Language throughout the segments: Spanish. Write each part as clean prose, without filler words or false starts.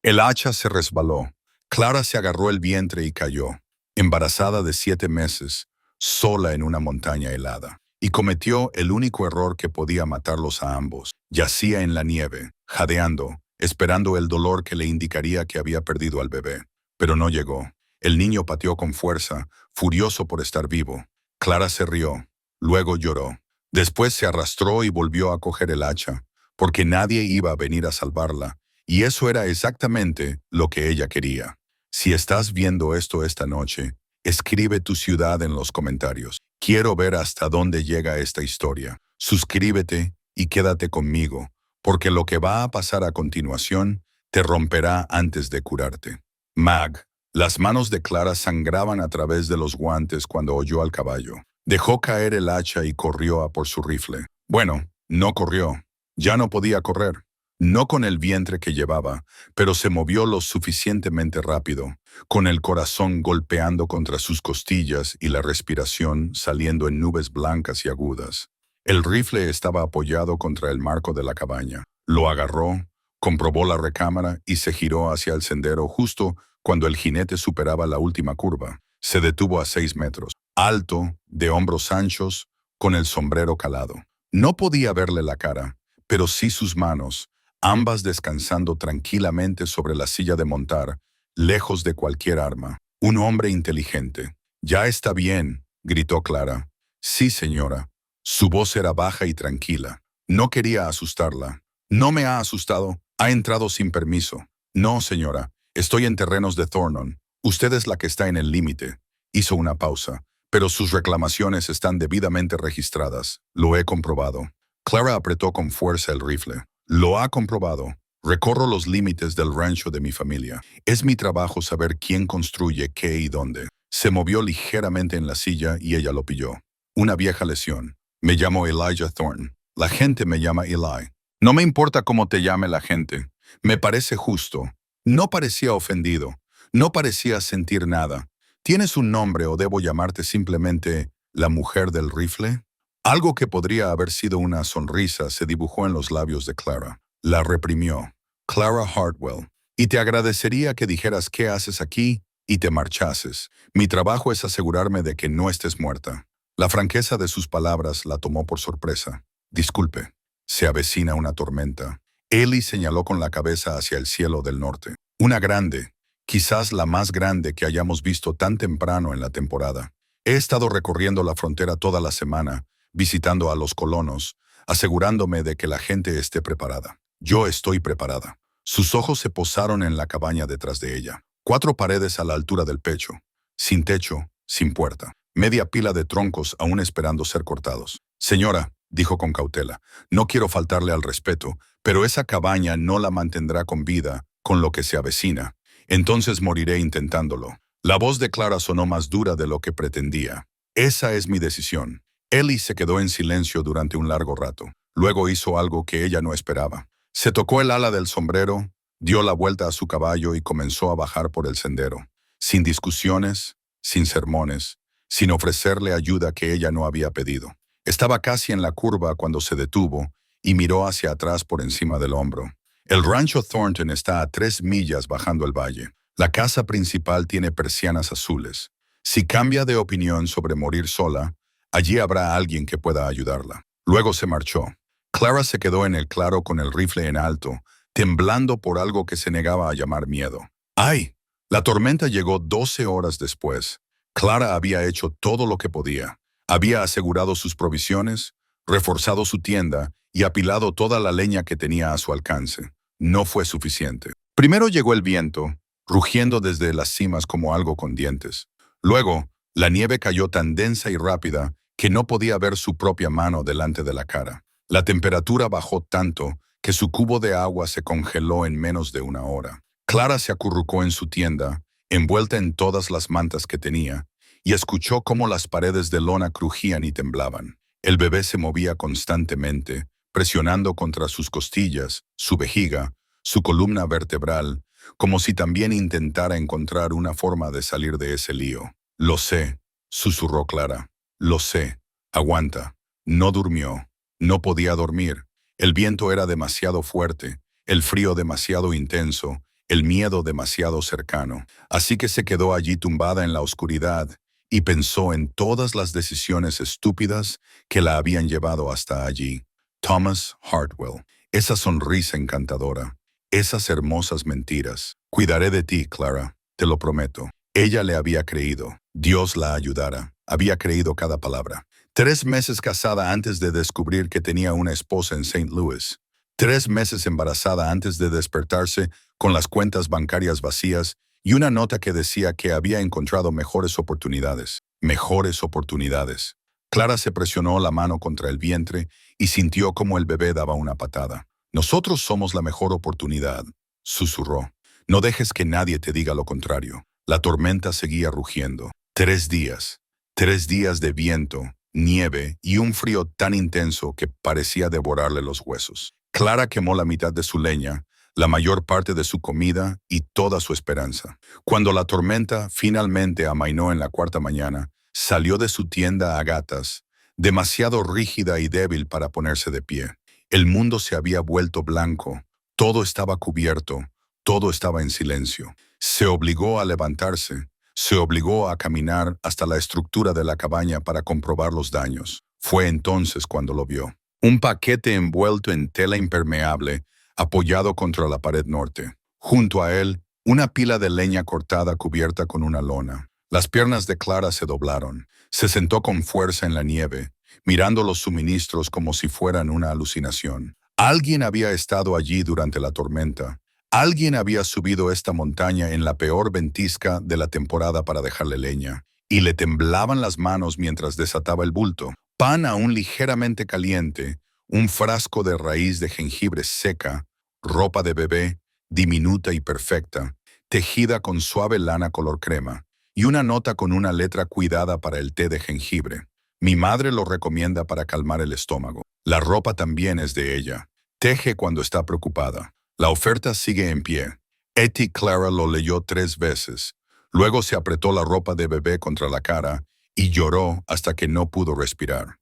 El hacha se resbaló. Clara se agarró el vientre y cayó, embarazada de 7 meses, sola en una montaña helada. Y cometió el único error que podía matarlos a ambos. Yacía en la nieve, jadeando, esperando el dolor que le indicaría que había perdido al bebé. Pero no llegó. El niño pateó con fuerza, furioso por estar vivo. Clara se rió, luego lloró. Después se arrastró y volvió a coger el hacha, porque nadie iba a venir a salvarla, y eso era exactamente lo que ella quería. Si estás viendo esto esta noche, escribe tu ciudad en los comentarios. Quiero ver hasta dónde llega esta historia. Suscríbete y quédate conmigo, porque lo que va a pasar a continuación te romperá antes de curarte. Mag. Las manos de Clara sangraban a través de los guantes cuando oyó al caballo. Dejó caer el hacha y corrió a por su rifle. Bueno, no corrió. Ya no podía correr. No con el vientre que llevaba, pero se movió lo suficientemente rápido, con el corazón golpeando contra sus costillas y la respiración saliendo en nubes blancas y agudas. El rifle estaba apoyado contra el marco de la cabaña. Lo agarró, comprobó la recámara y se giró hacia el sendero justo cuando el jinete superaba la última curva. Se detuvo a 6 metros, alto, de hombros anchos, con el sombrero calado. No podía verle la cara, pero sí sus manos, ambas descansando tranquilamente sobre la silla de montar, lejos de cualquier arma. Un hombre inteligente. «Ya está bien», gritó Clara. «Sí, señora». Su voz era baja y tranquila. No quería asustarla. «No me ha asustado. Ha entrado sin permiso». «No, señora. Estoy en terrenos de Thornon. Usted es la que está en el límite». Hizo una pausa. «Pero sus reclamaciones están debidamente registradas. Lo he comprobado». Clara apretó con fuerza el rifle. «Lo ha comprobado. Recorro los límites del rancho de mi familia. Es mi trabajo saber quién construye qué y dónde». Se movió ligeramente en la silla y ella lo pilló. «Una vieja lesión. Me llamo Elijah Thorne. La gente me llama Eli». «No me importa cómo te llame la gente. Me parece justo». No parecía ofendido. No parecía sentir nada. ¿Tienes un nombre o debo llamarte simplemente la mujer del rifle? Algo que podría haber sido una sonrisa se dibujó en los labios de Clara. La reprimió. «Clara Hartwell. Y te agradecería que dijeras qué haces aquí y te marchases. Mi trabajo es asegurarme de que no estés muerta». La franqueza de sus palabras la tomó por sorpresa. «Disculpe. Se avecina una tormenta». Eli señaló con la cabeza hacia el cielo del norte. «Una grande, quizás la más grande que hayamos visto tan temprano en la temporada. He estado recorriendo la frontera toda la semana, visitando a los colonos, asegurándome de que la gente esté preparada. Yo estoy preparada». Sus ojos se posaron en la cabaña detrás de ella. 4 paredes a la altura del pecho, sin techo, sin puerta. Media pila de troncos aún esperando ser cortados. «Señora», dijo con cautela, «no quiero faltarle al respeto, pero esa cabaña no la mantendrá con vida con lo que se avecina. Entonces moriré intentándolo». La voz de Clara sonó más dura de lo que pretendía. «Esa es mi decisión». Eli se quedó en silencio durante un largo rato. Luego hizo algo que ella no esperaba. Se tocó el ala del sombrero, dio la vuelta a su caballo y comenzó a bajar por el sendero. Sin discusiones, sin sermones, sin ofrecerle ayuda que ella no había pedido. Estaba casi en la curva cuando se detuvo y miró hacia atrás por encima del hombro. El rancho Thornton está a 3 millas bajando el valle. La casa principal tiene persianas azules. Si cambia de opinión sobre morir sola, allí habrá alguien que pueda ayudarla. Luego se marchó. Clara se quedó en el claro con el rifle en alto, temblando por algo que se negaba a llamar miedo. ¡Ay! La tormenta llegó 12 horas después. Clara había hecho todo lo que podía. Había asegurado sus provisiones, reforzado su tienda y apilado toda la leña que tenía a su alcance. No fue suficiente. Primero llegó el viento, rugiendo desde las cimas como algo con dientes. Luego, la nieve cayó tan densa y rápida que no podía ver su propia mano delante de la cara. La temperatura bajó tanto que su cubo de agua se congeló en menos de una hora. Clara se acurrucó en su tienda, envuelta en todas las mantas que tenía, y escuchó cómo las paredes de lona crujían y temblaban. El bebé se movía constantemente, presionando contra sus costillas, su vejiga, su columna vertebral, como si también intentara encontrar una forma de salir de ese lío. «Lo sé», susurró Clara. «Lo sé. Aguanta». No durmió. No podía dormir. El viento era demasiado fuerte, el frío demasiado intenso, el miedo demasiado cercano. Así que se quedó allí tumbada en la oscuridad y pensó en todas las decisiones estúpidas que la habían llevado hasta allí. Thomas Hartwell, esa sonrisa encantadora, esas hermosas mentiras. Cuidaré de ti, Clara, te lo prometo. Ella le había creído. Dios la ayudara. Había creído cada palabra. 3 meses casada antes de descubrir que tenía una esposa en St. Louis. 3 meses embarazada antes de despertarse con las cuentas bancarias vacías y una nota que decía que había encontrado mejores oportunidades. Mejores oportunidades. Clara se presionó la mano contra el vientre y sintió como el bebé daba una patada. Nosotros somos la mejor oportunidad, susurró. No dejes que nadie te diga lo contrario. La tormenta seguía rugiendo. 3 días. 3 días de viento, nieve y un frío tan intenso que parecía devorarle los huesos. Clara quemó la mitad de su leña, la mayor parte de su comida y toda su esperanza. Cuando la tormenta finalmente amainó en la 4ª mañana, salió de su tienda a gatas, demasiado rígida y débil para ponerse de pie. El mundo se había vuelto blanco, todo estaba cubierto, todo estaba en silencio. Se obligó a levantarse, se obligó a caminar hasta la estructura de la cabaña para comprobar los daños. Fue entonces cuando lo vio. Un paquete envuelto en tela impermeable, apoyado contra la pared norte. Junto a él, una pila de leña cortada cubierta con una lona. Las piernas de Clara se doblaron. Se sentó con fuerza en la nieve, mirando los suministros como si fueran una alucinación. Alguien había estado allí durante la tormenta. Alguien había subido esta montaña en la peor ventisca de la temporada para dejarle leña, y le temblaban las manos mientras desataba el bulto. Pan aún ligeramente caliente, un frasco de raíz de jengibre seca, ropa de bebé, diminuta y perfecta, tejida con suave lana color crema, y una nota con una letra cuidada para el té de jengibre. Mi madre lo recomienda para calmar el estómago. La ropa también es de ella. Teje cuando está preocupada. La oferta sigue en pie. Etty Clara lo leyó 3 veces. Luego se apretó la ropa de bebé contra la cara y lloró hasta que no pudo respirar.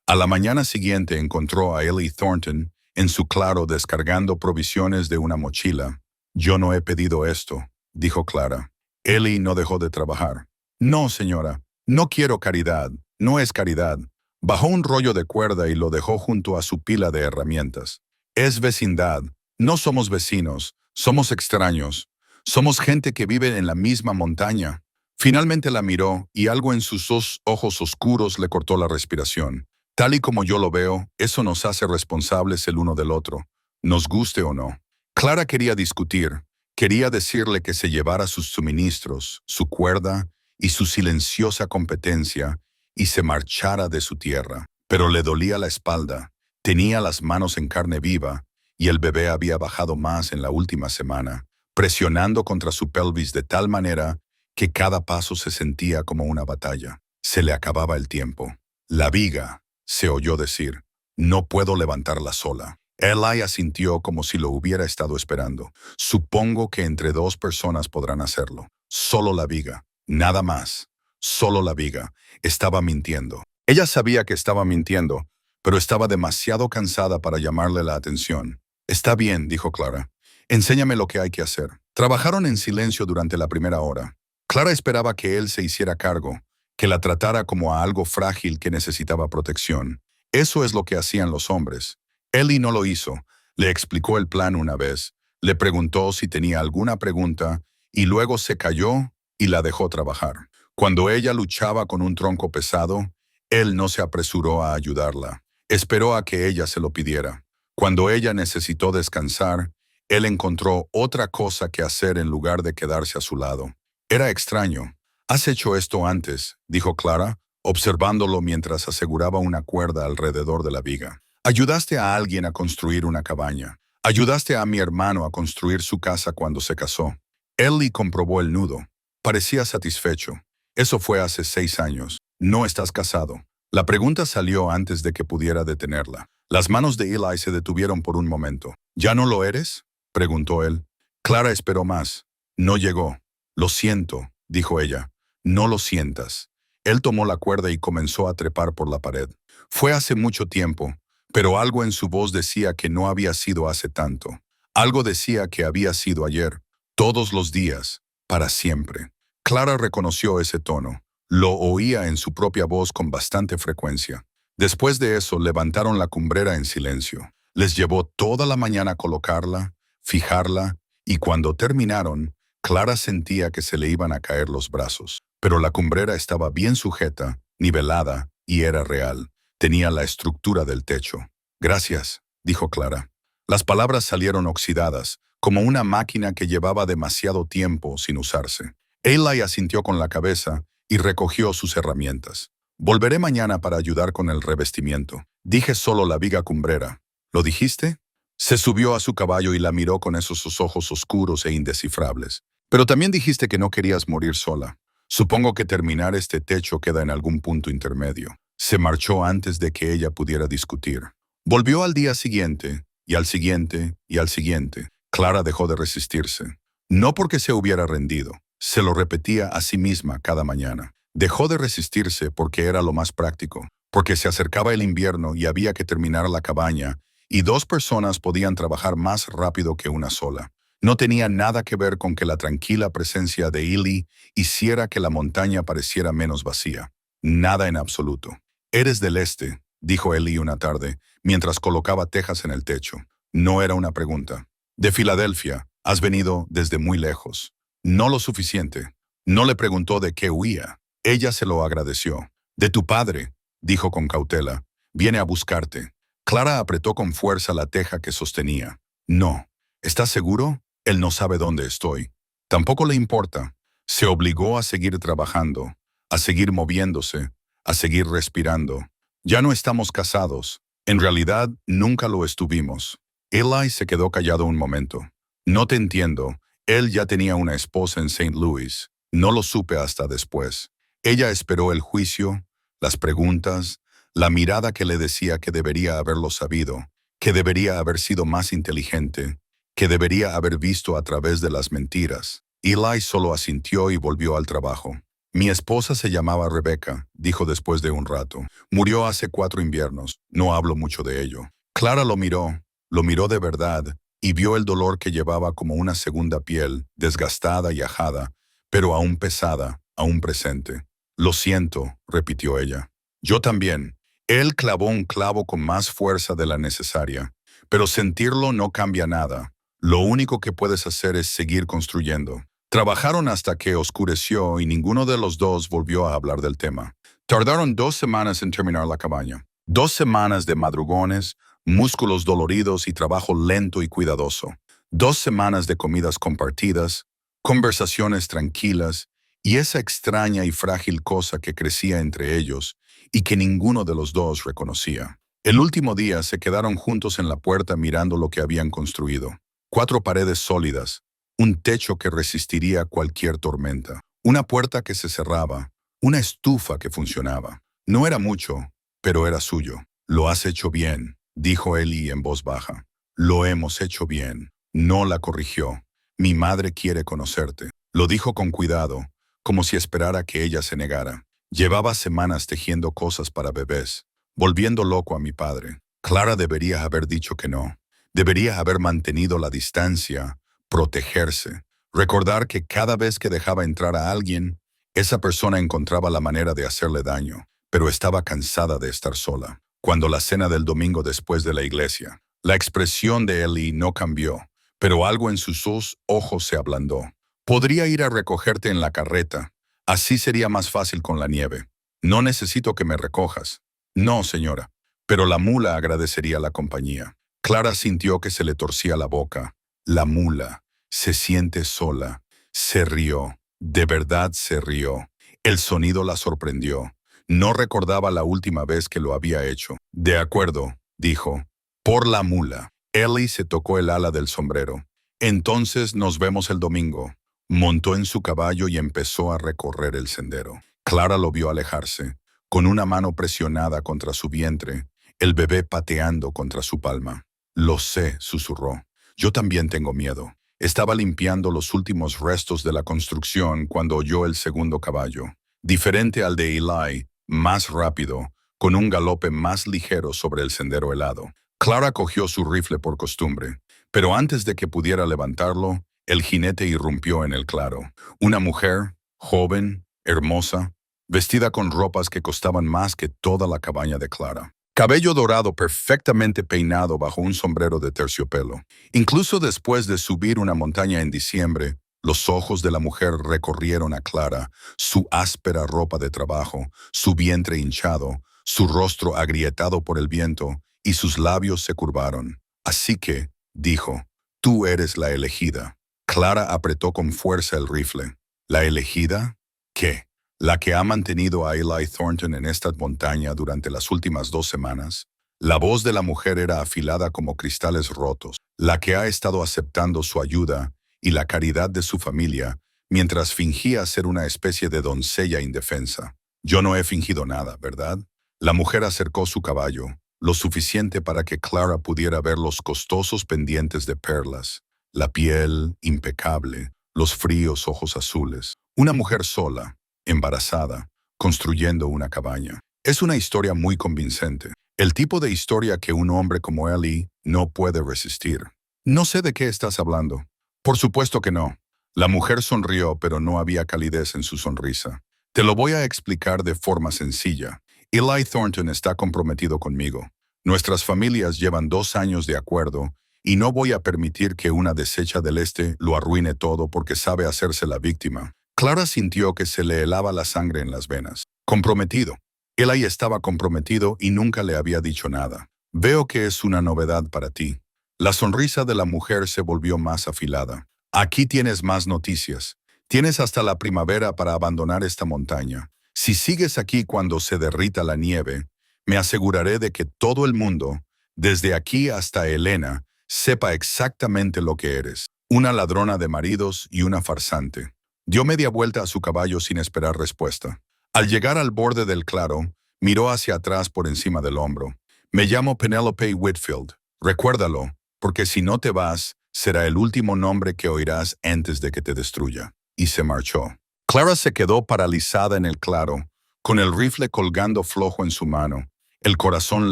A la mañana siguiente encontró a Ellie Thornton en su claro descargando provisiones de una mochila. «Yo no he pedido esto», dijo Clara. Ellie no dejó de trabajar. «No, señora, no quiero caridad, no es caridad». Bajó un rollo de cuerda y lo dejó junto a su pila de herramientas. «Es vecindad. No somos vecinos, somos extraños. Somos gente que vive en la misma montaña». Finalmente la miró y algo en sus 2 ojos oscuros le cortó la respiración. Tal y como yo lo veo, eso nos hace responsables el uno del otro, nos guste o no. Clara quería discutir, quería decirle que se llevara sus suministros, su cuerda y su silenciosa competencia y se marchara de su tierra. Pero le dolía la espalda, tenía las manos en carne viva y el bebé había bajado más en la última semana, presionando contra su pelvis de tal manera que cada paso se sentía como una batalla. Se le acababa el tiempo. «La viga», se oyó decir. «No puedo levantarla sola». Eli asintió como si lo hubiera estado esperando. «Supongo que entre 2 personas podrán hacerlo. Solo la viga. Nada más. Solo la viga». Estaba mintiendo. Ella sabía que estaba mintiendo, pero estaba demasiado cansada para llamarle la atención. «Está bien», dijo Clara. «Enséñame lo que hay que hacer». Trabajaron en silencio durante la primera hora. Clara esperaba que él se hiciera cargo, que la tratara como a algo frágil que necesitaba protección. Eso es lo que hacían los hombres. Ellie no lo hizo. Le explicó el plan una vez, le preguntó si tenía alguna pregunta y luego se calló y la dejó trabajar. Cuando ella luchaba con un tronco pesado, él no se apresuró a ayudarla. Esperó a que ella se lo pidiera. Cuando ella necesitó descansar, él encontró otra cosa que hacer en lugar de quedarse a su lado. Era extraño. «¿Has hecho esto antes?», dijo Clara, observándolo mientras aseguraba una cuerda alrededor de la viga. «Ayudaste a alguien a construir una cabaña. Ayudaste a mi hermano a construir su casa cuando se casó». Ellie comprobó el nudo. Parecía satisfecho. «Eso fue hace 6 años. No estás casado». La pregunta salió antes de que pudiera detenerla. Las manos de Eli se detuvieron por un momento. «¿Ya no lo eres?», preguntó él. Clara esperó más. No llegó. «Lo siento», dijo ella. «No lo sientas». Él tomó la cuerda y comenzó a trepar por la pared. Fue hace mucho tiempo, pero algo en su voz decía que no había sido hace tanto. Algo decía que había sido ayer, todos los días, para siempre. Clara reconoció ese tono. Lo oía en su propia voz con bastante frecuencia. Después de eso, levantaron la cumbrera en silencio. Les llevó toda la mañana colocarla, fijarla, y cuando terminaron, Clara sentía que se le iban a caer los brazos. Pero la cumbrera estaba bien sujeta, nivelada, y era real. Tenía la estructura del techo. Gracias, dijo Clara. Las palabras salieron oxidadas, como una máquina que llevaba demasiado tiempo sin usarse. Eli asintió con la cabeza y recogió sus herramientas. Volveré mañana para ayudar con el revestimiento. Dije solo la viga cumbrera. ¿Lo dijiste? Se subió a su caballo y la miró con esos ojos oscuros e indescifrables. Pero también dijiste que no querías morir sola. Supongo que terminar este techo queda en algún punto intermedio. Se marchó antes de que ella pudiera discutir. Volvió al día siguiente, y al siguiente, y al siguiente. Clara dejó de resistirse. No porque se hubiera rendido. Se lo repetía a sí misma cada mañana. Dejó de resistirse porque era lo más práctico, porque se acercaba el invierno y había que terminar la cabaña, y dos personas podían trabajar más rápido que una sola. No tenía nada que ver con que la tranquila presencia de Eli hiciera que la montaña pareciera menos vacía. Nada en absoluto. «Eres del este», dijo Eli una tarde, mientras colocaba tejas en el techo. No era una pregunta. «De Filadelfia. Has venido desde muy lejos». No lo suficiente. No le preguntó de qué huía. Ella se lo agradeció. «De tu padre», dijo con cautela. «Viene a buscarte». Clara apretó con fuerza la teja que sostenía. «No. ¿Estás seguro? Él no sabe dónde estoy». Tampoco le importa. Se obligó a seguir trabajando, a seguir moviéndose, a seguir respirando. «Ya no estamos casados. En realidad, nunca lo estuvimos». Eli se quedó callado un momento. «No te entiendo. Él ya tenía una esposa en St. Louis. No lo supe hasta después». Ella esperó el juicio, las preguntas, la mirada que le decía que debería haberlo sabido, que debería haber sido más inteligente, que debería haber visto a través de las mentiras. Eli solo asintió y volvió al trabajo. «Mi esposa se llamaba Rebecca», dijo después de un rato. «Murió hace 4 inviernos. No hablo mucho de ello». Clara lo miró de verdad, y vio el dolor que llevaba como una segunda piel, desgastada y ajada, pero aún pesada, aún presente. «Lo siento», repitió ella. «Yo también». Él clavó un clavo con más fuerza de la necesaria. «Pero sentirlo no cambia nada. Lo único que puedes hacer es seguir construyendo». Trabajaron hasta que oscureció y ninguno de los dos volvió a hablar del tema. Tardaron 2 semanas en terminar la cabaña. 2 semanas de madrugones, músculos doloridos y trabajo lento y cuidadoso. 2 semanas de comidas compartidas, conversaciones tranquilas y esa extraña y frágil cosa que crecía entre ellos y que ninguno de los dos reconocía. El último día se quedaron juntos en la puerta mirando lo que habían construido. 4 paredes sólidas, un techo que resistiría cualquier tormenta, una puerta que se cerraba, una estufa que funcionaba. No era mucho, pero era suyo. «Lo has hecho bien», dijo Eli en voz baja. «Lo hemos hecho bien». No la corrigió. «Mi madre quiere conocerte». Lo dijo con cuidado, como si esperara que ella se negara. «Llevaba semanas tejiendo cosas para bebés, volviendo loco a mi padre». Clara debería haber dicho que no. Debería haber mantenido la distancia, protegerse, recordar que cada vez que dejaba entrar a alguien, esa persona encontraba la manera de hacerle daño, pero estaba cansada de estar sola. Cuando la cena del domingo después de la iglesia, la expresión de Eli no cambió, pero algo en sus ojos se ablandó. «Podría ir a recogerte en la carreta. Así sería más fácil con la nieve. No necesito que me recojas». «No, señora». Pero la mula agradecería la compañía. Clara sintió que se le torcía la boca. La mula se siente sola. Se rió. De verdad se rió. El sonido la sorprendió. No recordaba la última vez que lo había hecho. «De acuerdo», dijo. «Por la mula». Eli se tocó el ala del sombrero. «Entonces nos vemos el domingo». Montó en su caballo y empezó a recorrer el sendero. Clara lo vio alejarse, con una mano presionada contra su vientre, el bebé pateando contra su palma. «Lo sé», susurró. «Yo también tengo miedo». Estaba limpiando los últimos restos de la construcción cuando oyó el segundo caballo. Diferente al de Eli, más rápido, con un galope más ligero sobre el sendero helado. Clara cogió su rifle por costumbre. Pero antes de que pudiera levantarlo, el jinete irrumpió en el claro. Una mujer, joven, hermosa, vestida con ropas que costaban más que toda la cabaña de Clara. Cabello dorado perfectamente peinado bajo un sombrero de terciopelo. Incluso después de subir una montaña en diciembre, los ojos de la mujer recorrieron a Clara, su áspera ropa de trabajo, su vientre hinchado, su rostro agrietado por el viento, y sus labios se curvaron. Así que, dijo, tú eres la elegida. Clara apretó con fuerza el rifle. ¿La elegida? ¿Qué? ¿La que ha mantenido a Eli Thornton en esta montaña durante las últimas 2 semanas? La voz de la mujer era afilada como cristales rotos. La que ha estado aceptando su ayuda y la caridad de su familia mientras fingía ser una especie de doncella indefensa. Yo no he fingido nada, ¿verdad? La mujer acercó su caballo, lo suficiente para que Clara pudiera ver los costosos pendientes de perlas, la piel impecable, los fríos ojos azules. Una mujer sola, embarazada, construyendo una cabaña. Es una historia muy convincente. El tipo de historia que un hombre como Eli no puede resistir. No sé de qué estás hablando. Por supuesto que no. La mujer sonrió, pero no había calidez en su sonrisa. Te lo voy a explicar de forma sencilla. Eli Thornton está comprometido conmigo. Nuestras familias llevan 2 años de acuerdo y no voy a permitir que una deshecha del este lo arruine todo porque sabe hacerse la víctima. Clara sintió que se le helaba la sangre en las venas. Comprometido. Eli estaba comprometido y nunca le había dicho nada. Veo que es una novedad para ti. La sonrisa de la mujer se volvió más afilada. Aquí tienes más noticias. Tienes hasta la primavera para abandonar esta montaña. Si sigues aquí cuando se derrita la nieve, me aseguraré de que todo el mundo, desde aquí hasta Helena, sepa exactamente lo que eres. Una ladrona de maridos y una farsante. Dio media vuelta a su caballo sin esperar respuesta. Al llegar al borde del claro, miró hacia atrás por encima del hombro. Me llamo Penelope Whitfield. Recuérdalo, porque si no te vas, será el último nombre que oirás antes de que te destruya. Y se marchó. Clara se quedó paralizada en el claro, con el rifle colgando flojo en su mano, el corazón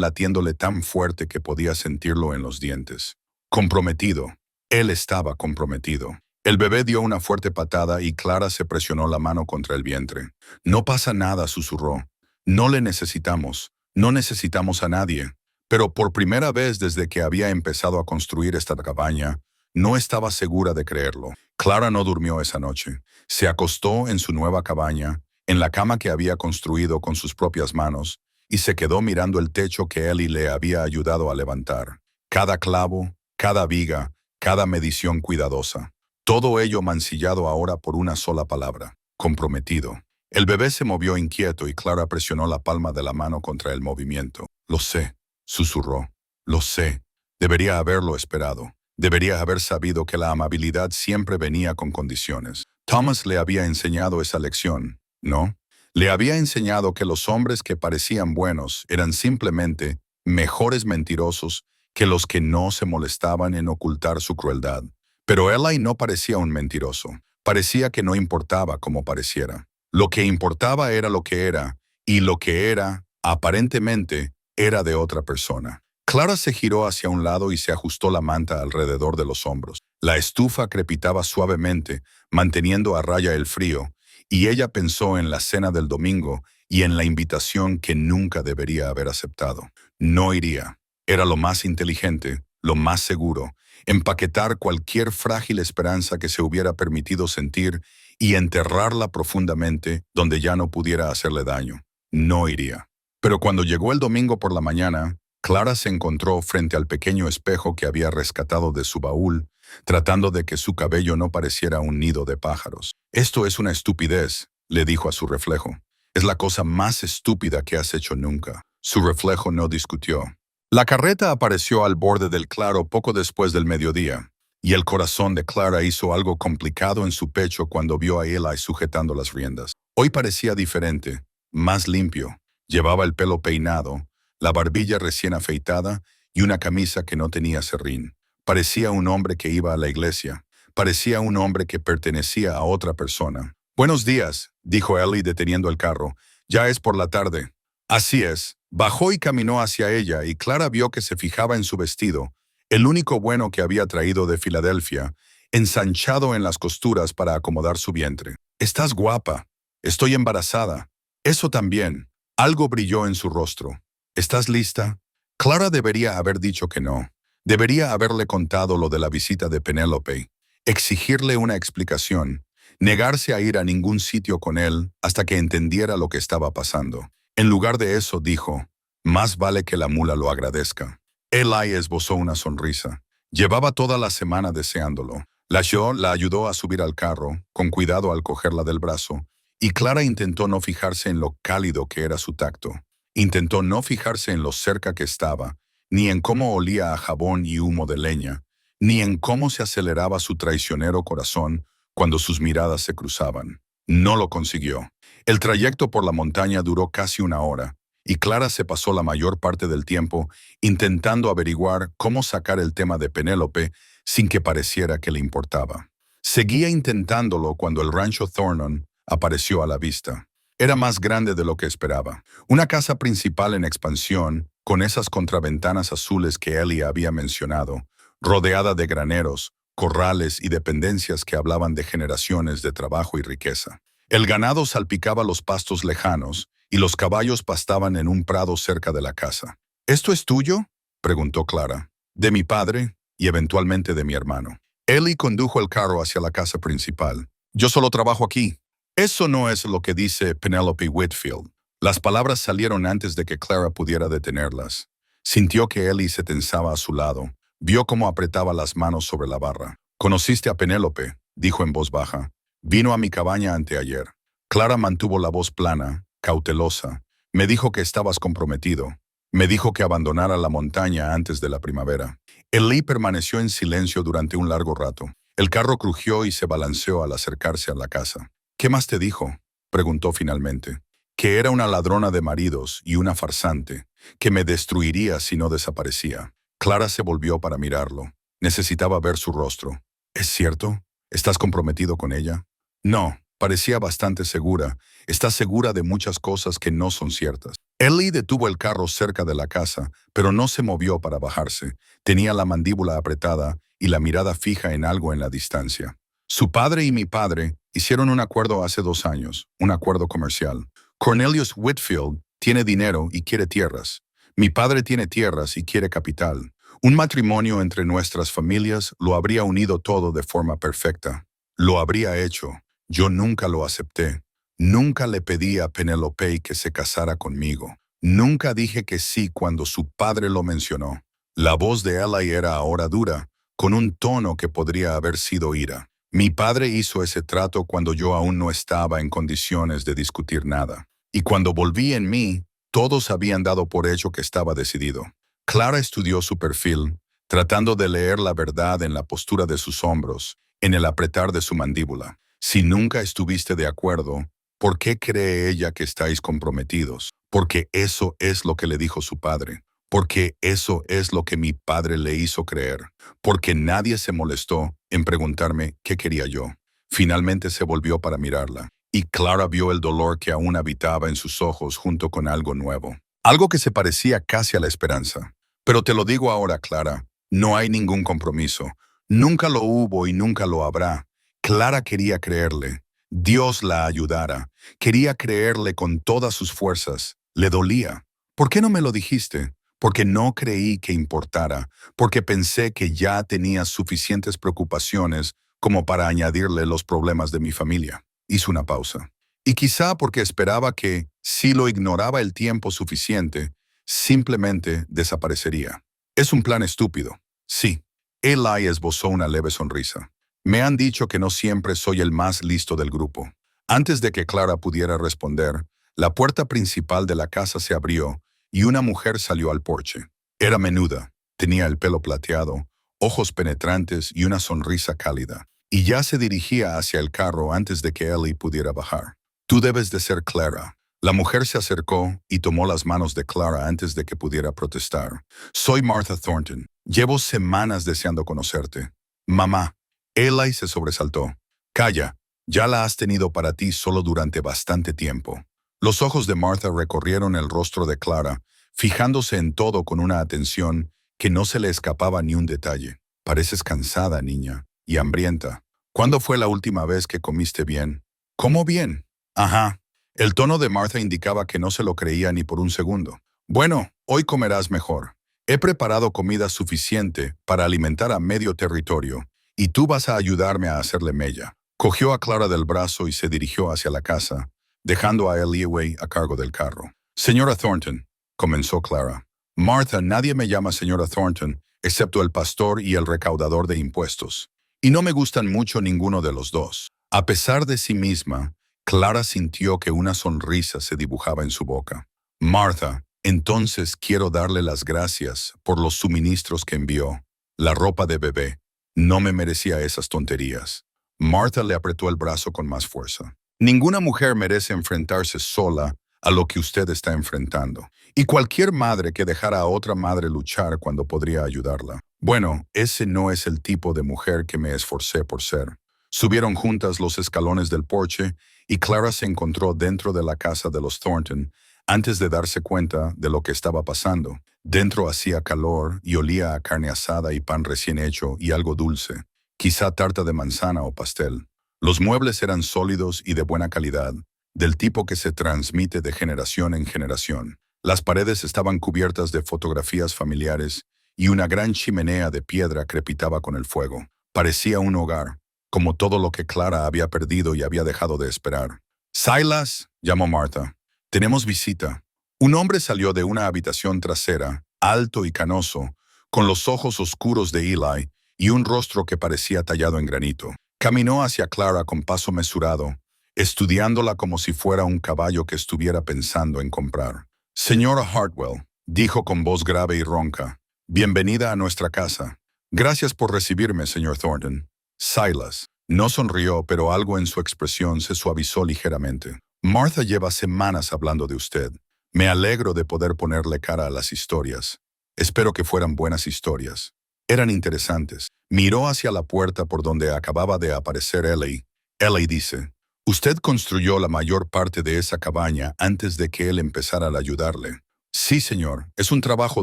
latiéndole tan fuerte que podía sentirlo en los dientes. Comprometido. Él estaba comprometido. El bebé dio una fuerte patada y Clara se presionó la mano contra el vientre. No pasa nada, susurró. No le necesitamos. No necesitamos a nadie. Pero por primera vez desde que había empezado a construir esta cabaña, no estaba segura de creerlo. Clara no durmió esa noche. Se acostó en su nueva cabaña, en la cama que había construido con sus propias manos, y se quedó mirando el techo que Eli le había ayudado a levantar. Cada clavo, cada viga, cada medición cuidadosa. Todo ello mancillado ahora por una sola palabra, comprometido. El bebé se movió inquieto y Clara presionó la palma de la mano contra el movimiento. Lo sé, susurró. Lo sé. Debería haberlo esperado. Debería haber sabido que la amabilidad siempre venía con condiciones. Thomas le había enseñado esa lección, ¿no? Le había enseñado que los hombres que parecían buenos eran simplemente mejores mentirosos que los que no se molestaban en ocultar su crueldad. Pero Eli no parecía un mentiroso. Parecía que no importaba cómo pareciera. Lo que importaba era lo que era, y lo que era, aparentemente, era de otra persona. Clara se giró hacia un lado y se ajustó la manta alrededor de los hombros. La estufa crepitaba suavemente, manteniendo a raya el frío, y ella pensó en la cena del domingo y en la invitación que nunca debería haber aceptado. No iría. Era lo más inteligente, lo más seguro, empaquetar cualquier frágil esperanza que se hubiera permitido sentir y enterrarla profundamente donde ya no pudiera hacerle daño. No iría. Pero cuando llegó el domingo por la mañana, Clara se encontró frente al pequeño espejo que había rescatado de su baúl, tratando de que su cabello no pareciera un nido de pájaros. Esto es una estupidez, le dijo a su reflejo. Es la cosa más estúpida que has hecho nunca. Su reflejo no discutió. La carreta apareció al borde del claro poco después del mediodía, y el corazón de Clara hizo algo complicado en su pecho cuando vio a Eli sujetando las riendas. Hoy parecía diferente, más limpio. Llevaba el pelo peinado, la barbilla recién afeitada y una camisa que no tenía serrín. Parecía un hombre que iba a la iglesia. Parecía un hombre que pertenecía a otra persona. «Buenos días», dijo Eli deteniendo el carro. «Ya es por la tarde». Así es. Bajó y caminó hacia ella y Clara vio que se fijaba en su vestido, el único bueno que había traído de Filadelfia, ensanchado en las costuras para acomodar su vientre. «Estás guapa. Estoy embarazada. Eso también». Algo brilló en su rostro. «¿Estás lista?» Clara debería haber dicho que no. Debería haberle contado lo de la visita de Penélope, exigirle una explicación, negarse a ir a ningún sitio con él hasta que entendiera lo que estaba pasando. En lugar de eso, dijo, «Más vale que la mula lo agradezca». Eli esbozó una sonrisa. Llevaba toda la semana deseándolo. La ayudó a subir al carro, con cuidado al cogerla del brazo, y Clara intentó no fijarse en lo cálido que era su tacto. Intentó no fijarse en lo cerca que estaba, ni en cómo olía a jabón y humo de leña, ni en cómo se aceleraba su traicionero corazón cuando sus miradas se cruzaban. No lo consiguió. El trayecto por la montaña duró casi una hora, y Clara se pasó la mayor parte del tiempo intentando averiguar cómo sacar el tema de Penélope sin que pareciera que le importaba. Seguía intentándolo cuando el rancho Thornton apareció a la vista. Era más grande de lo que esperaba. Una casa principal en expansión, con esas contraventanas azules que Ellie había mencionado, rodeada de graneros, corrales y dependencias que hablaban de generaciones de trabajo y riqueza. El ganado salpicaba los pastos lejanos y los caballos pastaban en un prado cerca de la casa. «¿Esto es tuyo?», preguntó Clara. «De mi padre y eventualmente de mi hermano». Ellie condujo el carro hacia la casa principal. «Yo solo trabajo aquí». «Eso no es lo que dice Penelope Whitfield». Las palabras salieron antes de que Clara pudiera detenerlas. Sintió que Ellie se tensaba a su lado. Vio cómo apretaba las manos sobre la barra. «¿Conociste a Penélope?», dijo en voz baja. «Vino a mi cabaña anteayer». Clara mantuvo la voz plana, cautelosa. «Me dijo que estabas comprometido. Me dijo que abandonara la montaña antes de la primavera». Ellie permaneció en silencio durante un largo rato. El carro crujió y se balanceó al acercarse a la casa. «¿Qué más te dijo?», preguntó finalmente. «Que era una ladrona de maridos y una farsante, que me destruiría si no desaparecía». Clara se volvió para mirarlo. Necesitaba ver su rostro. «¿Es cierto? ¿Estás comprometido con ella?» «No», parecía bastante segura. «Está segura de muchas cosas que no son ciertas». Ellie detuvo el carro cerca de la casa, pero no se movió para bajarse. Tenía la mandíbula apretada y la mirada fija en algo en la distancia. «Su padre y mi padre hicieron un acuerdo hace 2 años, un acuerdo comercial. Cornelius Whitfield tiene dinero y quiere tierras. Mi padre tiene tierras y quiere capital. Un matrimonio entre nuestras familias lo habría unido todo de forma perfecta. Lo habría hecho. Yo nunca lo acepté. Nunca le pedí a Penélope que se casara conmigo. Nunca dije que sí cuando su padre lo mencionó». La voz de Ellie era ahora dura, con un tono que podría haber sido ira. «Mi padre hizo ese trato cuando yo aún no estaba en condiciones de discutir nada. Y cuando volví en mí, todos habían dado por hecho que estaba decidido». Clara estudió su perfil, tratando de leer la verdad en la postura de sus hombros, en el apretar de su mandíbula. «Si nunca estuviste de acuerdo, ¿por qué cree ella que estáis comprometidos? Porque eso es lo que le dijo su padre. Porque eso es lo que mi padre le hizo creer. Porque nadie se molestó en preguntarme qué quería yo». Finalmente se volvió para mirarla, y Clara vio el dolor que aún habitaba en sus ojos junto con algo nuevo. Algo que se parecía casi a la esperanza. «Pero te lo digo ahora, Clara, no hay ningún compromiso. Nunca lo hubo y nunca lo habrá». Clara quería creerle. Dios la ayudara. Quería creerle con todas sus fuerzas. Le dolía. «¿Por qué no me lo dijiste?» «Porque no creí que importara, porque pensé que ya tenía suficientes preocupaciones como para añadirle los problemas de mi familia». Hizo una pausa. «Y quizá porque esperaba que, si lo ignoraba el tiempo suficiente, simplemente desaparecería». «Es un plan estúpido». «Sí». Eli esbozó una leve sonrisa. «Me han dicho que no siempre soy el más listo del grupo». Antes de que Clara pudiera responder, la puerta principal de la casa se abrió y una mujer salió al porche. Era menuda, tenía el pelo plateado, ojos penetrantes y una sonrisa cálida, y ya se dirigía hacia el carro antes de que Ellie pudiera bajar. «Tú debes de ser Clara». La mujer se acercó y tomó las manos de Clara antes de que pudiera protestar. «Soy Martha Thornton. Llevo semanas deseando conocerte». «Mamá». Eli se sobresaltó. «Calla, ya la has tenido para ti solo durante bastante tiempo». Los ojos de Martha recorrieron el rostro de Clara, fijándose en todo con una atención que no se le escapaba ni un detalle. Pareces cansada, niña, y hambrienta. ¿Cuándo fue la última vez que comiste bien? ¿Cómo bien? Ajá. El tono de Martha indicaba que no se lo creía ni por un segundo. Bueno, hoy comerás mejor. He preparado comida suficiente para alimentar a medio territorio, y tú vas a ayudarme a hacerle mella. Cogió a Clara del brazo y se dirigió hacia la casa, dejando a Eliaway a cargo del carro. Señora Thornton, comenzó Clara. Martha, nadie me llama señora Thornton, excepto el pastor y el recaudador de impuestos. Y no me gustan mucho ninguno de los dos. A pesar de sí misma, Clara sintió que una sonrisa se dibujaba en su boca. Martha, entonces quiero darle las gracias por los suministros que envió. La ropa de bebé. No me merecía esas tonterías. Martha le apretó el brazo con más fuerza. Ninguna mujer merece enfrentarse sola a lo que usted está enfrentando. Y cualquier madre que dejara a otra madre luchar cuando podría ayudarla. Bueno, ese no es el tipo de mujer que me esforcé por ser. Subieron juntas los escalones del porche y Clara se encontró dentro de la casa de los Thornton antes de darse cuenta de lo que estaba pasando. Dentro hacía calor y olía a carne asada y pan recién hecho y algo dulce, quizá tarta de manzana o pastel. Los muebles eran sólidos y de buena calidad, del tipo que se transmite de generación en generación. Las paredes estaban cubiertas de fotografías familiares y una gran chimenea de piedra crepitaba con el fuego. Parecía un hogar, como todo lo que Clara había perdido y había dejado de esperar. «Silas», llamó Martha. «Tenemos visita». Un hombre salió de una habitación trasera, alto y canoso, con los ojos oscuros de Eli y un rostro que parecía tallado en granito. Caminó hacia Clara con paso mesurado, estudiándola como si fuera un caballo que estuviera pensando en comprar. «Señora Hartwell», dijo con voz grave y ronca, «bienvenida a nuestra casa». «Gracias por recibirme, señor Thornton». Silas no sonrió, pero algo en su expresión se suavizó ligeramente. «Martha lleva semanas hablando de usted. Me alegro de poder ponerle cara a las historias. Espero que fueran buenas historias». Eran interesantes. Miró hacia la puerta por donde acababa de aparecer Ellie. Ellie dice, «Usted construyó la mayor parte de esa cabaña antes de que él empezara a ayudarle». «Sí, señor. Es un trabajo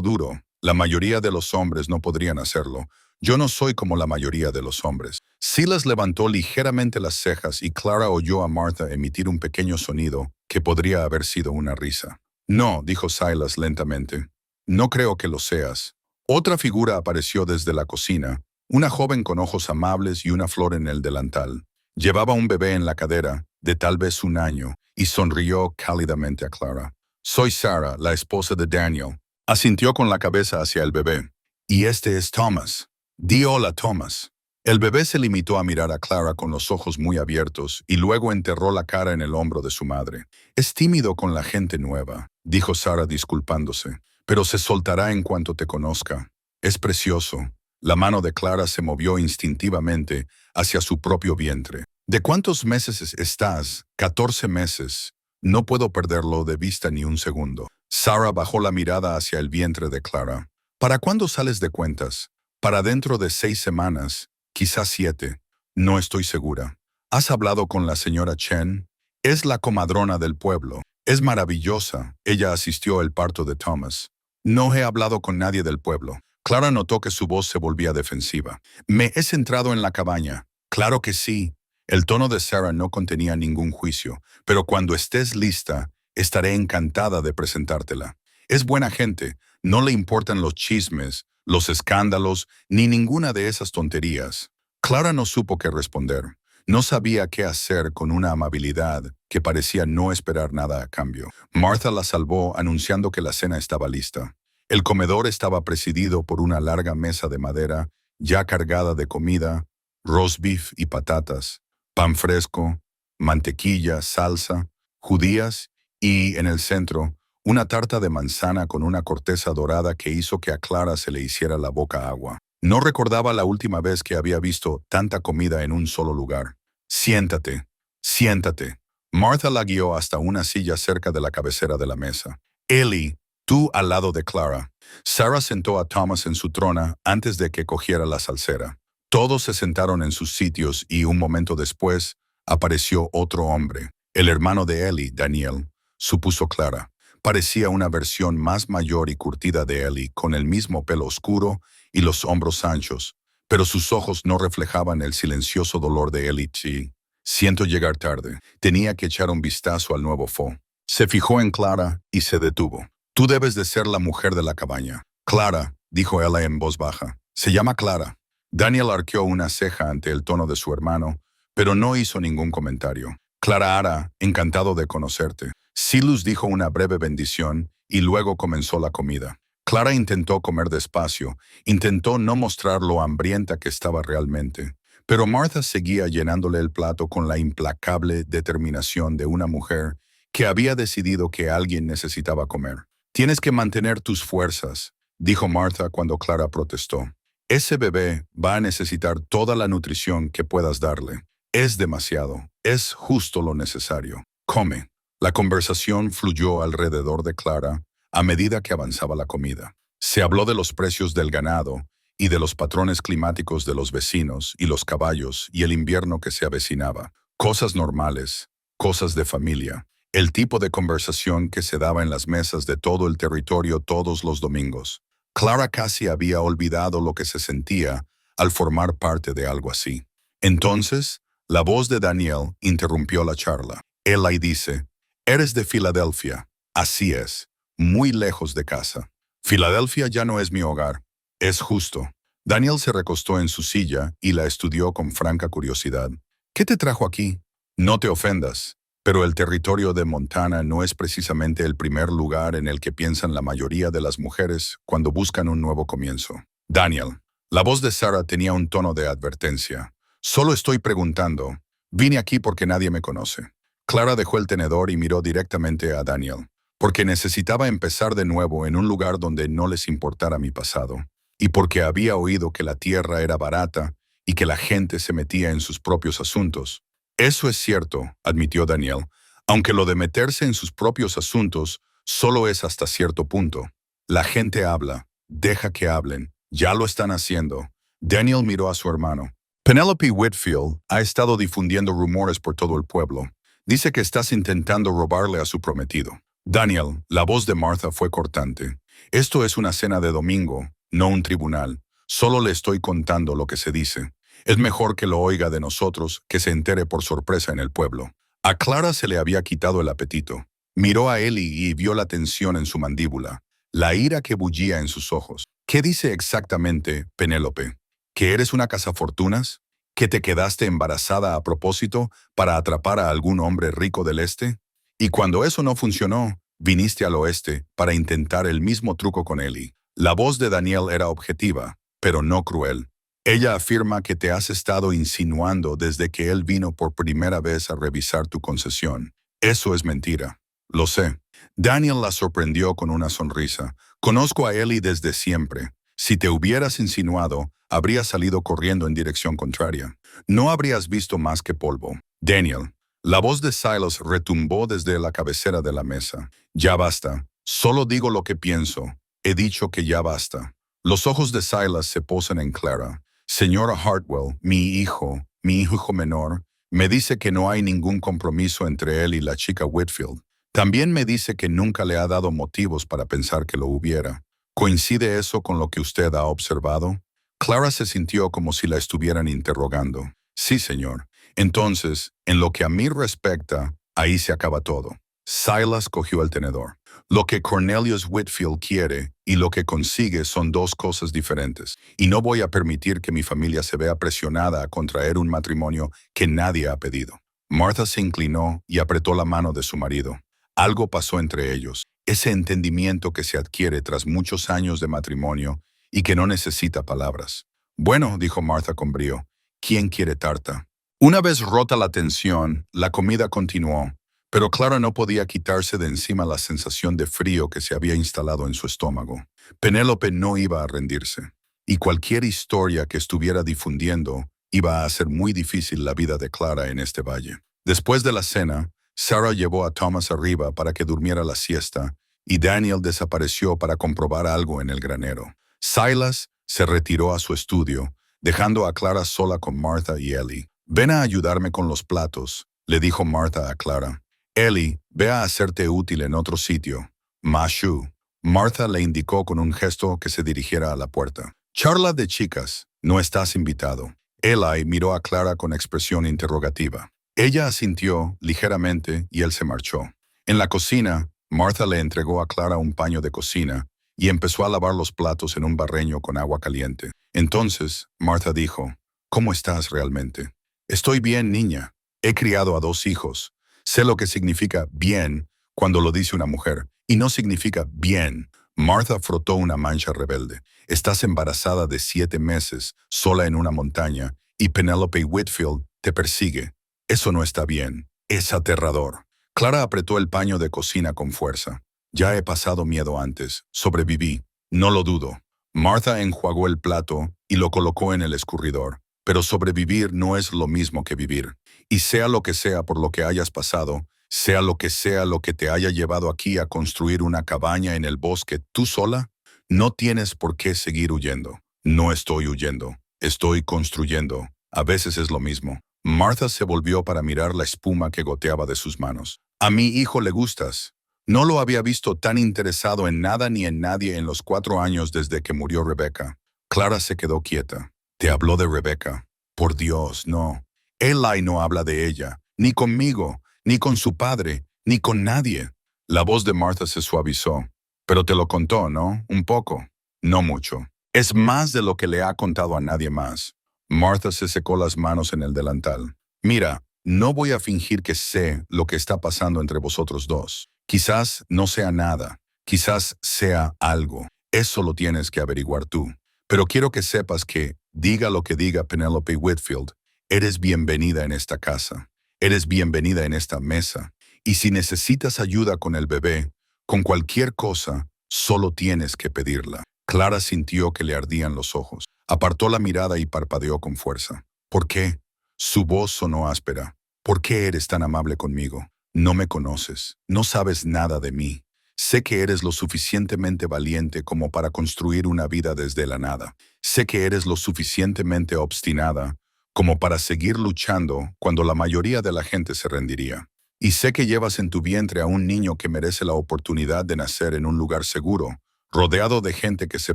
duro. La mayoría de los hombres no podrían hacerlo. Yo no soy como la mayoría de los hombres». Silas levantó ligeramente las cejas y Clara oyó a Martha emitir un pequeño sonido que podría haber sido una risa. «No», dijo Silas lentamente. «No creo que lo seas». Otra figura apareció desde la cocina, una joven con ojos amables y una flor en el delantal. Llevaba un bebé en la cadera, de tal vez 1 año, y sonrió cálidamente a Clara. «Soy Sarah, la esposa de Daniel». Asintió con la cabeza hacia el bebé. «Y este es Thomas. Di hola, Thomas». El bebé se limitó a mirar a Clara con los ojos muy abiertos y luego enterró la cara en el hombro de su madre. «Es tímido con la gente nueva», dijo Sarah disculpándose, «pero se soltará en cuanto te conozca. Es precioso». La mano de Clara se movió instintivamente hacia su propio vientre. «¿De cuántos meses estás?» «14 meses. No puedo perderlo de vista ni un segundo». Sarah bajó la mirada hacia el vientre de Clara. «¿Para cuándo sales de cuentas?» «Para dentro de 6 semanas. Quizás 7. No estoy segura». «¿Has hablado con la señora Chen?» «Es la comadrona del pueblo. Es maravillosa. Ella asistió al parto de Thomas». «No he hablado con nadie del pueblo». Clara notó que su voz se volvía defensiva. «Me he centrado en la cabaña». «Claro que sí». El tono de Sarah no contenía ningún juicio, pero cuando estés lista, estaré encantada de presentártela. Es buena gente, no le importan los chismes, los escándalos, ni ninguna de esas tonterías. Clara no supo qué responder. No sabía qué hacer con una amabilidad que parecía no esperar nada a cambio. Martha la salvó anunciando que la cena estaba lista. El comedor estaba presidido por una larga mesa de madera, ya cargada de comida, roast beef y patatas, pan fresco, mantequilla, salsa, judías y, en el centro, una tarta de manzana con una corteza dorada que hizo que a Clara se le hiciera la boca agua. No recordaba la última vez que había visto tanta comida en un solo lugar. «Siéntate, siéntate». Martha la guió hasta una silla cerca de la cabecera de la mesa. «Ellie, tú al lado de Clara». Sarah sentó a Thomas en su trona antes de que cogiera la salsera. Todos se sentaron en sus sitios y un momento después apareció otro hombre. El hermano de Ellie, Daniel, supuso Clara. Parecía una versión más mayor y curtida de Ellie, con el mismo pelo oscuro y los hombros anchos, pero sus ojos no reflejaban el silencioso dolor de Ellie. Sí, siento llegar tarde. Tenía que echar un vistazo al nuevo Fo. Se fijó en Clara y se detuvo. Tú debes de ser la mujer de la cabaña. Clara, dijo ella en voz baja. Se llama Clara. Daniel arqueó una ceja ante el tono de su hermano, pero no hizo ningún comentario. Clara Ara, encantado de conocerte. Silus dijo una breve bendición y luego comenzó la comida. Clara intentó comer despacio, intentó no mostrar lo hambrienta que estaba realmente, pero Martha seguía llenándole el plato con la implacable determinación de una mujer que había decidido que alguien necesitaba comer. Tienes que mantener tus fuerzas, dijo Martha cuando Clara protestó. Ese bebé va a necesitar toda la nutrición que puedas darle. Es demasiado, es justo lo necesario. Come. La conversación fluyó alrededor de Clara a medida que avanzaba la comida. Se habló de los precios del ganado y de los patrones climáticos de los vecinos y los caballos y el invierno que se avecinaba. Cosas normales, cosas de familia. El tipo de conversación que se daba en las mesas de todo el territorio todos los domingos. Clara casi había olvidado lo que se sentía al formar parte de algo así. Entonces, la voz de Daniel interrumpió la charla. Eli dice, «Eres de Filadelfia». Así es, muy lejos de casa. Filadelfia ya no es mi hogar. Es justo. Daniel se recostó en su silla y la estudió con franca curiosidad. ¿Qué te trajo aquí? No te ofendas, pero el territorio de Montana no es precisamente el primer lugar en el que piensan la mayoría de las mujeres cuando buscan un nuevo comienzo. Daniel. La voz de Sarah tenía un tono de advertencia. Solo estoy preguntando. Vine aquí porque nadie me conoce. Clara dejó el tenedor y miró directamente a Daniel, porque necesitaba empezar de nuevo en un lugar donde no les importara mi pasado, y porque había oído que la tierra era barata y que la gente se metía en sus propios asuntos. Eso es cierto, admitió Daniel, aunque lo de meterse en sus propios asuntos solo es hasta cierto punto. La gente habla, deja que hablen, ya lo están haciendo. Daniel miró a su hermano. Penelope Whitfield ha estado difundiendo rumores por todo el pueblo. Dice que estás intentando robarle a su prometido. Daniel, la voz de Martha fue cortante. Esto es una cena de domingo, no un tribunal. Solo le estoy contando lo que se dice. Es mejor que lo oiga de nosotros que se entere por sorpresa en el pueblo. A Clara se le había quitado el apetito. Miró a Ellie y vio la tensión en su mandíbula, la ira que bullía en sus ojos. ¿Qué dice exactamente, Penélope? ¿Que eres una cazafortunas? ¿Que te quedaste embarazada a propósito para atrapar a algún hombre rico del este? Y cuando eso no funcionó, viniste al oeste para intentar el mismo truco con Ellie. La voz de Daniel era objetiva, pero no cruel. Ella afirma que te has estado insinuando desde que él vino por primera vez a revisar tu concesión. Eso es mentira. Lo sé. Daniel la sorprendió con una sonrisa. Conozco a Ellie desde siempre. Si te hubieras insinuado, habrías salido corriendo en dirección contraria. No habrías visto más que polvo. Daniel. La voz de Silas retumbó desde la cabecera de la mesa. Ya basta. Solo digo lo que pienso. He dicho que ya basta. Los ojos de Silas se posan en Clara. Señora Hartwell, mi hijo menor, me dice que no hay ningún compromiso entre él y la chica Whitfield. También me dice que nunca le ha dado motivos para pensar que lo hubiera. ¿Coincide eso con lo que usted ha observado? Clara se sintió como si la estuvieran interrogando. Sí, señor. Entonces, en lo que a mí respecta, ahí se acaba todo. Silas cogió el tenedor. Lo que Cornelius Whitfield quiere y lo que consigue son dos cosas diferentes, y no voy a permitir que mi familia se vea presionada a contraer un matrimonio que nadie ha pedido. Martha se inclinó y apretó la mano de su marido. Algo pasó entre ellos, ese entendimiento que se adquiere tras muchos años de matrimonio y que no necesita palabras. Bueno, dijo Martha con brío, ¿quién quiere tarta? Una vez rota la tensión, la comida continuó, pero Clara no podía quitarse de encima la sensación de frío que se había instalado en su estómago. Penélope no iba a rendirse, y cualquier historia que estuviera difundiendo iba a hacer muy difícil la vida de Clara en este valle. Después de la cena, Sarah llevó a Thomas arriba para que durmiera la siesta, y Daniel desapareció para comprobar algo en el granero. Silas se retiró a su estudio, dejando a Clara sola con Martha y Ellie. «Ven a ayudarme con los platos», le dijo Martha a Clara. «Ellie, ve a hacerte útil en otro sitio. Mashu. Martha le indicó con un gesto que se dirigiera a la puerta. Charla de chicas. No estás invitado. Eli miró a Clara con expresión interrogativa. Ella asintió ligeramente y él se marchó. En la cocina, Martha le entregó a Clara un paño de cocina y empezó a lavar los platos en un barreño con agua caliente. Entonces, Martha dijo, ¿cómo estás realmente? Estoy bien, niña. He criado a 2 hijos. Sé lo que significa bien cuando lo dice una mujer, y no significa bien. Martha frotó una mancha rebelde. Estás embarazada de 7 meses, sola en una montaña, y Penelope Whitfield te persigue. Eso no está bien. Es aterrador. Clara apretó el paño de cocina con fuerza. Ya he pasado miedo antes. Sobreviví. No lo dudo. Martha enjuagó el plato y lo colocó en el escurridor. Pero sobrevivir no es lo mismo que vivir. Y sea lo que sea por lo que hayas pasado, sea lo que te haya llevado aquí a construir una cabaña en el bosque tú sola, no tienes por qué seguir huyendo. No estoy huyendo. Estoy construyendo. A veces es lo mismo. Martha se volvió para mirar la espuma que goteaba de sus manos. A mi hijo le gustas. No lo había visto tan interesado en nada ni en nadie en los 4 años desde que murió Rebecca. Clara se quedó quieta. ¿Te habló de Rebecca? Por Dios, no. Eli no habla de ella, ni conmigo, ni con su padre, ni con nadie. La voz de Martha se suavizó. Pero te lo contó, ¿no? Un poco. No mucho. Es más de lo que le ha contado a nadie más. Martha se secó las manos en el delantal. Mira, no voy a fingir que sé lo que está pasando entre vosotros dos. Quizás no sea nada. Quizás sea algo. Eso lo tienes que averiguar tú. Pero quiero que sepas que, diga lo que diga Penelope Whitfield, eres bienvenida en esta casa. Eres bienvenida en esta mesa. Y si necesitas ayuda con el bebé, con cualquier cosa, solo tienes que pedirla. Clara sintió que le ardían los ojos. Apartó la mirada y parpadeó con fuerza. ¿Por qué? Su voz sonó áspera. ¿Por qué eres tan amable conmigo? No me conoces. No sabes nada de mí. Sé que eres lo suficientemente valiente como para construir una vida desde la nada. Sé que eres lo suficientemente obstinada como para seguir luchando cuando la mayoría de la gente se rendiría. Y sé que llevas en tu vientre a un niño que merece la oportunidad de nacer en un lugar seguro, rodeado de gente que se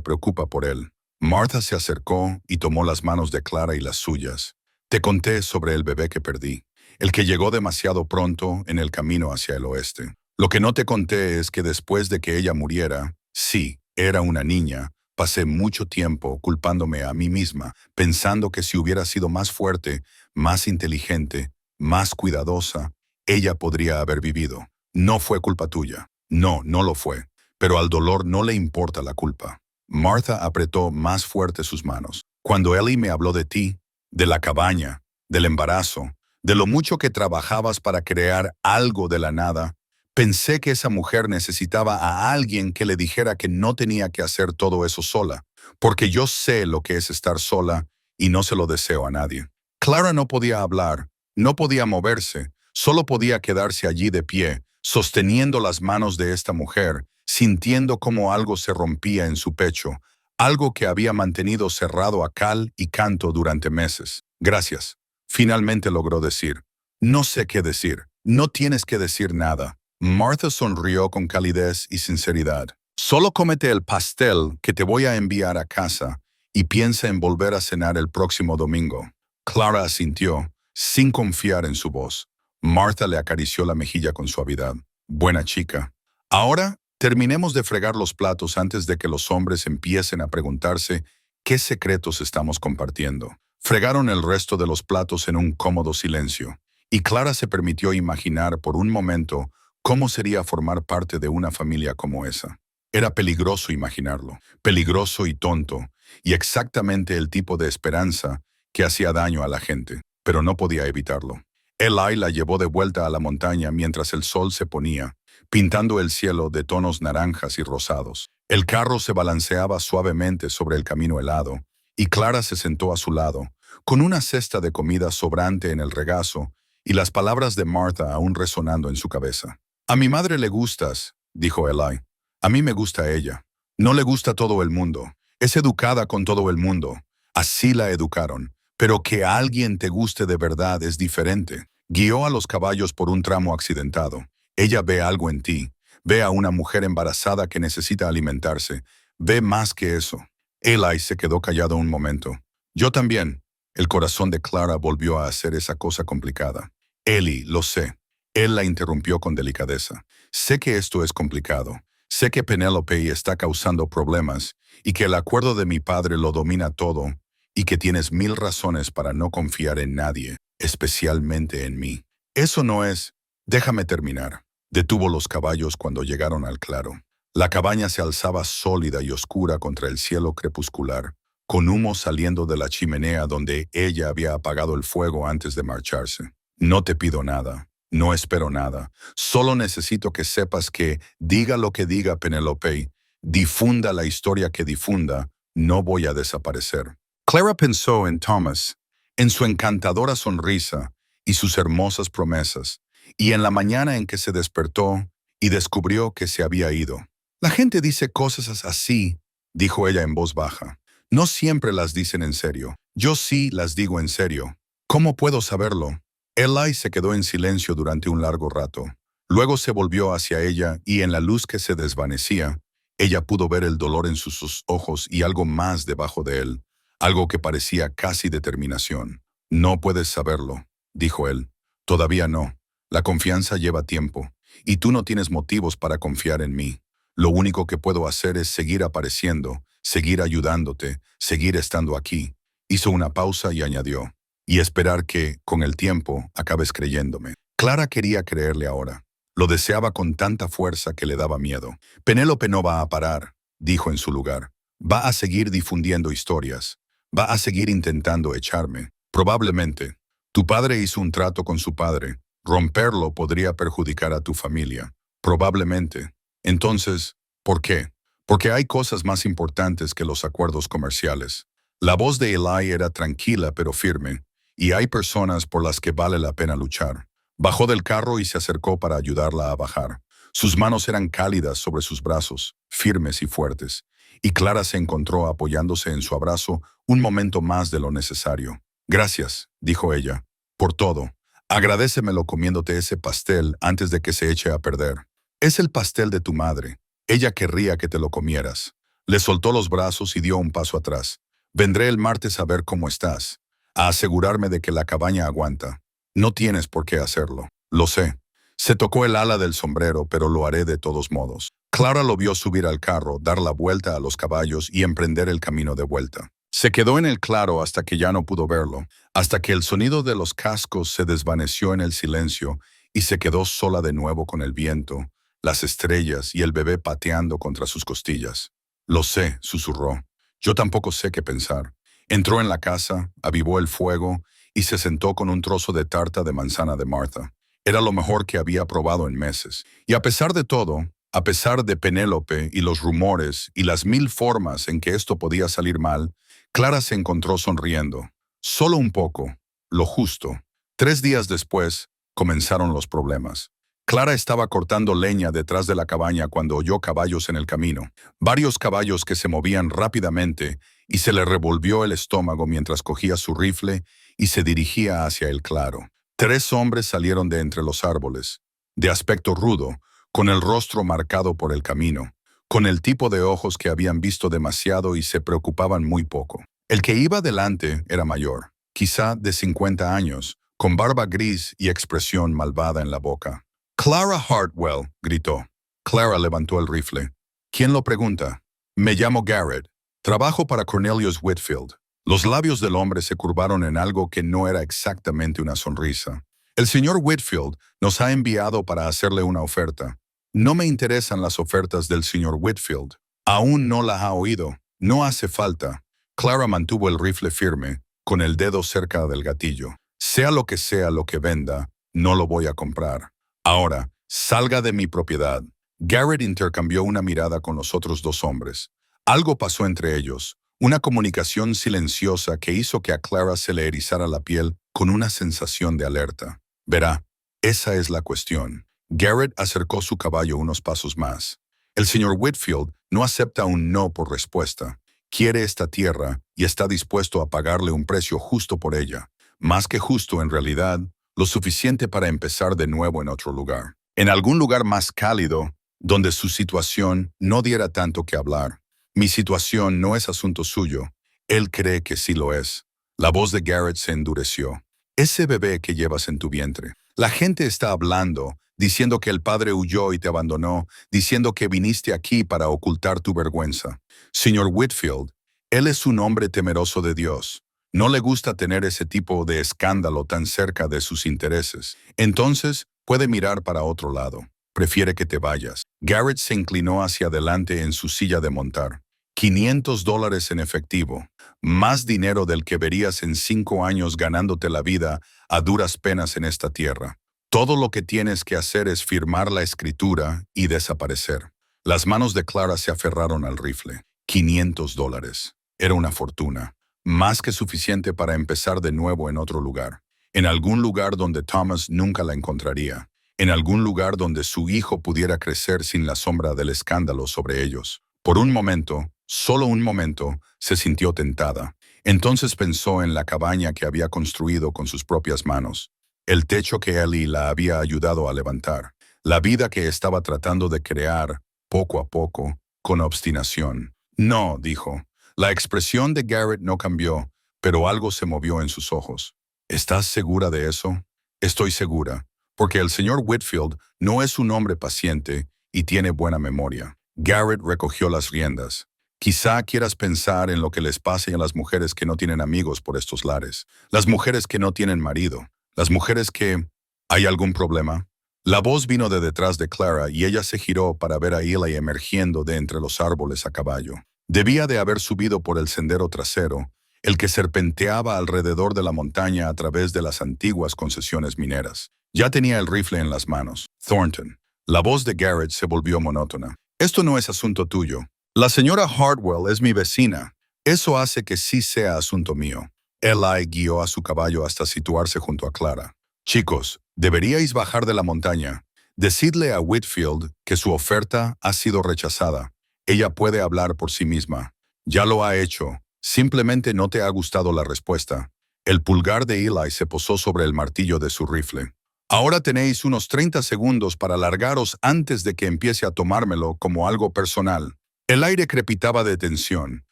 preocupa por él. Martha se acercó y tomó las manos de Clara y las suyas. Te conté sobre el bebé que perdí, el que llegó demasiado pronto en el camino hacia el oeste. Lo que no te conté es que después de que ella muriera, sí, era una niña, pasé mucho tiempo culpándome a mí misma, pensando que si hubiera sido más fuerte, más inteligente, más cuidadosa, ella podría haber vivido. No fue culpa tuya. No, no lo fue. Pero al dolor no le importa la culpa. Martha apretó más fuerte sus manos. Cuando Eli me habló de ti, de la cabaña, del embarazo, de lo mucho que trabajabas para crear algo de la nada, pensé que esa mujer necesitaba a alguien que le dijera que no tenía que hacer todo eso sola, porque yo sé lo que es estar sola y no se lo deseo a nadie. Clara no podía hablar, no podía moverse, solo podía quedarse allí de pie, sosteniendo las manos de esta mujer, sintiendo cómo algo se rompía en su pecho, algo que había mantenido cerrado a cal y canto durante meses. Gracias. Finalmente logró decir. No sé qué decir. No tienes que decir nada. Martha sonrió con calidez y sinceridad. Solo cómete el pastel que te voy a enviar a casa y piensa en volver a cenar el próximo domingo. Clara asintió, sin confiar en su voz. Martha le acarició la mejilla con suavidad. Buena chica. Ahora, terminemos de fregar los platos antes de que los hombres empiecen a preguntarse qué secretos estamos compartiendo. Fregaron el resto de los platos en un cómodo silencio, y Clara se permitió imaginar por un momento cómo sería formar parte de una familia como esa. Era peligroso imaginarlo, peligroso y tonto, y exactamente el tipo de esperanza que hacía daño a la gente, pero no podía evitarlo. Eli la llevó de vuelta a la montaña mientras el sol se ponía, pintando el cielo de tonos naranjas y rosados. El carro se balanceaba suavemente sobre el camino helado, y Clara se sentó a su lado, con una cesta de comida sobrante en el regazo y las palabras de Martha aún resonando en su cabeza. A mi madre le gustas, dijo Eli. A mí me gusta ella. No le gusta todo el mundo. Es educada con todo el mundo. Así la educaron. Pero que a alguien te guste de verdad es diferente. Guió a los caballos por un tramo accidentado. Ella ve algo en ti. Ve a una mujer embarazada que necesita alimentarse. Ve más que eso. Eli se quedó callado un momento. Yo también. El corazón de Clara volvió a hacer esa cosa complicada. Eli, lo sé. Él la interrumpió con delicadeza. Sé que esto es complicado. Sé que Penélope está causando problemas y que el acuerdo de mi padre lo domina todo y que tienes 1000 razones para no confiar en nadie, especialmente en mí. Eso no es... Déjame terminar. Detuvo los caballos cuando llegaron al claro. La cabaña se alzaba sólida y oscura contra el cielo crepuscular, con humo saliendo de la chimenea donde ella había apagado el fuego antes de marcharse. No te pido nada. No espero nada. Solo necesito que sepas que, diga lo que diga Penélope, difunda la historia que difunda, no voy a desaparecer. Clara pensó en Thomas, en su encantadora sonrisa y sus hermosas promesas, y en la mañana en que se despertó y descubrió que se había ido. La gente dice cosas así, dijo ella en voz baja. No siempre las dicen en serio. Yo sí las digo en serio. ¿Cómo puedo saberlo? Eli se quedó en silencio durante un largo rato. Luego se volvió hacia ella y en la luz que se desvanecía, ella pudo ver el dolor en sus ojos y algo más debajo de él, algo que parecía casi determinación. No puedes saberlo, dijo él. Todavía no. La confianza lleva tiempo, y tú no tienes motivos para confiar en mí. Lo único que puedo hacer es seguir apareciendo, seguir ayudándote, seguir estando aquí. Hizo una pausa y añadió. Y esperar que, con el tiempo, acabes creyéndome. Clara quería creerle ahora. Lo deseaba con tanta fuerza que le daba miedo. Penélope no va a parar, dijo en su lugar. Va a seguir difundiendo historias. Va a seguir intentando echarme. Probablemente. Tu padre hizo un trato con su padre. Romperlo podría perjudicar a tu familia. Probablemente. Entonces, ¿por qué? Porque hay cosas más importantes que los acuerdos comerciales. La voz de Eli era tranquila pero firme. Y hay personas por las que vale la pena luchar. Bajó del carro y se acercó para ayudarla a bajar. Sus manos eran cálidas sobre sus brazos, firmes y fuertes, y Clara se encontró apoyándose en su abrazo un momento más de lo necesario. Gracias, dijo ella, por todo. Agradécemelo comiéndote ese pastel antes de que se eche a perder. Es el pastel de tu madre. Ella querría que te lo comieras. Le soltó los brazos y dio un paso atrás. Vendré el martes a ver cómo estás, a asegurarme de que la cabaña aguanta. No tienes por qué hacerlo. Lo sé. Se tocó el ala del sombrero, pero lo haré de todos modos. Clara lo vio subir al carro, dar la vuelta a los caballos y emprender el camino de vuelta. Se quedó en el claro hasta que ya no pudo verlo, hasta que el sonido de los cascos se desvaneció en el silencio y se quedó sola de nuevo con el viento, las estrellas y el bebé pateando contra sus costillas. Lo sé, susurró. Yo tampoco sé qué pensar. Entró en la casa, avivó el fuego y se sentó con un trozo de tarta de manzana de Martha. Era lo mejor que había probado en meses. Y a pesar de todo, a pesar de Penélope y los rumores y las 1000 formas en que esto podía salir mal, Clara se encontró sonriendo. Solo un poco, lo justo. 3 días después, comenzaron los problemas. Clara estaba cortando leña detrás de la cabaña cuando oyó caballos en el camino. Varios caballos que se movían rápidamente y se le revolvió el estómago mientras cogía su rifle y se dirigía hacia el claro. 3 hombres salieron de entre los árboles, de aspecto rudo, con el rostro marcado por el camino, con el tipo de ojos que habían visto demasiado y se preocupaban muy poco. El que iba delante era mayor, quizá de 50 años, con barba gris y expresión malvada en la boca. «Clara Hartwell», gritó. Clara levantó el rifle. «¿Quién lo pregunta?» «Me llamo Garrett. Trabajo para Cornelius Whitfield». Los labios del hombre se curvaron en algo que no era exactamente una sonrisa. «El señor Whitfield nos ha enviado para hacerle una oferta». «No me interesan las ofertas del señor Whitfield. Aún no la ha oído. No hace falta». Clara mantuvo el rifle firme, con el dedo cerca del gatillo. «Sea lo que venda, no lo voy a comprar. Ahora, salga de mi propiedad». Garrett intercambió una mirada con los otros 2 hombres. Algo pasó entre ellos, una comunicación silenciosa que hizo que a Clara se le erizara la piel con una sensación de alerta. Verá, esa es la cuestión. Garrett acercó su caballo unos pasos más. El señor Whitfield no acepta un no por respuesta. Quiere esta tierra y está dispuesto a pagarle un precio justo por ella. Más que justo en realidad, lo suficiente para empezar de nuevo en otro lugar. En algún lugar más cálido, donde su situación no diera tanto que hablar. Mi situación no es asunto suyo. Él cree que sí lo es. La voz de Garrett se endureció. Ese bebé que llevas en tu vientre. La gente está hablando, diciendo que el padre huyó y te abandonó, diciendo que viniste aquí para ocultar tu vergüenza. Señor Whitfield, él es un hombre temeroso de Dios. No le gusta tener ese tipo de escándalo tan cerca de sus intereses. Entonces, puede mirar para otro lado. Prefiere que te vayas. Garrett se inclinó hacia adelante en su silla de montar. $500 en efectivo. Más dinero del que verías en 5 años ganándote la vida a duras penas en esta tierra. Todo lo que tienes que hacer es firmar la escritura y desaparecer. Las manos de Clara se aferraron al rifle. $500. Era una fortuna. Más que suficiente para empezar de nuevo en otro lugar. En algún lugar donde Thomas nunca la encontraría. En algún lugar donde su hijo pudiera crecer sin la sombra del escándalo sobre ellos. Por un momento, solo un momento, se sintió tentada. Entonces pensó en la cabaña que había construido con sus propias manos. El techo que Ellie la había ayudado a levantar. La vida que estaba tratando de crear, poco a poco, con obstinación. No, dijo. La expresión de Garrett no cambió, pero algo se movió en sus ojos. ¿Estás segura de eso? Estoy segura, porque el señor Whitfield no es un hombre paciente y tiene buena memoria. Garrett recogió las riendas. Quizá quieras pensar en lo que les pase a las mujeres que no tienen amigos por estos lares, las mujeres que no tienen marido, las mujeres que... ¿Hay algún problema? La voz vino de detrás de Clara y ella se giró para ver a Eli emergiendo de entre los árboles a caballo. Debía de haber subido por el sendero trasero, el que serpenteaba alrededor de la montaña a través de las antiguas concesiones mineras. Ya tenía el rifle en las manos. Thornton. La voz de Garrett se volvió monótona. Esto no es asunto tuyo. La señora Hartwell es mi vecina. Eso hace que sí sea asunto mío. Eli guió a su caballo hasta situarse junto a Clara. Chicos, deberíais bajar de la montaña. Decidle a Whitfield que su oferta ha sido rechazada. Ella puede hablar por sí misma. Ya lo ha hecho. Simplemente no te ha gustado la respuesta. El pulgar de Eli se posó sobre el martillo de su rifle. Ahora tenéis unos 30 segundos para largaros antes de que empiece a tomármelo como algo personal. El aire crepitaba de tensión.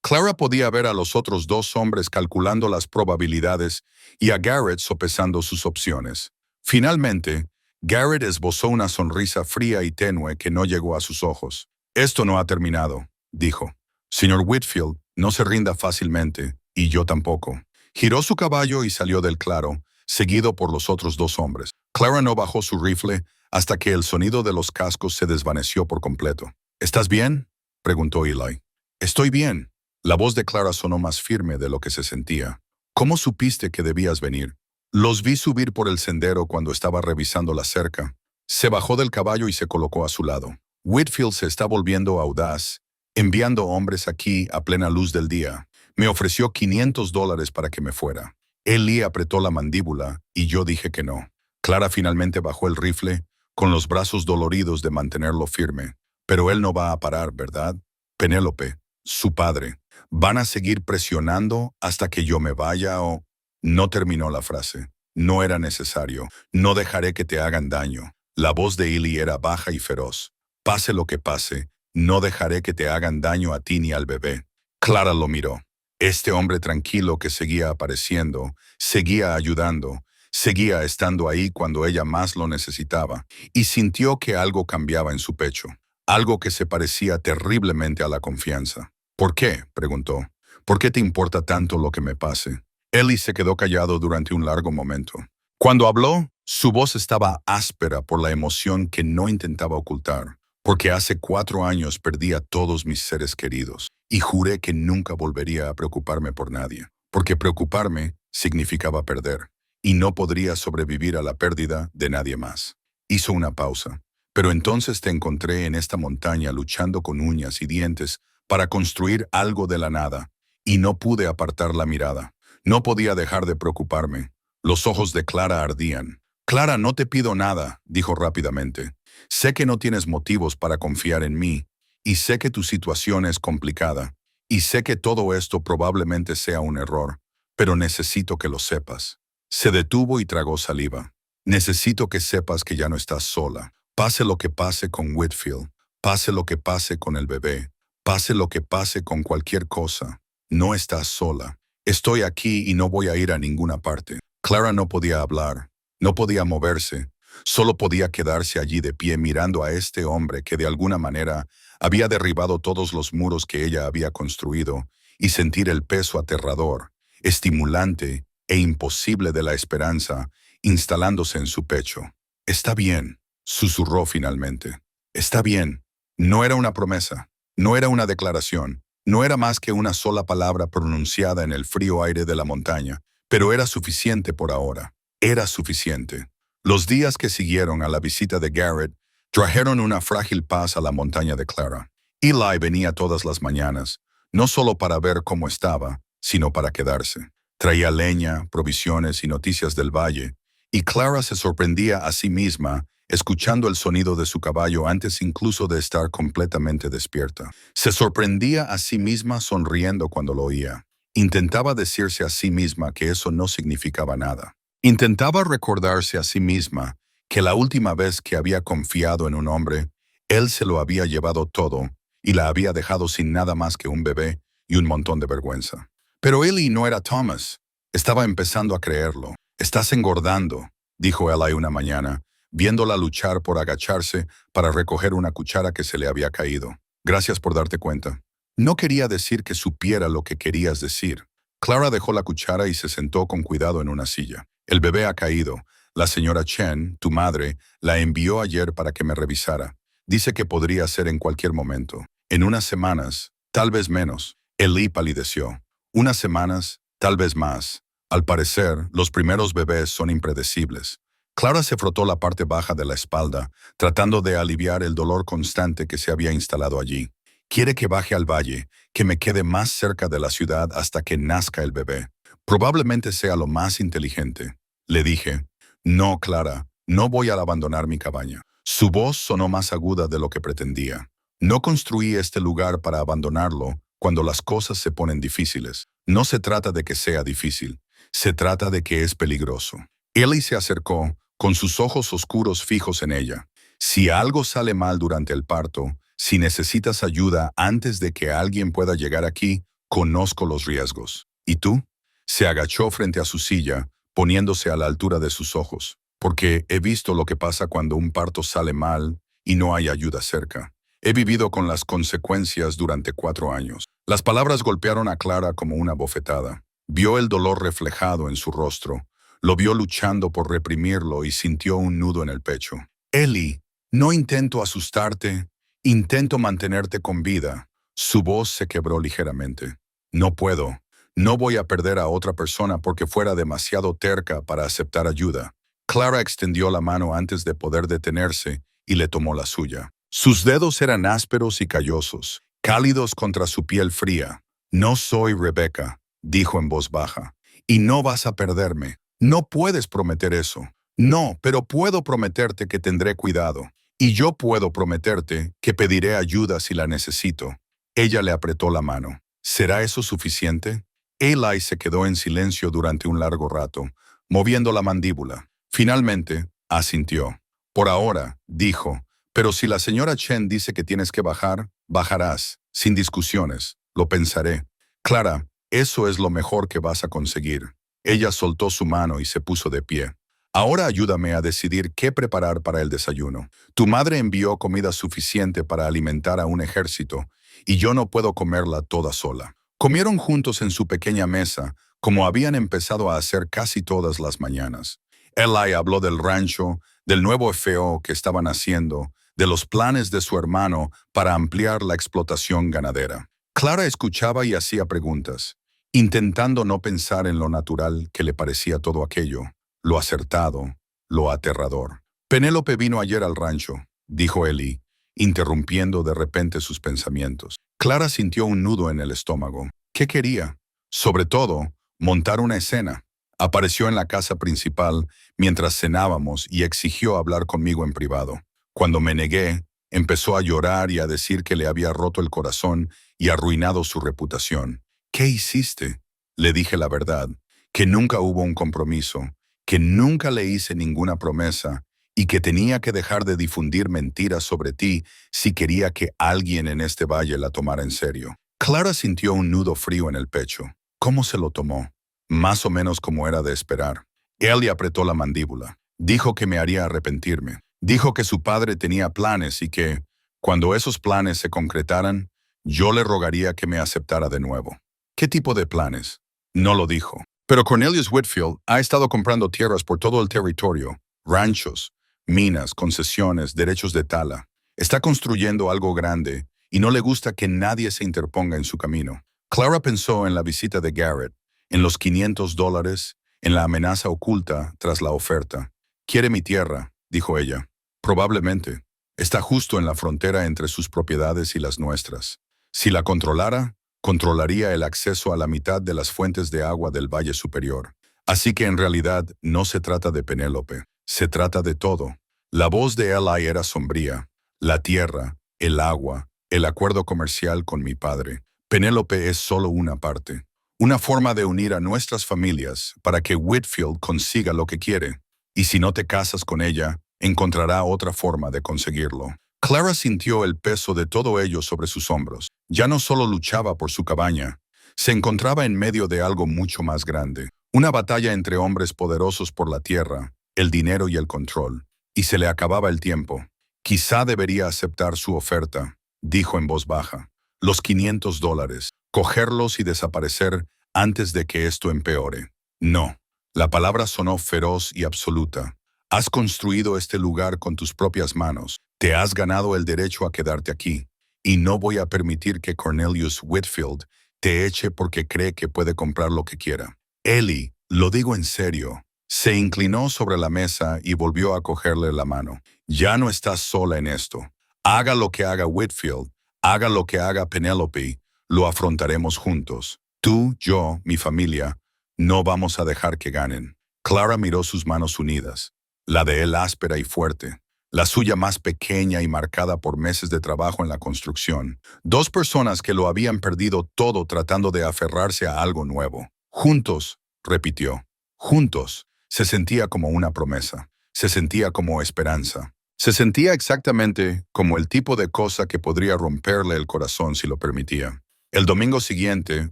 Clara podía ver a los otros 2 hombres calculando las probabilidades y a Garrett sopesando sus opciones. Finalmente, Garrett esbozó una sonrisa fría y tenue que no llegó a sus ojos. Esto no ha terminado, dijo. Señor Whitfield, no se rinda fácilmente, y yo tampoco. Giró su caballo y salió del claro, seguido por los otros 2 hombres. Clara no bajó su rifle hasta que el sonido de los cascos se desvaneció por completo. ¿Estás bien?, preguntó Eli. Estoy bien. La voz de Clara sonó más firme de lo que se sentía. ¿Cómo supiste que debías venir? Los vi subir por el sendero cuando estaba revisando la cerca. Se bajó del caballo y se colocó a su lado. Whitfield se está volviendo audaz, enviando hombres aquí a plena luz del día. Me ofreció $500 para que me fuera. Eli apretó la mandíbula y yo dije que no. Clara finalmente bajó el rifle, con los brazos doloridos de mantenerlo firme. Pero él no va a parar, ¿verdad? Penélope, su padre, ¿van a seguir presionando hasta que yo me vaya o...? No terminó la frase. No era necesario. No dejaré que te hagan daño. La voz de Eli era baja y feroz. Pase lo que pase, no dejaré que te hagan daño a ti ni al bebé. Clara lo miró. Este hombre tranquilo que seguía apareciendo, seguía ayudando, seguía estando ahí cuando ella más lo necesitaba, y sintió que algo cambiaba en su pecho, algo que se parecía terriblemente a la confianza. ¿Por qué?, preguntó. ¿Por qué te importa tanto lo que me pase? Eli se quedó callado durante un largo momento. Cuando habló, su voz estaba áspera por la emoción que no intentaba ocultar, porque hace 4 años perdí a todos mis seres queridos, y juré que nunca volvería a preocuparme por nadie, porque preocuparme significaba perder, y no podría sobrevivir a la pérdida de nadie más. Hizo una pausa. Pero entonces te encontré en esta montaña luchando con uñas y dientes para construir algo de la nada, y no pude apartar la mirada. No podía dejar de preocuparme. Los ojos de Clara ardían. Clara, no te pido nada, dijo rápidamente. Sé que no tienes motivos para confiar en mí, y sé que tu situación es complicada, y sé que todo esto probablemente sea un error, pero necesito que lo sepas. Se detuvo y tragó saliva. Necesito que sepas que ya no estás sola. Pase lo que pase con Whitfield, Pase lo que pase con el bebé, pase lo que pase con cualquier cosa, no estás sola. Estoy aquí y no voy a ir a ninguna parte. Clara no podía hablar, no podía moverse, solo podía quedarse allí de pie mirando a este hombre que de alguna manera había derribado todos los muros que ella había construido y sentir el peso aterrador, estimulante e imposible de la esperanza instalándose en su pecho. Está bien, susurró finalmente. Está bien. No era una promesa, no era una declaración, no era más que una sola palabra pronunciada en el frío aire de la montaña, pero era suficiente por ahora. Era suficiente. Los días que siguieron a la visita de Garrett trajeron una frágil paz a la montaña de Clara. Eli venía todas las mañanas, no solo para ver cómo estaba, sino para quedarse. Traía leña, provisiones y noticias del valle, y Clara se sorprendía a sí misma escuchando el sonido de su caballo antes incluso de estar completamente despierta. Se sorprendía a sí misma sonriendo cuando lo oía. Intentaba decirse a sí misma que eso no significaba nada. Intentaba recordarse a sí misma que la última vez que había confiado en un hombre, él se lo había llevado todo y la había dejado sin nada más que un bebé y un montón de vergüenza. Pero Eli no era Thomas. Estaba empezando a creerlo. «Estás engordando», dijo Eli una mañana, viéndola luchar por agacharse para recoger una cuchara que se le había caído. «Gracias por darte cuenta». No quería decir que supiera lo que querías decir. Clara dejó la cuchara y se sentó con cuidado en una silla. «El bebé ha caído. La señora Chen, tu madre, la envió ayer para que me revisara. Dice que podría ser en cualquier momento. En unas semanas, tal vez menos». Eli palideció. «Unas semanas, tal vez más. Al parecer, los primeros bebés son impredecibles». Clara se frotó la parte baja de la espalda, tratando de aliviar el dolor constante que se había instalado allí. «Quiere que baje al valle, que me quede más cerca de la ciudad hasta que nazca el bebé. Probablemente sea lo más inteligente». Le dije. «No, Clara, no voy a abandonar mi cabaña». Su voz sonó más aguda de lo que pretendía. «No construí este lugar para abandonarlo cuando las cosas se ponen difíciles. No se trata de que sea difícil, se trata de que es peligroso». Eli se acercó, con sus ojos oscuros fijos en ella. «Si algo sale mal durante el parto, si necesitas ayuda antes de que alguien pueda llegar aquí, conozco los riesgos. ¿Y tú?». Se agachó frente a su silla, poniéndose a la altura de sus ojos. «Porque he visto lo que pasa cuando un parto sale mal y no hay ayuda cerca. He vivido con las consecuencias durante 4 años». Las palabras golpearon a Clara como una bofetada. Vio el dolor reflejado en su rostro. Lo vio luchando por reprimirlo y sintió un nudo en el pecho. «Eli, no intento asustarte, intento mantenerte con vida». Su voz se quebró ligeramente. «No puedo. No voy a perder a otra persona porque fuera demasiado terca para aceptar ayuda». Clara extendió la mano antes de poder detenerse y le tomó la suya. Sus dedos eran ásperos y callosos, cálidos contra su piel fría. «No soy Rebecca», dijo en voz baja, «y no vas a perderme. No puedes prometer eso». «No, pero puedo prometerte que tendré cuidado. Y yo puedo prometerte que pediré ayuda si la necesito». Ella le apretó la mano. «¿Será eso suficiente?». Eli se quedó en silencio durante un largo rato, moviendo la mandíbula. Finalmente, asintió. «Por ahora», dijo, «pero si la señora Chen dice que tienes que bajar, bajarás, sin discusiones. Lo pensaré». «Clara, eso es lo mejor que vas a conseguir». Ella soltó su mano y se puso de pie. «Ahora ayúdame a decidir qué preparar para el desayuno. Tu madre envió comida suficiente para alimentar a un ejército, y yo no puedo comerla toda sola». Comieron juntos en su pequeña mesa, como habían empezado a hacer casi todas las mañanas. Eli habló del rancho, del nuevo FO que estaban haciendo, de los planes de su hermano para ampliar la explotación ganadera. Clara escuchaba y hacía preguntas, intentando no pensar en lo natural que le parecía todo aquello, lo acertado, lo aterrador. «Penélope vino ayer al rancho», dijo Eli, interrumpiendo de repente sus pensamientos. Clara sintió un nudo en el estómago. ¿Qué quería? Sobre todo, montar una escena. Apareció en la casa principal mientras cenábamos y exigió hablar conmigo en privado. Cuando me negué, empezó a llorar y a decir que le había roto el corazón y arruinado su reputación. «¿Qué hiciste?». Le dije la verdad, que nunca hubo un compromiso, que nunca le hice ninguna promesa y que tenía que dejar de difundir mentiras sobre ti si quería que alguien en este valle la tomara en serio. Clara sintió un nudo frío en el pecho. ¿Cómo se lo tomó? Más o menos como era de esperar. Él le apretó la mandíbula. Dijo que me haría arrepentirme. Dijo que su padre tenía planes y que, cuando esos planes se concretaran, yo le rogaría que me aceptara de nuevo. ¿Qué tipo de planes? No lo dijo. Pero Cornelius Whitfield ha estado comprando tierras por todo el territorio, ranchos, minas, concesiones, derechos de tala. Está construyendo algo grande y no le gusta que nadie se interponga en su camino. Clara pensó en la visita de Garrett, en los $500, en la amenaza oculta tras la oferta. «Quiere mi tierra», dijo ella. «Probablemente. Está justo en la frontera entre sus propiedades y las nuestras. Si la controlara, controlaría el acceso a la mitad de las fuentes de agua del Valle Superior. Así que en realidad no se trata de Penélope, se trata de todo». La voz de Eli era sombría. La tierra, el agua, el acuerdo comercial con mi padre. Penélope es solo una parte. Una forma de unir a nuestras familias para que Whitfield consiga lo que quiere. Y si no te casas con ella, encontrará otra forma de conseguirlo. Clara sintió el peso de todo ello sobre sus hombros. Ya no solo luchaba por su cabaña, se encontraba en medio de algo mucho más grande. Una batalla entre hombres poderosos por la tierra, el dinero y el control. Y se le acababa el tiempo. «Quizá debería aceptar su oferta», dijo en voz baja. «Los $500, cogerlos y desaparecer antes de que esto empeore». «No». La palabra sonó feroz y absoluta. «Has construido este lugar con tus propias manos. Te has ganado el derecho a quedarte aquí. Y no voy a permitir que Cornelius Whitfield te eche porque cree que puede comprar lo que quiera». «Eli, lo digo en serio». Se inclinó sobre la mesa y volvió a cogerle la mano. «Ya no estás sola en esto. Haga lo que haga Whitfield, haga lo que haga Penélope, lo afrontaremos juntos. Tú, yo, mi familia, no vamos a dejar que ganen». Clara miró sus manos unidas, la de él áspera y fuerte, la suya más pequeña y marcada por meses de trabajo en la construcción. Dos personas que lo habían perdido todo tratando de aferrarse a algo nuevo. «Juntos», repitió, «juntos». Se sentía como una promesa, se sentía como esperanza. Se sentía exactamente como el tipo de cosa que podría romperle el corazón si lo permitía. El domingo siguiente,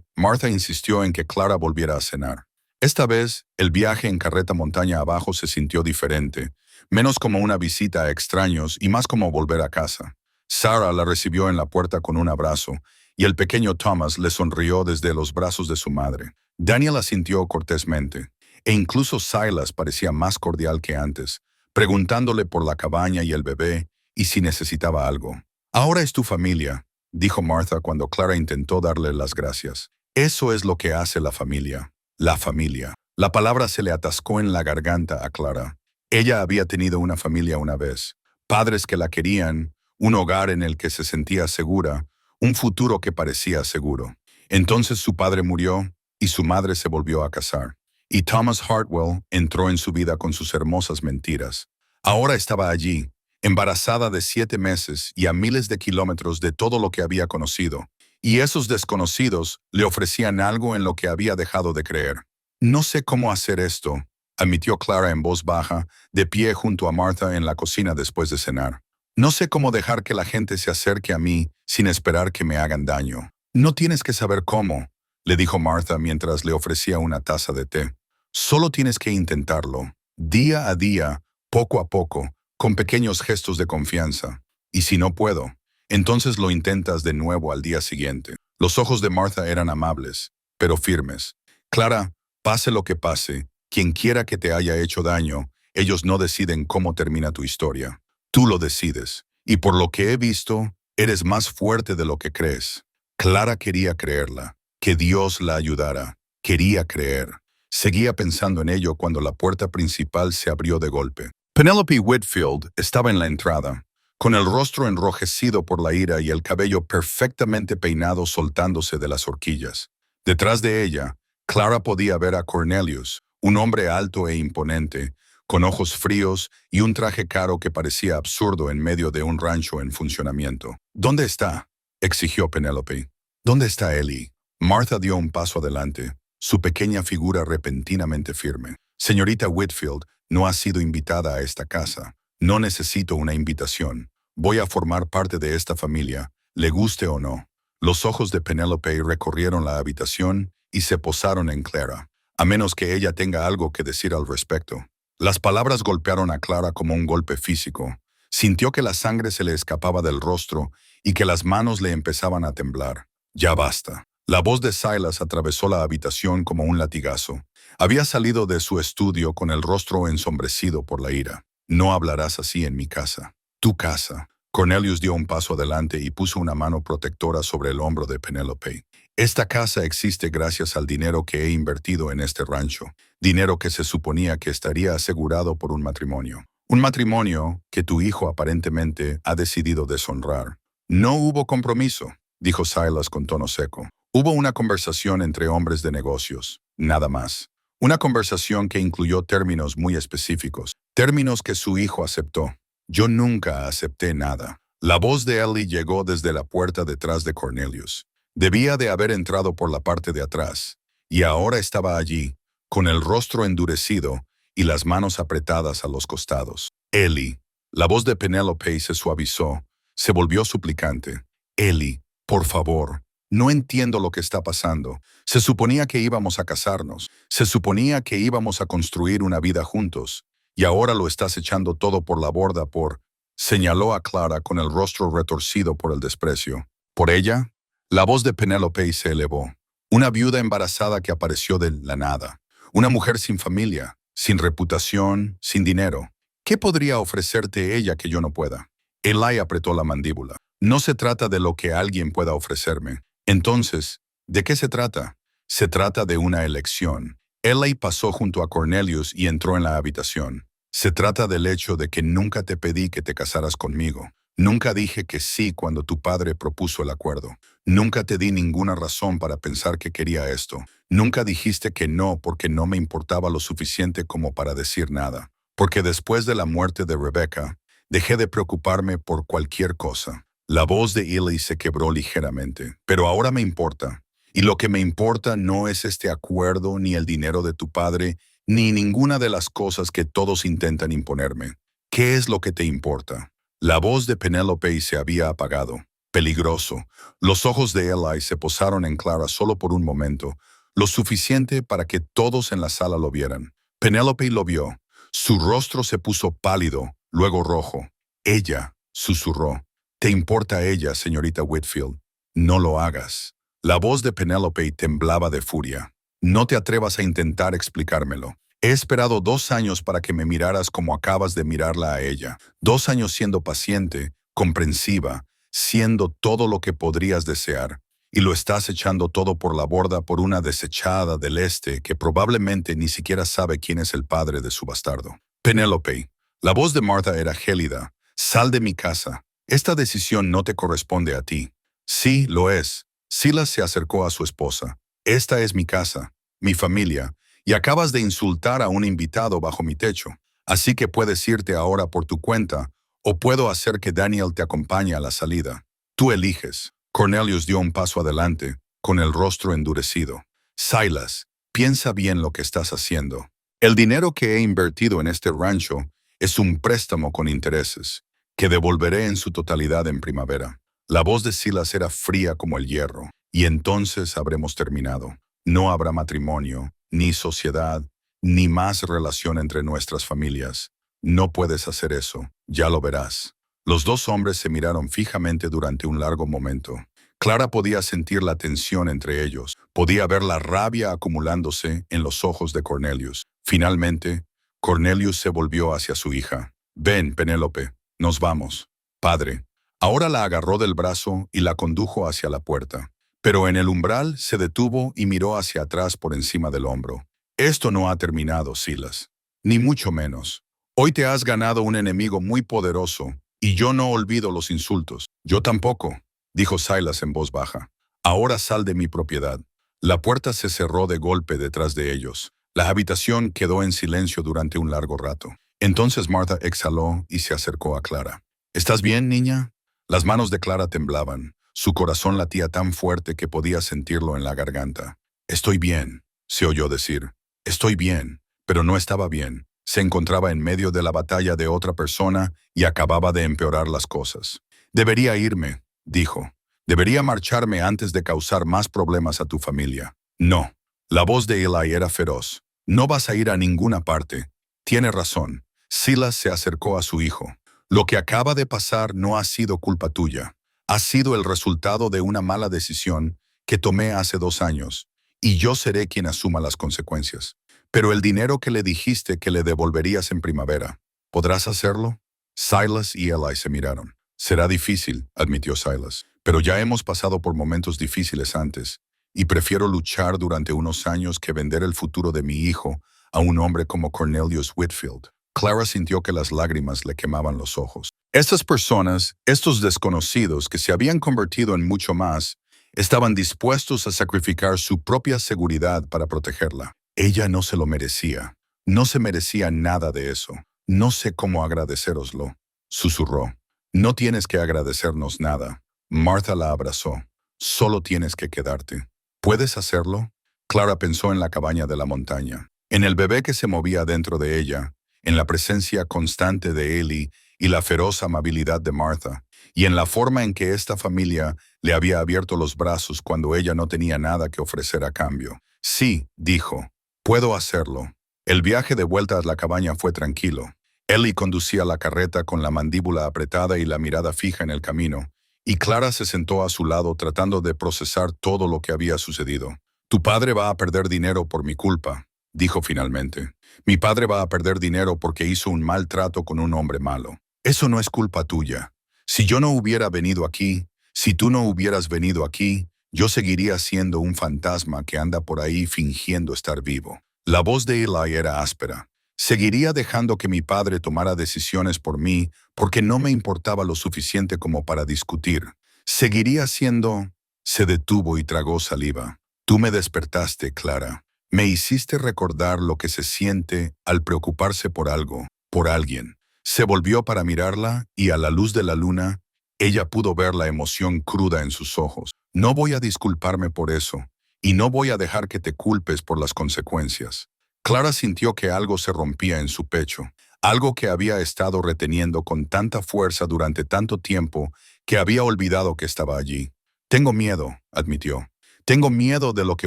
Martha insistió en que Clara volviera a cenar. Esta vez, el viaje en carreta montaña abajo se sintió diferente, menos como una visita a extraños y más como volver a casa. Sarah la recibió en la puerta con un abrazo, y el pequeño Thomas le sonrió desde los brazos de su madre. Daniel asintió cortésmente. E incluso Silas parecía más cordial que antes, preguntándole por la cabaña y el bebé y si necesitaba algo. «Ahora es tu familia», dijo Martha cuando Clara intentó darle las gracias. «Eso es lo que hace la familia». La familia. La palabra se le atascó en la garganta a Clara. Ella había tenido una familia una vez, padres que la querían, un hogar en el que se sentía segura, un futuro que parecía seguro. Entonces su padre murió y su madre se volvió a casar. Y Thomas Hartwell entró en su vida con sus hermosas mentiras. Ahora estaba allí, embarazada de 7 meses y a miles de kilómetros de todo lo que había conocido. Y esos desconocidos le ofrecían algo en lo que había dejado de creer. «No sé cómo hacer esto», admitió Clara en voz baja, de pie junto a Martha en la cocina después de cenar. «No sé cómo dejar que la gente se acerque a mí sin esperar que me hagan daño». «No tienes que saber cómo», le dijo Martha mientras le ofrecía una taza de té. «Solo tienes que intentarlo, día a día, poco a poco, con pequeños gestos de confianza. Y si no puedo, entonces lo intentas de nuevo al día siguiente». Los ojos de Martha eran amables, pero firmes. «Clara, pase lo que pase, quien quiera que te haya hecho daño, ellos no deciden cómo termina tu historia. Tú lo decides. Y por lo que he visto, eres más fuerte de lo que crees». Clara quería creerla, que Dios la ayudara. Quería creer. Seguía pensando en ello cuando la puerta principal se abrió de golpe. Penélope Whitfield estaba en la entrada, con el rostro enrojecido por la ira y el cabello perfectamente peinado soltándose de las horquillas. Detrás de ella, Clara podía ver a Cornelius, un hombre alto e imponente, con ojos fríos y un traje caro que parecía absurdo en medio de un rancho en funcionamiento. «¿Dónde está?», exigió Penélope. «¿Dónde está Eli?». Martha dio un paso adelante, su pequeña figura repentinamente firme. «Señorita Whitfield no ha sido invitada a esta casa. No necesito una invitación. Voy a formar parte de esta familia, le guste o no. Los ojos de Penélope recorrieron la habitación y se posaron en Clara, a menos que ella tenga algo que decir al respecto. Las palabras golpearon a Clara como un golpe físico. Sintió que la sangre se le escapaba del rostro y que las manos le empezaban a temblar. Ya basta. La voz de Silas atravesó la habitación como un latigazo. Había salido de su estudio con el rostro ensombrecido por la ira. No hablarás así en mi casa. Tu casa. Cornelius dio un paso adelante y puso una mano protectora sobre el hombro de Penélope. Esta casa existe gracias al dinero que he invertido en este rancho. Dinero que se suponía que estaría asegurado por un matrimonio. Un matrimonio que tu hijo aparentemente ha decidido deshonrar. No hubo compromiso, dijo Silas con tono seco. Hubo una conversación entre hombres de negocios, nada más. Una conversación que incluyó términos muy específicos, términos que su hijo aceptó. Yo nunca acepté nada. La voz de Ellie llegó desde la puerta detrás de Cornelius. Debía de haber entrado por la parte de atrás, y ahora estaba allí, con el rostro endurecido y las manos apretadas a los costados. Ellie. La voz de Penélope se suavizó, se volvió suplicante. Ellie, por favor. No entiendo lo que está pasando. Se suponía que íbamos a casarnos. Se suponía que íbamos a construir una vida juntos. Y ahora lo estás echando todo por la borda por... Señaló a Clara con el rostro retorcido por el desprecio. ¿Por ella? La voz de Penélope se elevó. Una viuda embarazada que apareció de la nada. Una mujer sin familia, sin reputación, sin dinero. ¿Qué podría ofrecerte ella que yo no pueda? Eli apretó la mandíbula. No se trata de lo que alguien pueda ofrecerme. Entonces, ¿de qué se trata? Se trata de una elección. Eli pasó junto a Cornelius y entró en la habitación. Se trata del hecho de que nunca te pedí que te casaras conmigo. Nunca dije que sí cuando tu padre propuso el acuerdo. Nunca te di ninguna razón para pensar que quería esto. Nunca dijiste que no porque no me importaba lo suficiente como para decir nada. Porque después de la muerte de Rebecca, dejé de preocuparme por cualquier cosa. La voz de Eli se quebró ligeramente. Pero ahora me importa. Y lo que me importa no es este acuerdo, ni el dinero de tu padre, ni ninguna de las cosas que todos intentan imponerme. ¿Qué es lo que te importa? La voz de Penélope se había apagado. Peligroso. Los ojos de Eli se posaron en Clara solo por un momento, lo suficiente para que todos en la sala lo vieran. Penélope lo vio. Su rostro se puso pálido, luego rojo. Ella, susurró. ¿Te importa ella, señorita Whitfield? No lo hagas. La voz de Penélope temblaba de furia. No te atrevas a intentar explicármelo. He esperado 2 años para que me miraras como acabas de mirarla a ella. 2 años siendo paciente, comprensiva, siendo todo lo que podrías desear. Y lo estás echando todo por la borda por una desechada del este que probablemente ni siquiera sabe quién es el padre de su bastardo. Penélope. La voz de Martha era gélida. Sal de mi casa. Esta decisión no te corresponde a ti. Sí, lo es. Silas se acercó a su esposa. Esta es mi casa, mi familia, y acabas de insultar a un invitado bajo mi techo. Así que puedes irte ahora por tu cuenta, o puedo hacer que Daniel te acompañe a la salida. Tú eliges. Cornelius dio un paso adelante, con el rostro endurecido. Silas, piensa bien lo que estás haciendo. El dinero que he invertido en este rancho es un préstamo con intereses, que devolveré en su totalidad en primavera. La voz de Silas era fría como el hierro, y entonces habremos terminado. No habrá matrimonio, ni sociedad, ni más relación entre nuestras familias. No puedes hacer eso, ya lo verás. Los 2 hombres se miraron fijamente durante un largo momento. Clara podía sentir la tensión entre ellos, podía ver la rabia acumulándose en los ojos de Cornelius. Finalmente, Cornelius se volvió hacia su hija. Ven, Penélope, nos vamos. Padre. Ahora la agarró del brazo y la condujo hacia la puerta. Pero en el umbral se detuvo y miró hacia atrás por encima del hombro. Esto no ha terminado, Silas. Ni mucho menos. Hoy te has ganado un enemigo muy poderoso, y yo no olvido los insultos. Yo tampoco, dijo Silas en voz baja. Ahora sal de mi propiedad. La puerta se cerró de golpe detrás de ellos. La habitación quedó en silencio durante un largo rato. Entonces Martha exhaló y se acercó a Clara. ¿Estás bien, niña? Las manos de Clara temblaban. Su corazón latía tan fuerte que podía sentirlo en la garganta. Estoy bien, se oyó decir. Estoy bien, pero no estaba bien. se encontraba en medio de la batalla de otra persona y acababa de empeorar las cosas. Debería irme, dijo. Debería marcharme antes de causar más problemas a tu familia. No. La voz de Eli era feroz. No vas a ir a ninguna parte. Tiene razón. Silas se acercó a su hijo. Lo que acaba de pasar no ha sido culpa tuya. Ha sido el resultado de una mala decisión que tomé hace 2 años, y yo seré quien asuma las consecuencias. Pero el dinero que le dijiste que le devolverías en primavera, ¿podrás hacerlo? Silas y Eli se miraron. Será difícil, admitió Silas, pero ya hemos pasado por momentos difíciles antes, y prefiero luchar durante unos años que vender el futuro de mi hijo a un hombre como Cornelius Whitfield. Clara sintió que las lágrimas le quemaban los ojos. Estas personas, estos desconocidos que se habían convertido en mucho más, estaban dispuestos a sacrificar su propia seguridad para protegerla. Ella no se lo merecía. No se merecía nada de eso. No sé cómo agradecéroslo, susurró. No tienes que agradecernos nada. Martha la abrazó. Solo tienes que quedarte. ¿Puedes hacerlo? Clara pensó en la cabaña de la montaña, en el bebé que se movía dentro de ella, en la presencia constante de Eli y la feroz amabilidad de Martha, y en la forma en que esta familia le había abierto los brazos cuando ella no tenía nada que ofrecer a cambio. Sí, dijo, puedo hacerlo. El viaje de vuelta a la cabaña fue tranquilo. Eli conducía la carreta con la mandíbula apretada y la mirada fija en el camino, y Clara se sentó a su lado tratando de procesar todo lo que había sucedido. Tu padre va a perder dinero por mi culpa, dijo finalmente. Mi padre va a perder dinero porque hizo un mal trato con un hombre malo. Eso no es culpa tuya. Si yo no hubiera venido aquí, si tú no hubieras venido aquí, yo seguiría siendo un fantasma que anda por ahí fingiendo estar vivo. La voz de Eli era áspera. Seguiría dejando que mi padre tomara decisiones por mí porque no me importaba lo suficiente como para discutir. Seguiría siendo... Se detuvo y tragó saliva. Tú me despertaste, Clara. Me hiciste recordar lo que se siente al preocuparse por algo, por alguien. Se volvió para mirarla y a la luz de la luna, ella pudo ver la emoción cruda en sus ojos. No voy a disculparme por eso, y no voy a dejar que te culpes por las consecuencias. Clara sintió que algo se rompía en su pecho, algo que había estado reteniendo con tanta fuerza durante tanto tiempo que había olvidado que estaba allí. Tengo miedo, admitió. Tengo miedo de lo que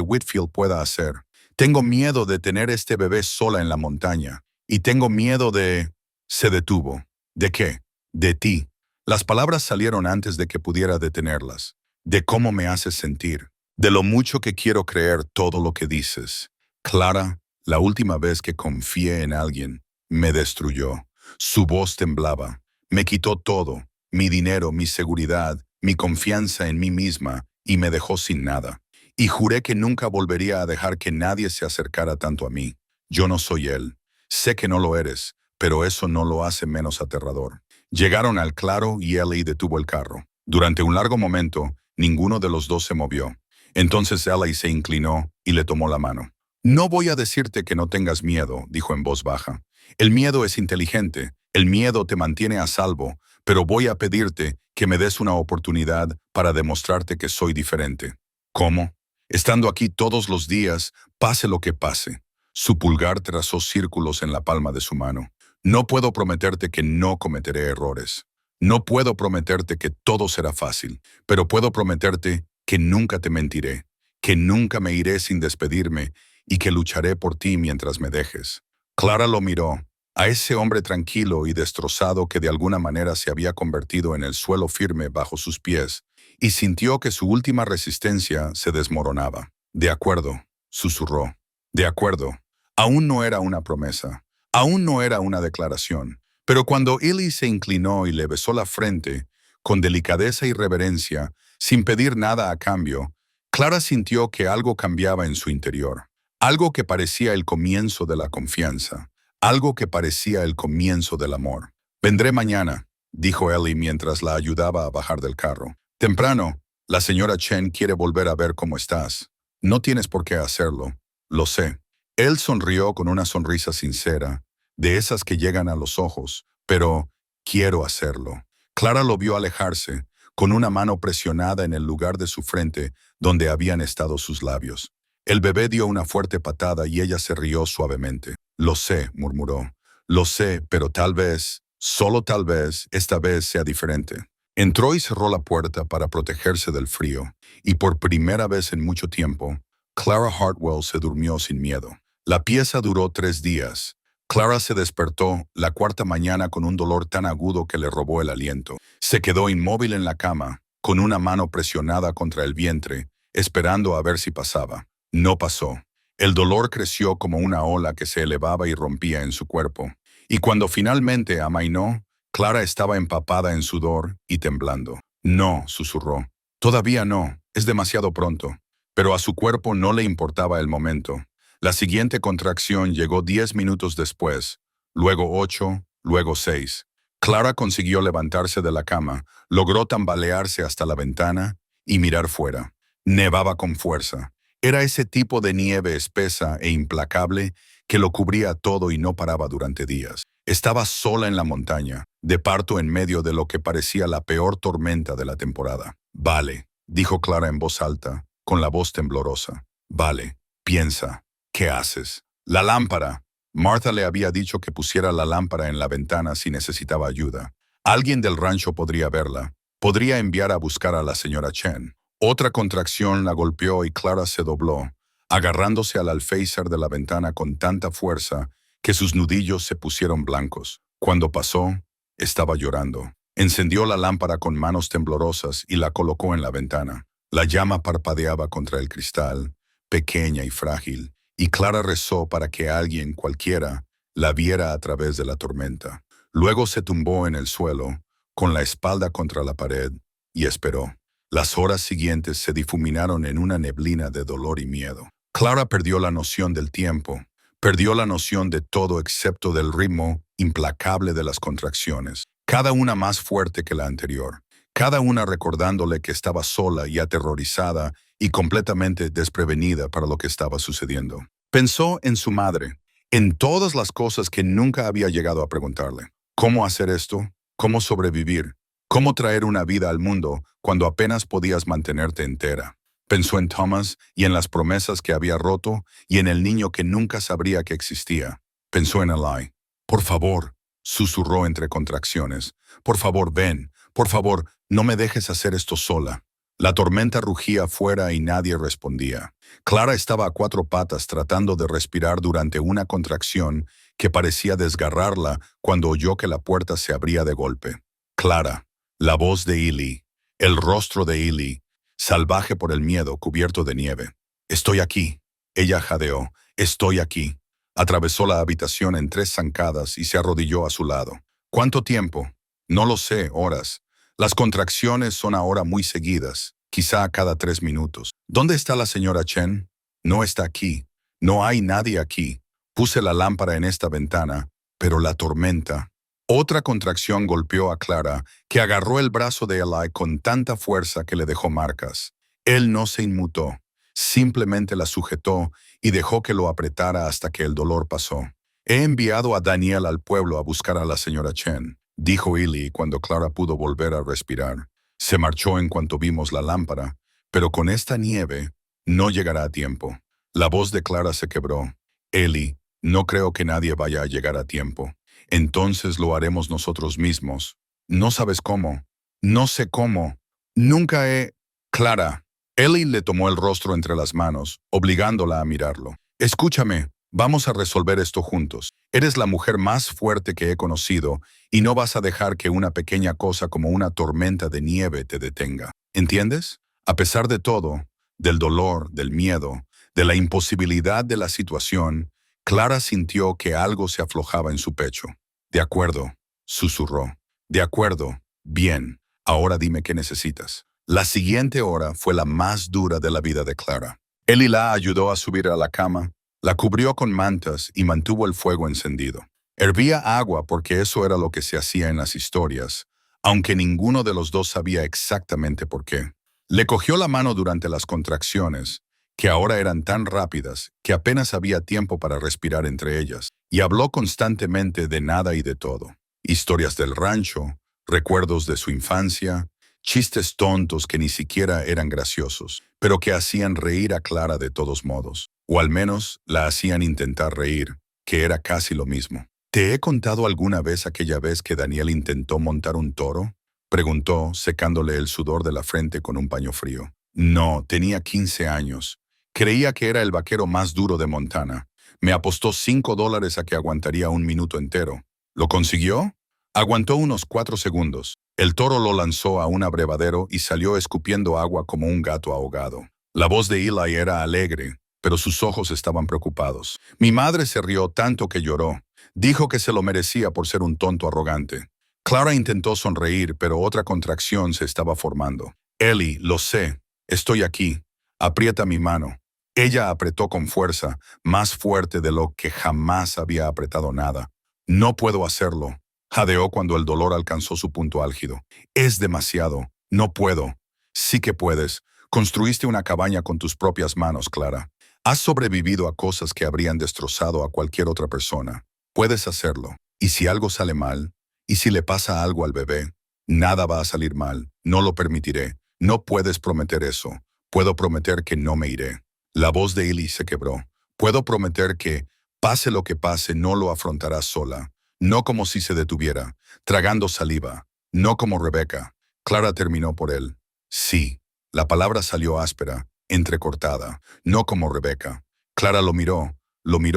Whitfield pueda hacer. Tengo miedo de tener este bebé sola en la montaña. Y tengo miedo de... Se detuvo. ¿De qué? De ti. Las palabras salieron antes de que pudiera detenerlas. De cómo me haces sentir. De lo mucho que quiero creer todo lo que dices. Clara, la última vez que confié en alguien, me destruyó. Su voz temblaba. Me quitó todo. Mi dinero, mi seguridad, mi confianza en mí misma, y me dejó sin nada. Y juré que nunca volvería a dejar que nadie se acercara tanto a mí. Yo no soy él. Sé que no lo eres, pero eso no lo hace menos aterrador. Llegaron al claro y Eli detuvo el carro. Durante un largo momento, ninguno de los dos se movió. Entonces Eli se inclinó y le tomó la mano. No voy a decirte que no tengas miedo, dijo en voz baja. El miedo es inteligente, el miedo te mantiene a salvo, pero voy a pedirte que me des una oportunidad para demostrarte que soy diferente. ¿Cómo? Estando aquí todos los días, pase lo que pase. Su pulgar trazó círculos en la palma de su mano. No puedo prometerte que no cometeré errores. No puedo prometerte que todo será fácil, pero puedo prometerte que nunca te mentiré, que nunca me iré sin despedirme y que lucharé por ti mientras me dejes. Clara lo miró, a ese hombre tranquilo y destrozado que de alguna manera se había convertido en el suelo firme bajo sus pies, y sintió que su última resistencia se desmoronaba. De acuerdo, susurró. De acuerdo. Aún no era una promesa. Aún no era una declaración. Pero cuando Eli se inclinó y le besó la frente, con delicadeza y reverencia, sin pedir nada a cambio, Clara sintió que algo cambiaba en su interior. Algo que parecía el comienzo de la confianza. Algo que parecía el comienzo del amor. Vendré mañana, dijo Eli mientras la ayudaba a bajar del carro. Temprano, la señora Chen quiere volver a ver cómo estás. No tienes por qué hacerlo. Lo sé. Él sonrió con una sonrisa sincera, de esas que llegan a los ojos, pero quiero hacerlo. Clara lo vio alejarse, con una mano presionada en el lugar de su frente donde habían estado sus labios. El bebé dio una fuerte patada y ella se rió suavemente. Lo sé, murmuró. Lo sé, pero tal vez, solo tal vez, esta vez sea diferente. Entró y cerró la puerta para protegerse del frío, y por primera vez en mucho tiempo, Clara Hartwell se durmió sin miedo. La pieza duró 3 días. Clara se despertó la cuarta mañana con un dolor tan agudo que le robó el aliento. Se quedó inmóvil en la cama, con una mano presionada contra el vientre, esperando a ver si pasaba. No pasó. El dolor creció como una ola que se elevaba y rompía en su cuerpo. Y cuando finalmente amainó, Clara estaba empapada en sudor y temblando. No, susurró. Todavía no, es demasiado pronto. Pero a su cuerpo no le importaba el momento. La siguiente contracción llegó 10 minutos después, luego 8, luego 6. Clara consiguió levantarse de la cama, logró tambalearse hasta la ventana y mirar fuera. Nevaba con fuerza. Era ese tipo de nieve espesa e implacable que lo cubría todo y no paraba durante días. Estaba sola en la montaña, de parto en medio de lo que parecía la peor tormenta de la temporada. Vale, dijo Clara en voz alta, con la voz temblorosa. Vale, piensa, ¿qué haces? La lámpara. Martha le había dicho que pusiera la lámpara en la ventana si necesitaba ayuda. Alguien del rancho podría verla. Podría enviar a buscar a la señora Chen. Otra contracción la golpeó y Clara se dobló, agarrándose al alféizar de la ventana con tanta fuerza que sus nudillos se pusieron blancos. Cuando pasó, estaba llorando. Encendió la lámpara con manos temblorosas y la colocó en la ventana. La llama parpadeaba contra el cristal, pequeña y frágil, y Clara rezó para que alguien, cualquiera, la viera a través de la tormenta. Luego se tumbó en el suelo, con la espalda contra la pared, y esperó. Las horas siguientes se difuminaron en una neblina de dolor y miedo. Clara perdió la noción del tiempo, perdió la noción de todo excepto del ritmo implacable de las contracciones, cada una más fuerte que la anterior, cada una recordándole que estaba sola y aterrorizada y completamente desprevenida para lo que estaba sucediendo. Pensó en su madre, en todas las cosas que nunca había llegado a preguntarle. ¿Cómo hacer esto? ¿Cómo sobrevivir? ¿Cómo traer una vida al mundo cuando apenas podías mantenerte entera? Pensó en Thomas y en las promesas que había roto y en el niño que nunca sabría que existía. Pensó en Eli. Por favor, susurró entre contracciones. Por favor, ven. Por favor, no me dejes hacer esto sola. La tormenta rugía afuera y nadie respondía. Clara estaba a 4 patas tratando de respirar durante una contracción que parecía desgarrarla cuando oyó que la puerta se abría de golpe. Clara. La voz de Eli, el rostro de Eli, salvaje por el miedo, cubierto de nieve. Estoy aquí. Ella jadeó. Estoy aquí. Atravesó la habitación en 3 zancadas y se arrodilló a su lado. ¿Cuánto tiempo? No lo sé, horas. Las contracciones son ahora muy seguidas, quizá cada 3 minutos. ¿Dónde está la señora Chen? No está aquí. No hay nadie aquí. Puse la lámpara en esta ventana, pero la tormenta... Otra contracción golpeó a Clara, que agarró el brazo de Eli con tanta fuerza que le dejó marcas. Él no se inmutó, simplemente la sujetó y dejó que lo apretara hasta que el dolor pasó. He enviado a Daniel al pueblo a buscar a la señora Chen, dijo Eli cuando Clara pudo volver a respirar. Se marchó en cuanto vimos la lámpara, pero con esta nieve no llegará a tiempo. La voz de Clara se quebró. Eli, no creo que nadie vaya a llegar a tiempo. Entonces lo haremos nosotros mismos. No sabes cómo. No sé cómo. Nunca he... Clara. Eli le tomó el rostro entre las manos, obligándola a mirarlo. Escúchame, vamos a resolver esto juntos. Eres la mujer más fuerte que he conocido y no vas a dejar que una pequeña cosa como una tormenta de nieve te detenga. ¿Entiendes? A pesar de todo, del dolor, del miedo, de la imposibilidad de la situación, Clara sintió que algo se aflojaba en su pecho. De acuerdo, susurró. De acuerdo, bien. Ahora dime qué necesitas. La siguiente hora fue la más dura de la vida de Clara. Eli la ayudó a subir a la cama, la cubrió con mantas y mantuvo el fuego encendido. Hervía agua porque eso era lo que se hacía en las historias, aunque ninguno de los dos sabía exactamente por qué. Le cogió la mano durante las contracciones, que ahora eran tan rápidas que apenas había tiempo para respirar entre ellas, y habló constantemente de nada y de todo. Historias del rancho, recuerdos de su infancia, chistes tontos que ni siquiera eran graciosos, pero que hacían reír a Clara de todos modos, o al menos la hacían intentar reír, que era casi lo mismo. ¿Te he contado alguna vez aquella vez que Daniel intentó montar un toro? Preguntó, secándole el sudor de la frente con un paño frío. No, tenía 15 años. Creía que era el vaquero más duro de Montana. Me apostó $5 a que aguantaría un minuto entero. ¿Lo consiguió? Aguantó unos 4 segundos. El toro lo lanzó a un abrevadero y salió escupiendo agua como un gato ahogado. La voz de Eli era alegre, pero sus ojos estaban preocupados. Mi madre se rió tanto que lloró. Dijo que se lo merecía por ser un tonto arrogante. Clara intentó sonreír, pero otra contracción se estaba formando. Ellie, lo sé. Estoy aquí. Aprieta mi mano. Ella apretó con fuerza, más fuerte de lo que jamás había apretado nada. No puedo hacerlo. Jadeó cuando el dolor alcanzó su punto álgido. Es demasiado. No puedo. Sí que puedes. Construiste una cabaña con tus propias manos, Clara. Has sobrevivido a cosas que habrían destrozado a cualquier otra persona. Puedes hacerlo. Y si algo sale mal, y si le pasa algo al bebé, nada va a salir mal. No lo permitiré. No puedes prometer eso. Puedo prometer que no me iré. La voz de Ellie se quebró. Puedo prometer que, pase lo que pase, no lo afrontarás sola. No como si se detuviera, tragando saliva. No como Rebecca. Clara terminó por él. Sí. La palabra salió áspera, entrecortada. No como Rebecca. Clara lo miró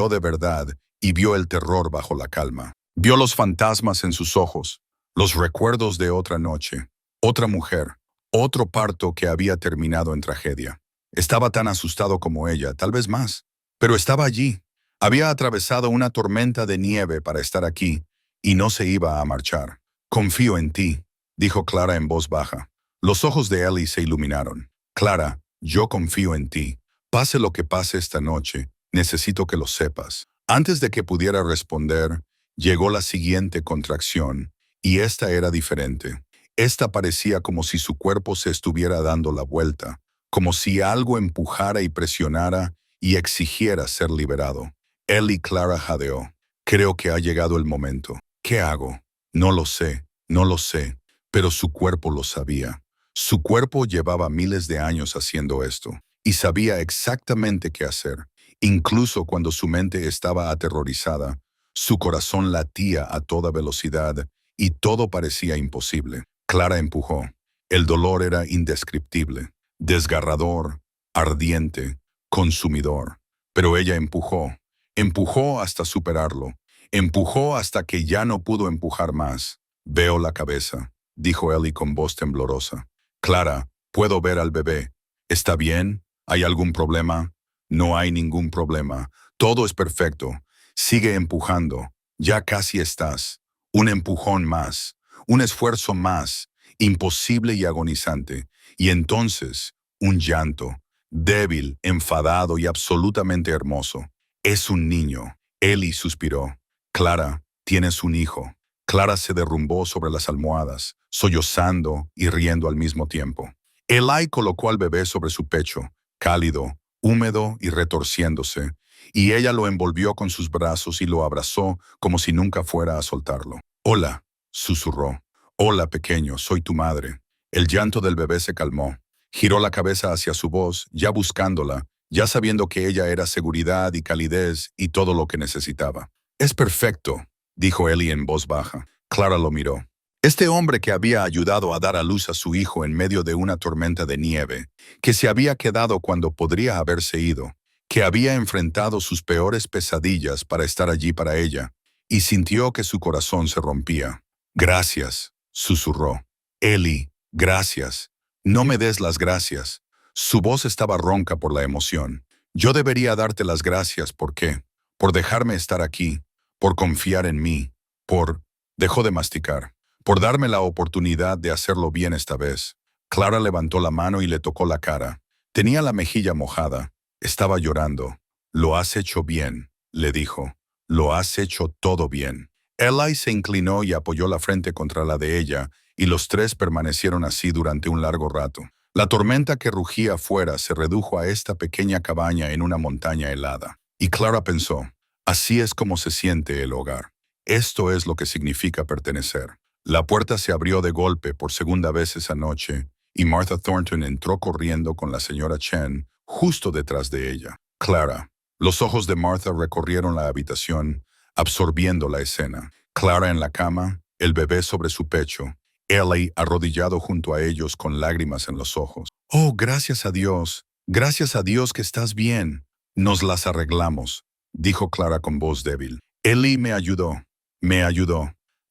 de verdad, y vio el terror bajo la calma. Vio los fantasmas en sus ojos, los recuerdos de otra noche, otra mujer, otro parto que había terminado en tragedia. Estaba tan asustado como ella, tal vez más, pero estaba allí. Había atravesado una tormenta de nieve para estar aquí, y no se iba a marchar. Confío en ti, dijo Clara en voz baja. Los ojos de Ellie se iluminaron. Clara, yo confío en ti. Pase lo que pase esta noche, necesito que lo sepas. Antes de que pudiera responder, llegó la siguiente contracción, y esta era diferente. Esta parecía como si su cuerpo se estuviera dando la vuelta, como si algo empujara y presionara y exigiera ser liberado. Él y Clara jadeó. Creo que ha llegado el momento. ¿Qué hago? No lo sé, no lo sé, pero su cuerpo lo sabía. Su cuerpo llevaba miles de años haciendo esto, y sabía exactamente qué hacer. Incluso cuando su mente estaba aterrorizada, su corazón latía a toda velocidad y todo parecía imposible. Clara empujó. El dolor era indescriptible, desgarrador, ardiente, consumidor. Pero ella empujó hasta superarlo, empujó hasta que ya no pudo empujar más. Veo la cabeza, dijo Ellie con voz temblorosa. Clara, puedo ver al bebé. ¿Está bien? ¿Hay algún problema? No hay ningún problema. Todo es perfecto. Sigue empujando. Ya casi estás. Un empujón más. Un esfuerzo más. Imposible y agonizante. Y entonces, un llanto. Débil, enfadado y absolutamente hermoso. Es un niño. Ellie suspiró. Clara, tienes un hijo. Clara se derrumbó sobre las almohadas, sollozando y riendo al mismo tiempo. Eli colocó al bebé sobre su pecho, cálido, húmedo y retorciéndose, y ella lo envolvió con sus brazos y lo abrazó como si nunca fuera a soltarlo. Hola, susurró. Hola, pequeño, soy tu madre. El llanto del bebé se calmó. Giró la cabeza hacia su voz, ya buscándola, ya sabiendo que ella era seguridad y calidez y todo lo que necesitaba. Es perfecto, dijo Ellie en voz baja. Clara lo miró. Este hombre que había ayudado a dar a luz a su hijo en medio de una tormenta de nieve, que se había quedado cuando podría haberse ido, que había enfrentado sus peores pesadillas para estar allí para ella, y sintió que su corazón se rompía. Gracias, susurró. Ellie, gracias. No me des las gracias. Su voz estaba ronca por la emoción. Yo debería darte las gracias, ¿por qué? Por dejarme estar aquí, por confiar en mí, por... Dejó de masticar. Por darme la oportunidad de hacerlo bien esta vez. Clara levantó la mano y le tocó la cara. Tenía la mejilla mojada. Estaba llorando. Lo has hecho bien, le dijo. Lo has hecho todo bien. Eli se inclinó y apoyó la frente contra la de ella, y los tres permanecieron así durante un largo rato. La tormenta que rugía afuera se redujo a esta pequeña cabaña en una montaña helada. Y Clara pensó, así es como se siente el hogar. Esto es lo que significa pertenecer. La puerta se abrió de golpe por segunda vez esa noche, y Martha Thornton entró corriendo con la señora Chen justo detrás de ella. Clara. Los ojos de Martha recorrieron la habitación, absorbiendo la escena. Clara en la cama, el bebé sobre su pecho, Ellie arrodillado junto a ellos con lágrimas en los ojos. Oh, gracias a Dios que estás bien. Nos las arreglamos, dijo Clara con voz débil. Ellie me ayudó.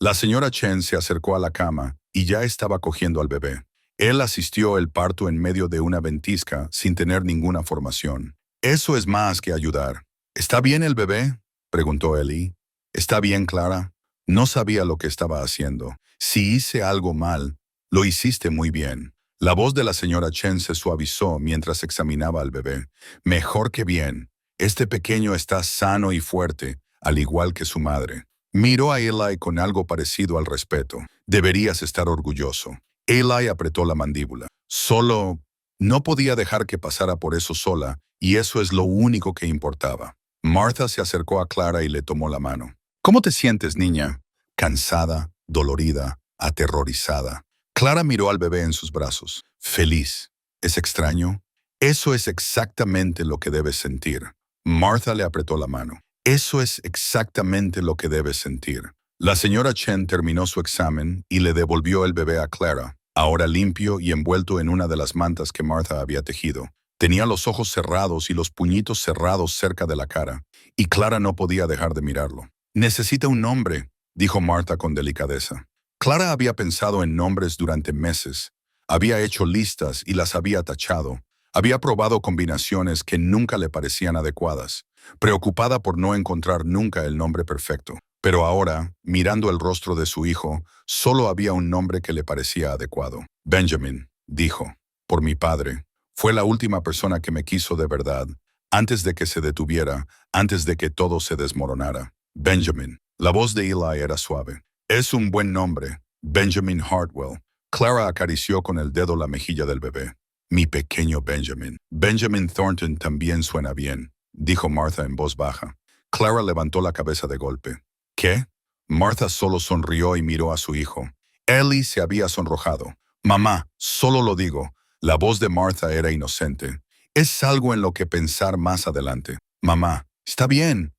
La señora Chen se acercó a la cama y ya estaba cogiendo al bebé. Él asistió el parto en medio de una ventisca sin tener ninguna formación. Eso es más que ayudar. ¿Está bien el bebé?, preguntó Ellie. ¿Está bien, Clara? No sabía lo que estaba haciendo. Si hice algo mal, lo hiciste muy bien. La voz de la señora Chen se suavizó mientras examinaba al bebé. Mejor que bien. Este pequeño está sano y fuerte, al igual que su madre. Miró a Eli con algo parecido al respeto. Deberías estar orgulloso. Eli apretó la mandíbula. Solo no podía dejar que pasara por eso sola, y eso es lo único que importaba. Martha se acercó a Clara y le tomó la mano. ¿Cómo te sientes, niña? Cansada, dolorida, aterrorizada. Clara miró al bebé en sus brazos. Feliz. ¿Es extraño? Eso es exactamente lo que debes sentir. Martha le apretó la mano. Eso es exactamente lo que debes sentir. La señora Chen terminó su examen y le devolvió el bebé a Clara, ahora limpio y envuelto en una de las mantas que Martha había tejido. Tenía los ojos cerrados y los puñitos cerrados cerca de la cara, y Clara no podía dejar de mirarlo. Necesita un nombre, dijo Martha con delicadeza. Clara había pensado en nombres durante meses. Había hecho listas y las había tachado. Había probado combinaciones que nunca le parecían adecuadas, preocupada por no encontrar nunca el nombre perfecto. Pero ahora, mirando el rostro de su hijo, solo había un nombre que le parecía adecuado. Benjamin, dijo, por mi padre. Fue la última persona que me quiso de verdad, antes de que se detuviera, antes de que todo se desmoronara. Benjamin. La voz de Eli era suave. Es un buen nombre, Benjamin Hartwell. Clara acarició con el dedo la mejilla del bebé. Mi pequeño Benjamin. Benjamin Thornton también suena bien, dijo Martha en voz baja. Clara levantó la cabeza de golpe. ¿Qué? Martha solo sonrió y miró a su hijo. Ellie se había sonrojado. Mamá, solo lo digo. La voz de Martha era inocente. Es algo en lo que pensar más adelante. Mamá, está bien.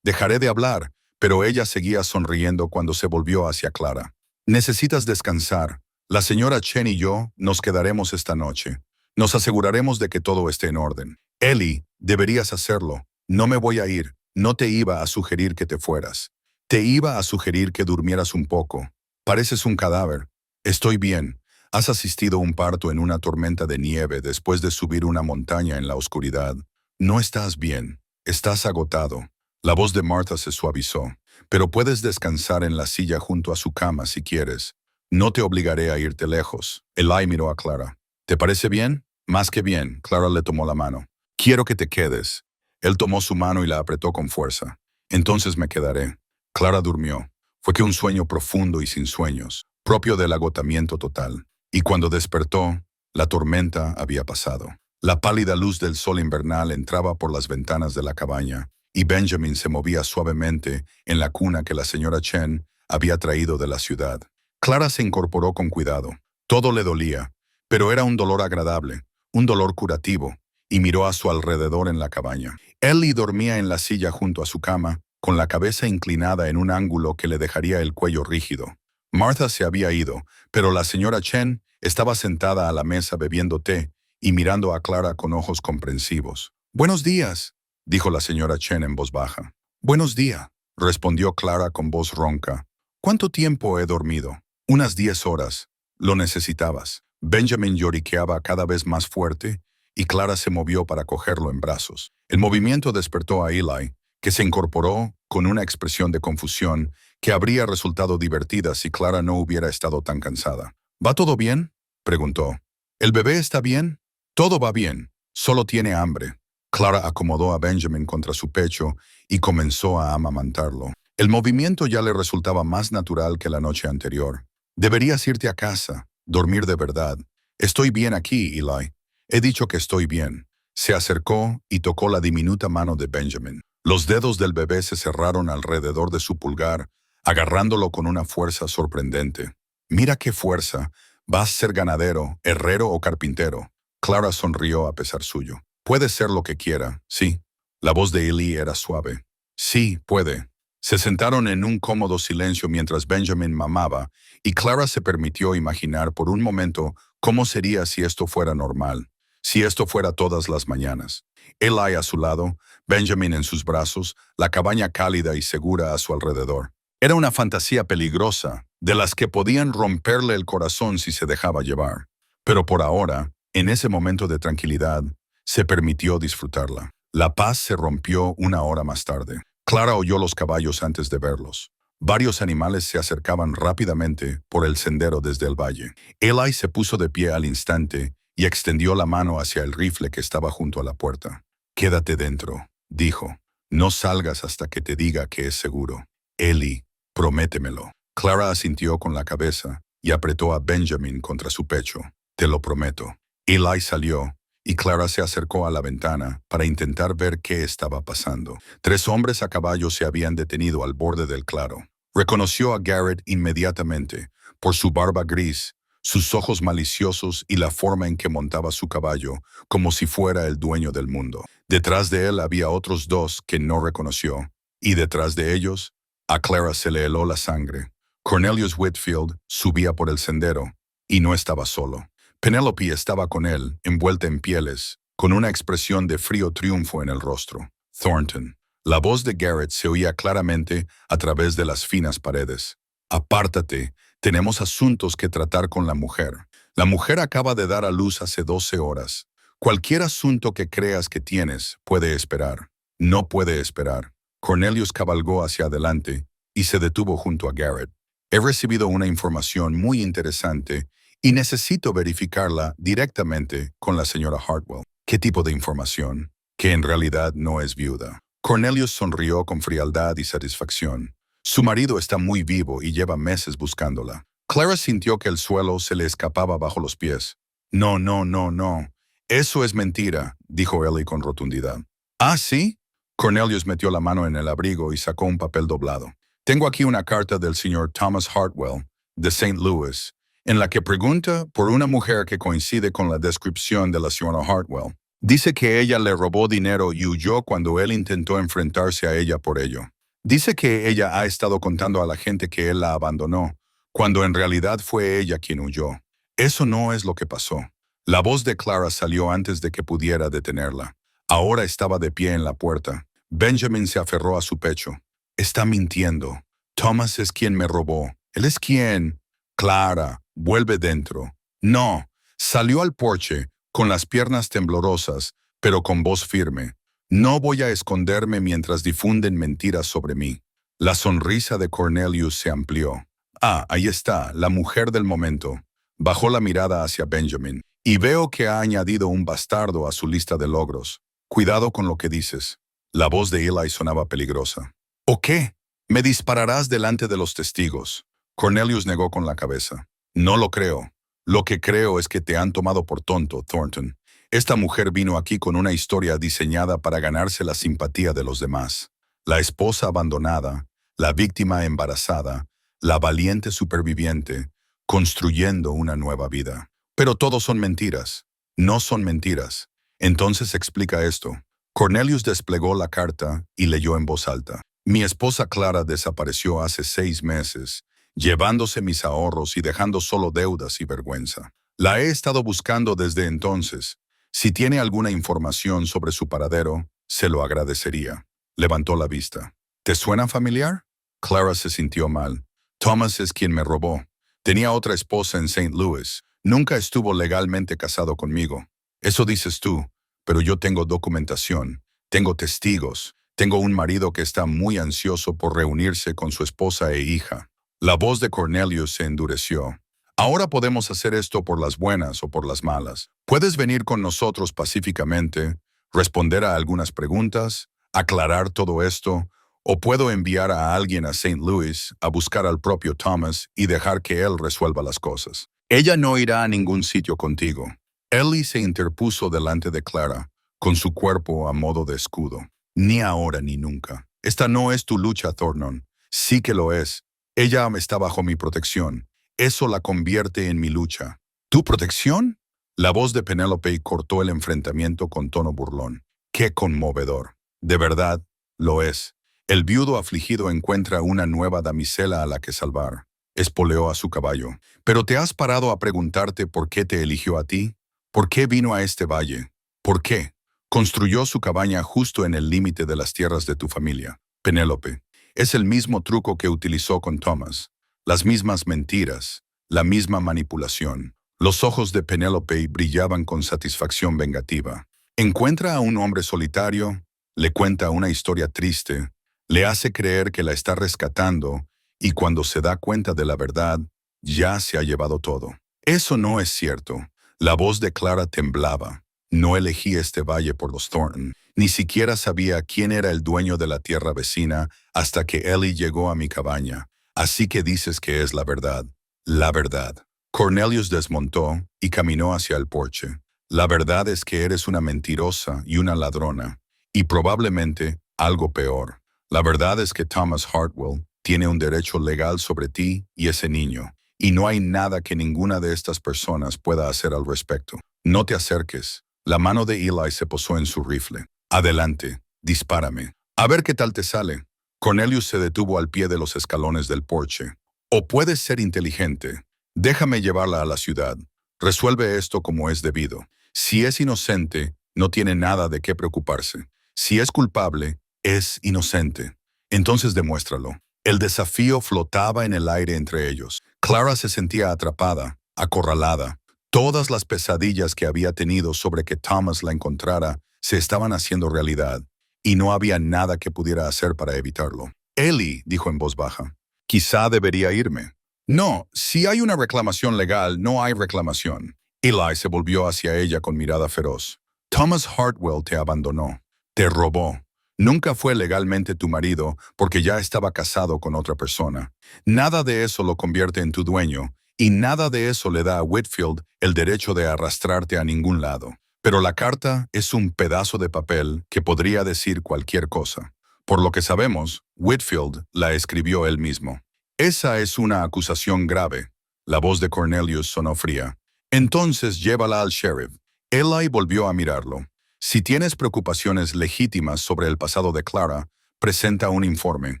Dejaré de hablar. Pero ella seguía sonriendo cuando se volvió hacia Clara. Necesitas descansar. La señora Chen y yo nos quedaremos esta noche. Nos aseguraremos de que todo esté en orden. Ellie, deberías hacerlo. No me voy a ir. No te iba a sugerir que te fueras. Te iba a sugerir que durmieras un poco. Pareces un cadáver. Estoy bien. Has asistido a un parto en una tormenta de nieve después de subir una montaña en la oscuridad. No estás bien. Estás agotado. La voz de Martha se suavizó. Pero puedes descansar en la silla junto a su cama si quieres. No te obligaré a irte lejos. Eli miró a Clara. ¿Te parece bien? Más que bien. Clara le tomó la mano. Quiero que te quedes. Él tomó su mano y la apretó con fuerza. Entonces me quedaré. Clara durmió. Fue que un sueño profundo y sin sueños, propio del agotamiento total. Y cuando despertó, la tormenta había pasado. La pálida luz del sol invernal entraba por las ventanas de la cabaña, y Benjamin se movía suavemente en la cuna que la señora Chen había traído de la ciudad. Clara se incorporó con cuidado. Todo le dolía, pero era un dolor agradable, un dolor curativo, y miró a su alrededor en la cabaña. Ellie dormía en la silla junto a su cama, con la cabeza inclinada en un ángulo que le dejaría el cuello rígido. Martha se había ido, pero la señora Chen estaba sentada a la mesa bebiendo té y mirando a Clara con ojos comprensivos. «Buenos días», dijo la señora Chen en voz baja. «Buenos días», respondió Clara con voz ronca. «¿Cuánto tiempo he dormido?» «Unas 10 horas. Lo necesitabas». Benjamin lloriqueaba cada vez más fuerte y Clara se movió para cogerlo en brazos. El movimiento despertó a Eli, que se incorporó con una expresión de confusión que habría resultado divertida si Clara no hubiera estado tan cansada. «¿Va todo bien?», preguntó. «¿El bebé está bien?» «Todo va bien. Solo tiene hambre». Clara acomodó a Benjamin contra su pecho y comenzó a amamantarlo. El movimiento ya le resultaba más natural que la noche anterior. «Deberías irte a casa, dormir de verdad. Estoy bien aquí, Eli. He dicho que estoy bien». Se acercó y tocó la diminuta mano de Benjamin. Los dedos del bebé se cerraron alrededor de su pulgar, agarrándolo con una fuerza sorprendente. «Mira qué fuerza. Vas a ser ganadero, herrero o carpintero». Clara sonrió a pesar suyo. «Puede ser lo que quiera, sí». La voz de Eli era suave. «Sí, puede. Se sentaron en un cómodo silencio mientras Benjamin mamaba, y Clara se permitió imaginar por un momento cómo sería si esto fuera normal, si esto fuera todas las mañanas. Eli a su lado, Benjamin en sus brazos, la cabaña cálida y segura a su alrededor. Era una fantasía peligrosa, de las que podían romperle el corazón si se dejaba llevar. Pero por ahora, en ese momento de tranquilidad, se permitió disfrutarla. La paz se rompió una hora más tarde. Clara oyó los caballos antes de verlos. Varios animales se acercaban rápidamente por el sendero desde el valle. Eli se puso de pie al instante y extendió la mano hacia el rifle que estaba junto a la puerta. «Quédate dentro», dijo. «No salgas hasta que te diga que es seguro. Eli, prométemelo». Clara asintió con la cabeza y apretó a Benjamin contra su pecho. «Te lo prometo». Eli salió y Clara se acercó a la ventana para intentar ver qué estaba pasando. 3 hombres a caballo se habían detenido al borde del claro. Reconoció a Garrett inmediatamente, por su barba gris, sus ojos maliciosos y la forma en que montaba su caballo, como si fuera el dueño del mundo. Detrás de él había otros 2 que no reconoció, y detrás de ellos, a Clara se le heló la sangre. Cornelius Whitfield subía por el sendero, y no estaba solo. Penelope estaba con él, envuelta en pieles, con una expresión de frío triunfo en el rostro. Thornton. La voz de Garrett se oía claramente a través de las finas paredes. «Apártate, tenemos asuntos que tratar con la mujer. La mujer acaba de dar a luz hace 12 horas. Cualquier asunto que creas que tienes puede esperar». «No puede esperar». Cornelius cabalgó hacia adelante y se detuvo junto a Garrett. «He recibido una información muy interesante y necesito verificarla directamente con la señora Hartwell». «¿Qué tipo de información?» «Que en realidad no es viuda». Cornelius sonrió con frialdad y satisfacción. «Su marido está muy vivo y lleva meses buscándola». Clara sintió que el suelo se le escapaba bajo los pies. «No, no, no, no. Eso es mentira», dijo Eli con rotundidad. «¿Ah, sí?» Cornelius metió la mano en el abrigo y sacó un papel doblado. «Tengo aquí una carta del señor Thomas Hartwell, de St. Louis, en la que pregunta por una mujer que coincide con la descripción de la señora Hartwell. Dice que ella le robó dinero y huyó cuando él intentó enfrentarse a ella por ello. Dice que ella ha estado contando a la gente que él la abandonó, cuando en realidad fue ella quien huyó. Eso no es lo que pasó». La voz de Clara salió antes de que pudiera detenerla. Ahora estaba de pie en la puerta. Benjamin se aferró a su pecho. «Está mintiendo. Thomas es quien me robó. Él es quien...» «Clara, vuelve dentro». «No». Salió al porche, con las piernas temblorosas, pero con voz firme. «No voy a esconderme mientras difunden mentiras sobre mí». La sonrisa de Cornelius se amplió. «Ah, ahí está, la mujer del momento». Bajó la mirada hacia Benjamin. «Y veo que ha añadido un bastardo a su lista de logros. Cuidado con lo que dices». La voz de Eli sonaba peligrosa. «¿O qué? Me dispararás delante de los testigos». Cornelius negó con la cabeza. «No lo creo. Lo que creo es que te han tomado por tonto, Thornton. Esta mujer vino aquí con una historia diseñada para ganarse la simpatía de los demás. La esposa abandonada, la víctima embarazada, la valiente superviviente, construyendo una nueva vida. Pero todos son mentiras. No son mentiras. Entonces explica esto». Cornelius desplegó la carta y leyó en voz alta. «Mi esposa Clara desapareció hace 6 meses, llevándose mis ahorros y dejando solo deudas y vergüenza. La he estado buscando desde entonces. Si tiene alguna información sobre su paradero, se lo agradecería». Levantó la vista. «¿Te suena familiar?» Clara se sintió mal. «Thomas es quien me robó. Tenía otra esposa en St. Louis. Nunca estuvo legalmente casado conmigo. Eso dices tú, pero yo tengo documentación, tengo testigos, tengo un marido que está muy ansioso por reunirse con su esposa e hija». La voz de Cornelius se endureció. «Ahora podemos hacer esto por las buenas o por las malas. Puedes venir con nosotros pacíficamente, responder a algunas preguntas, aclarar todo esto, o puedo enviar a alguien a St. Louis a buscar al propio Thomas y dejar que él resuelva las cosas. Ella no irá a ningún sitio contigo». Eli se interpuso delante de Clara, con su cuerpo a modo de escudo. «Ni ahora ni nunca. Esta no es tu lucha, Thornton. Sí que lo es. Ella está bajo mi protección. Eso la convierte en mi lucha». «¿Tu protección?» La voz de Penélope cortó el enfrentamiento con tono burlón. «Qué conmovedor. De verdad, lo es. El viudo afligido encuentra una nueva damisela a la que salvar. Espoleó a su caballo. ¿Pero te has parado a preguntarte por qué te eligió a ti? ¿Por qué vino a este valle? ¿Por qué? Construyó su cabaña justo en el límite de las tierras de tu familia. Penélope. Es el mismo truco que utilizó con Thomas. Las mismas mentiras, la misma manipulación. Los ojos de Penélope brillaban con satisfacción vengativa. Encuentra a un hombre solitario, le cuenta una historia triste, le hace creer que la está rescatando y cuando se da cuenta de la verdad, ya se ha llevado todo. Eso no es cierto. La voz de Clara temblaba. No elegí este valle por los Thornton. Ni siquiera sabía quién era el dueño de la tierra vecina hasta que Ellie llegó a mi cabaña. Así que dices que es la verdad. La verdad. Cornelius desmontó y caminó hacia el porche. La verdad es que eres una mentirosa y una ladrona. Y probablemente algo peor. La verdad es que Thomas Hartwell tiene un derecho legal sobre ti y ese niño. Y no hay nada que ninguna de estas personas pueda hacer al respecto. No te acerques. La mano de Eli se posó en su rifle. Adelante, dispárame. A ver qué tal te sale. Cornelius se detuvo al pie de los escalones del porche. O puedes ser inteligente. Déjame llevarla a la ciudad. Resuelve esto como es debido. Si es inocente, no tiene nada de qué preocuparse. Si es culpable, es inocente. Entonces demuéstralo. El desafío flotaba en el aire entre ellos. Clara se sentía atrapada, acorralada. Todas las pesadillas que había tenido sobre que Thomas la encontrara se estaban haciendo realidad, y no había nada que pudiera hacer para evitarlo. Ellie dijo en voz baja, quizá debería irme. No, si hay una reclamación legal, no hay reclamación. Eli se volvió hacia ella con mirada feroz. Thomas Hartwell te abandonó, te robó. Nunca fue legalmente tu marido porque ya estaba casado con otra persona. Nada de eso lo convierte en tu dueño, y nada de eso le da a Whitfield el derecho de arrastrarte a ningún lado. Pero la carta es un pedazo de papel que podría decir cualquier cosa. Por lo que sabemos, Whitfield la escribió él mismo. Esa es una acusación grave. La voz de Cornelius sonó fría. Entonces llévala al sheriff. Eli volvió a mirarlo. Si tienes preocupaciones legítimas sobre el pasado de Clara, presenta un informe.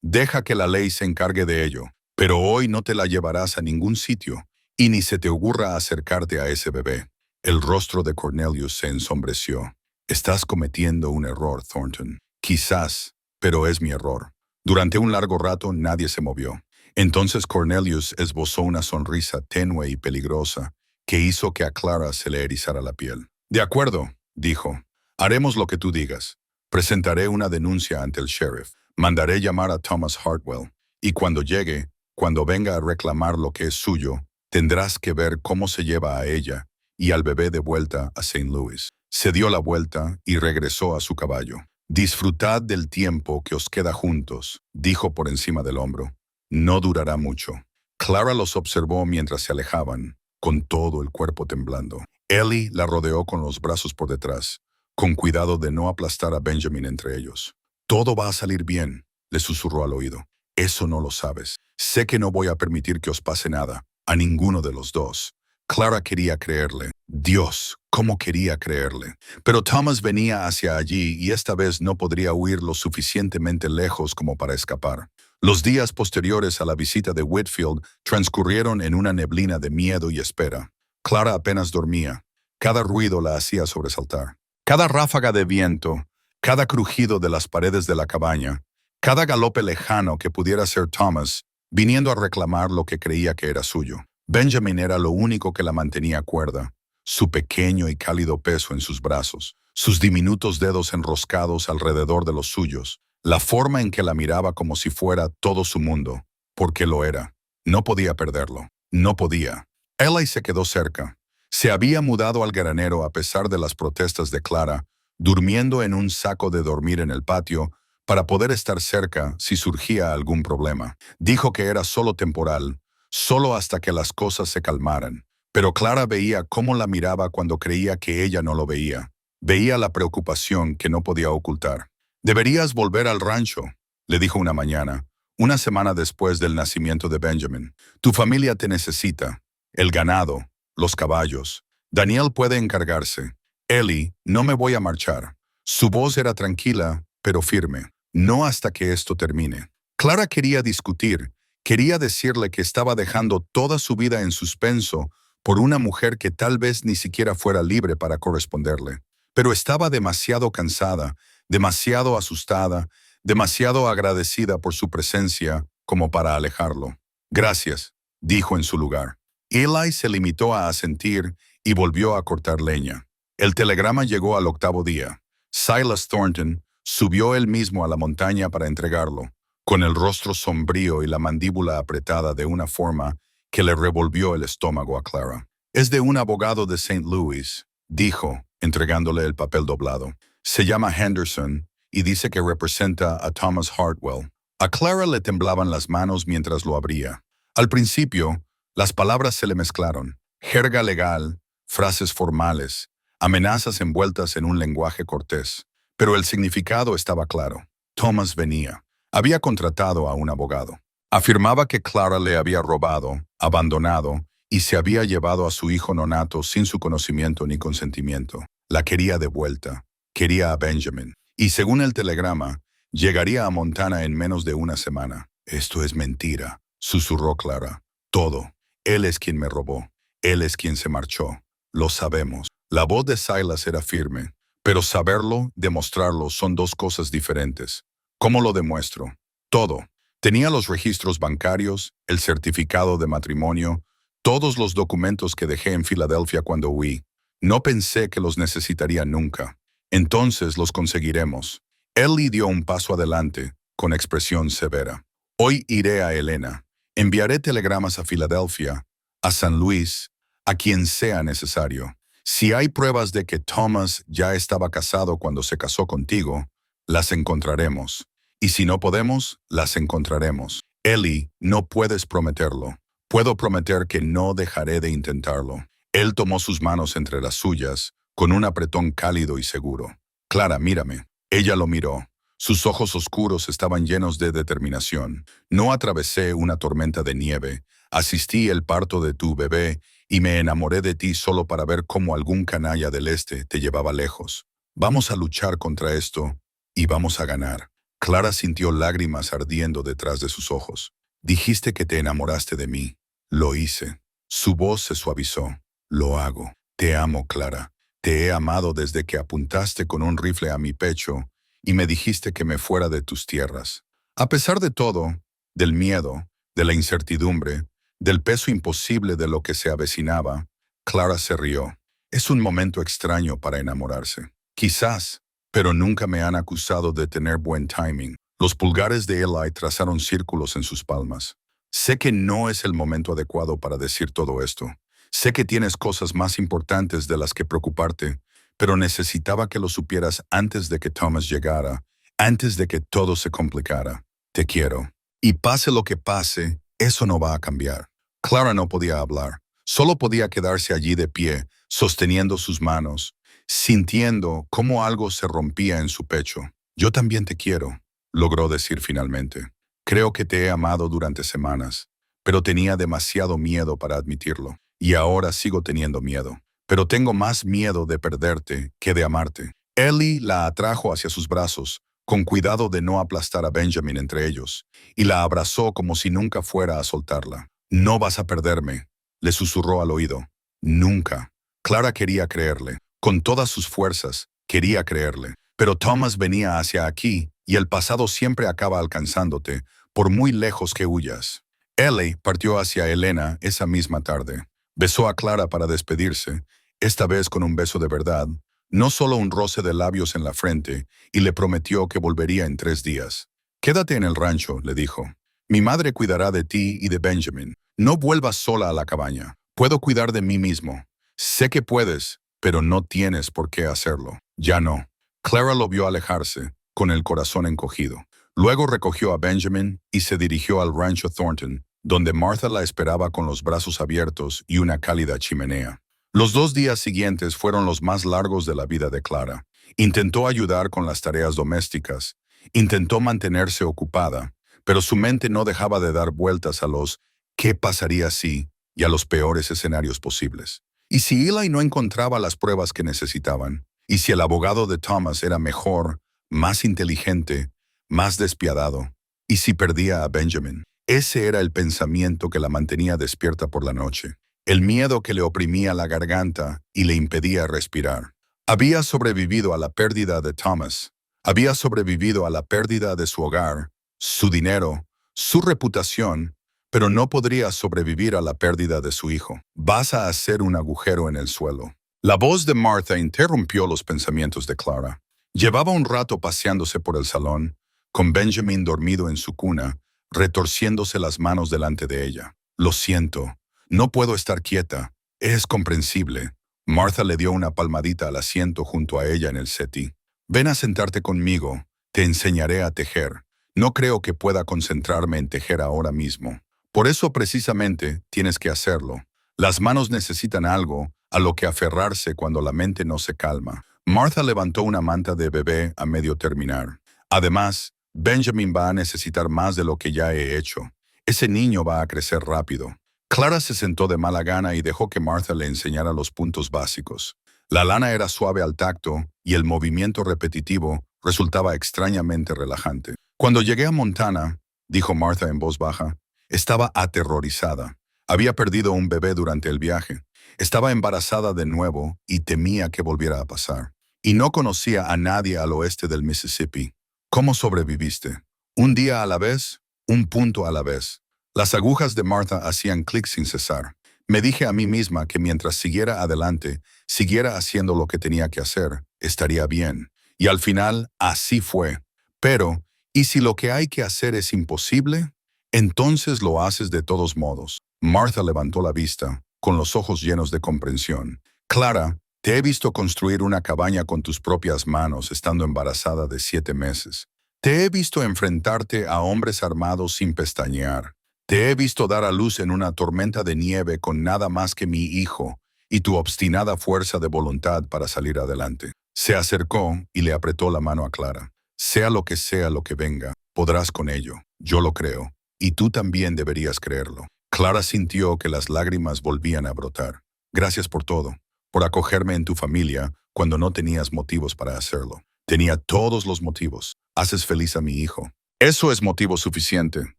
Deja que la ley se encargue de ello. Pero hoy no te la llevarás a ningún sitio, y ni se te ocurra acercarte a ese bebé. El rostro de Cornelius se ensombreció. Estás cometiendo un error, Thornton. Quizás, pero es mi error. Durante un largo rato nadie se movió. Entonces Cornelius esbozó una sonrisa tenue y peligrosa que hizo que a Clara se le erizara la piel. De acuerdo, dijo. Haremos lo que tú digas. Presentaré una denuncia ante el sheriff. Mandaré llamar a Thomas Hartwell. Y cuando llegue, cuando venga a reclamar lo que es suyo, tendrás que ver cómo se lleva a ella y al bebé de vuelta a St. Louis. Se dio la vuelta y regresó a su caballo. Disfrutad del tiempo que os queda juntos, dijo por encima del hombro. No durará mucho. Clara los observó mientras se alejaban, con todo el cuerpo temblando. Ellie la rodeó con los brazos por detrás, con cuidado de no aplastar a Benjamin entre ellos. Todo va a salir bien, le susurró al oído. Eso no lo sabes. Sé que no voy a permitir que os pase nada, a ninguno de los dos. Clara quería creerle. Dios, cómo quería creerle. Pero Thomas venía hacia allí y esta vez no podría huir lo suficientemente lejos como para escapar. Los días posteriores a la visita de Whitfield transcurrieron en una neblina de miedo y espera. Clara apenas dormía. Cada ruido la hacía sobresaltar. Cada ráfaga de viento, cada crujido de las paredes de la cabaña, cada galope lejano que pudiera ser Thomas, viniendo a reclamar lo que creía que era suyo. Benjamin era lo único que la mantenía cuerda, su pequeño y cálido peso en sus brazos, sus diminutos dedos enroscados alrededor de los suyos, la forma en que la miraba como si fuera todo su mundo, porque lo era. No podía perderlo. No podía. Ellie se quedó cerca. Se había mudado al granero a pesar de las protestas de Clara, durmiendo en un saco de dormir en el patio, para poder estar cerca si surgía algún problema. Dijo que era solo temporal, solo hasta que las cosas se calmaran. Pero Clara veía cómo la miraba cuando creía que ella no lo veía. Veía la preocupación que no podía ocultar. «Deberías volver al rancho», le dijo una mañana, una semana después del nacimiento de Benjamin. «Tu familia te necesita. El ganado, los caballos. Daniel puede encargarse. Ellie, no me voy a marchar». Su voz era tranquila, pero firme. No hasta que esto termine. Clara quería discutir, quería decirle que estaba dejando toda su vida en suspenso por una mujer que tal vez ni siquiera fuera libre para corresponderle. Pero estaba demasiado cansada, demasiado asustada, demasiado agradecida por su presencia como para alejarlo. Gracias, dijo en su lugar. Eli se limitó a asentir y volvió a cortar leña. El telegrama llegó al 8º día. Silas Thornton subió él mismo a la montaña para entregarlo, con el rostro sombrío y la mandíbula apretada de una forma que le revolvió el estómago a Clara. Es de un abogado de St. Louis, dijo, entregándole el papel doblado. Se llama Henderson y dice que representa a Thomas Hartwell. A Clara le temblaban las manos mientras lo abría. Al principio, las palabras se le mezclaron. Jerga legal, frases formales, amenazas envueltas en un lenguaje cortés. Pero el significado estaba claro. Thomas venía. Había contratado a un abogado. Afirmaba que Clara le había robado, abandonado y se había llevado a su hijo nonato sin su conocimiento ni consentimiento. La quería de vuelta. Quería a Benjamin. Y según el telegrama, llegaría a Montana en menos de una semana. Esto es mentira, susurró Clara. Todo. Él es quien me robó. Él es quien se marchó. Lo sabemos. La voz de Silas era firme. Pero saberlo, demostrarlo, son dos cosas diferentes. ¿Cómo lo demuestro? Todo. Tenía los registros bancarios, el certificado de matrimonio, todos los documentos que dejé en Filadelfia cuando huí. No pensé que los necesitaría nunca. Entonces los conseguiremos. Ellie dio un paso adelante, con expresión severa. Hoy iré a Helena. Enviaré telegramas a Filadelfia, a San Luis, a quien sea necesario. Si hay pruebas de que Thomas ya estaba casado cuando se casó contigo, las encontraremos. Y si no podemos, las encontraremos. Ellie, no puedes prometerlo. Puedo prometer que no dejaré de intentarlo. Él tomó sus manos entre las suyas, con un apretón cálido y seguro. Clara, mírame. Ella lo miró. Sus ojos oscuros estaban llenos de determinación. No atravesé una tormenta de nieve. Asistí el parto de tu bebé y me enamoré de ti solo para ver cómo algún canalla del este te llevaba lejos. Vamos a luchar contra esto y vamos a ganar. Clara sintió lágrimas ardiendo detrás de sus ojos. Dijiste que te enamoraste de mí. Lo hice. Su voz se suavizó. Lo hago. Te amo, Clara. Te he amado desde que apuntaste con un rifle a mi pecho y me dijiste que me fuera de tus tierras. A pesar de todo, del miedo, de la incertidumbre, del peso imposible de lo que se avecinaba, Clara se rió. Es un momento extraño para enamorarse. Quizás, pero nunca me han acusado de tener buen timing. Los pulgares de Eli trazaron círculos en sus palmas. Sé que no es el momento adecuado para decir todo esto. Sé que tienes cosas más importantes de las que preocuparte, pero necesitaba que lo supieras antes de que Thomas llegara, antes de que todo se complicara. Te quiero. Y pase lo que pase, eso no va a cambiar. Clara no podía hablar. Solo podía quedarse allí de pie, sosteniendo sus manos, sintiendo cómo algo se rompía en su pecho. Yo también te quiero, logró decir finalmente. Creo que te he amado durante semanas, pero tenía demasiado miedo para admitirlo. Y ahora sigo teniendo miedo. Pero tengo más miedo de perderte que de amarte. Ellie la atrajo hacia sus brazos, con cuidado de no aplastar a Benjamin entre ellos, y la abrazó como si nunca fuera a soltarla. No vas a perderme, le susurró al oído. Nunca. Clara quería creerle. Con todas sus fuerzas, quería creerle. Pero Thomas venía hacia aquí, y el pasado siempre acaba alcanzándote, por muy lejos que huyas. Ellie partió hacia Helena esa misma tarde. Besó a Clara para despedirse, esta vez con un beso de verdad, no solo un roce de labios en la frente, y le prometió que volvería en 3 días. Quédate en el rancho, le dijo. Mi madre cuidará de ti y de Benjamin. No vuelvas sola a la cabaña. Puedo cuidar de mí mismo. Sé que puedes, pero no tienes por qué hacerlo. Ya no. Clara lo vio alejarse, con el corazón encogido. Luego recogió a Benjamin y se dirigió al rancho Thornton, donde Martha la esperaba con los brazos abiertos y una cálida chimenea. Los 2 días siguientes fueron los más largos de la vida de Clara. Intentó ayudar con las tareas domésticas, intentó mantenerse ocupada, pero su mente no dejaba de dar vueltas a los ¿qué pasaría si? Y a los peores escenarios posibles. ¿Y si Eli no encontraba las pruebas que necesitaban? ¿Y si el abogado de Thomas era mejor, más inteligente, más despiadado. ¿Y si perdía a Benjamin? Ese era el pensamiento que la mantenía despierta por la noche. El miedo que le oprimía la garganta y le impedía respirar. Había sobrevivido a la pérdida de Thomas. Había sobrevivido a la pérdida de su hogar, su dinero, su reputación, pero no podría sobrevivir a la pérdida de su hijo. Vas a hacer un agujero en el suelo. La voz de Martha interrumpió los pensamientos de Clara. Llevaba un rato paseándose por el salón, con Benjamin dormido en su cuna, retorciéndose las manos delante de ella. Lo siento, no puedo estar quieta. Es comprensible. Martha le dio una palmadita al asiento junto a ella en el settee. Ven a sentarte conmigo, te enseñaré a tejer. No creo que pueda concentrarme en tejer ahora mismo. Por eso precisamente tienes que hacerlo. Las manos necesitan algo a lo que aferrarse cuando la mente no se calma. Martha levantó una manta de bebé a medio terminar. Además, Benjamin va a necesitar más de lo que ya he hecho. Ese niño va a crecer rápido. Clara se sentó de mala gana y dejó que Martha le enseñara los puntos básicos. La lana era suave al tacto y el movimiento repetitivo resultaba extrañamente relajante. Cuando llegué a Montana, dijo Martha en voz baja, estaba aterrorizada. Había perdido un bebé durante el viaje. Estaba embarazada de nuevo y temía que volviera a pasar. Y no conocía a nadie al oeste del Mississippi. ¿Cómo sobreviviste? Un día a la vez, un punto a la vez. Las agujas de Martha hacían clic sin cesar. Me dije a mí misma que mientras siguiera adelante, siguiera haciendo lo que tenía que hacer, estaría bien. Y al final, así fue. Pero, ¿y si lo que hay que hacer es imposible? Entonces lo haces de todos modos. Martha levantó la vista, con los ojos llenos de comprensión. Clara, te he visto construir una cabaña con tus propias manos estando embarazada de 7 meses. Te he visto enfrentarte a hombres armados sin pestañear. Te he visto dar a luz en una tormenta de nieve con nada más que mi hijo y tu obstinada fuerza de voluntad para salir adelante. Se acercó y le apretó la mano a Clara. Sea lo que venga, podrás con ello. Yo lo creo. Y tú también deberías creerlo. Clara sintió que las lágrimas volvían a brotar. Gracias por todo. Por acogerme en tu familia cuando no tenías motivos para hacerlo. Tenía todos los motivos. Haces feliz a mi hijo. Eso es motivo suficiente.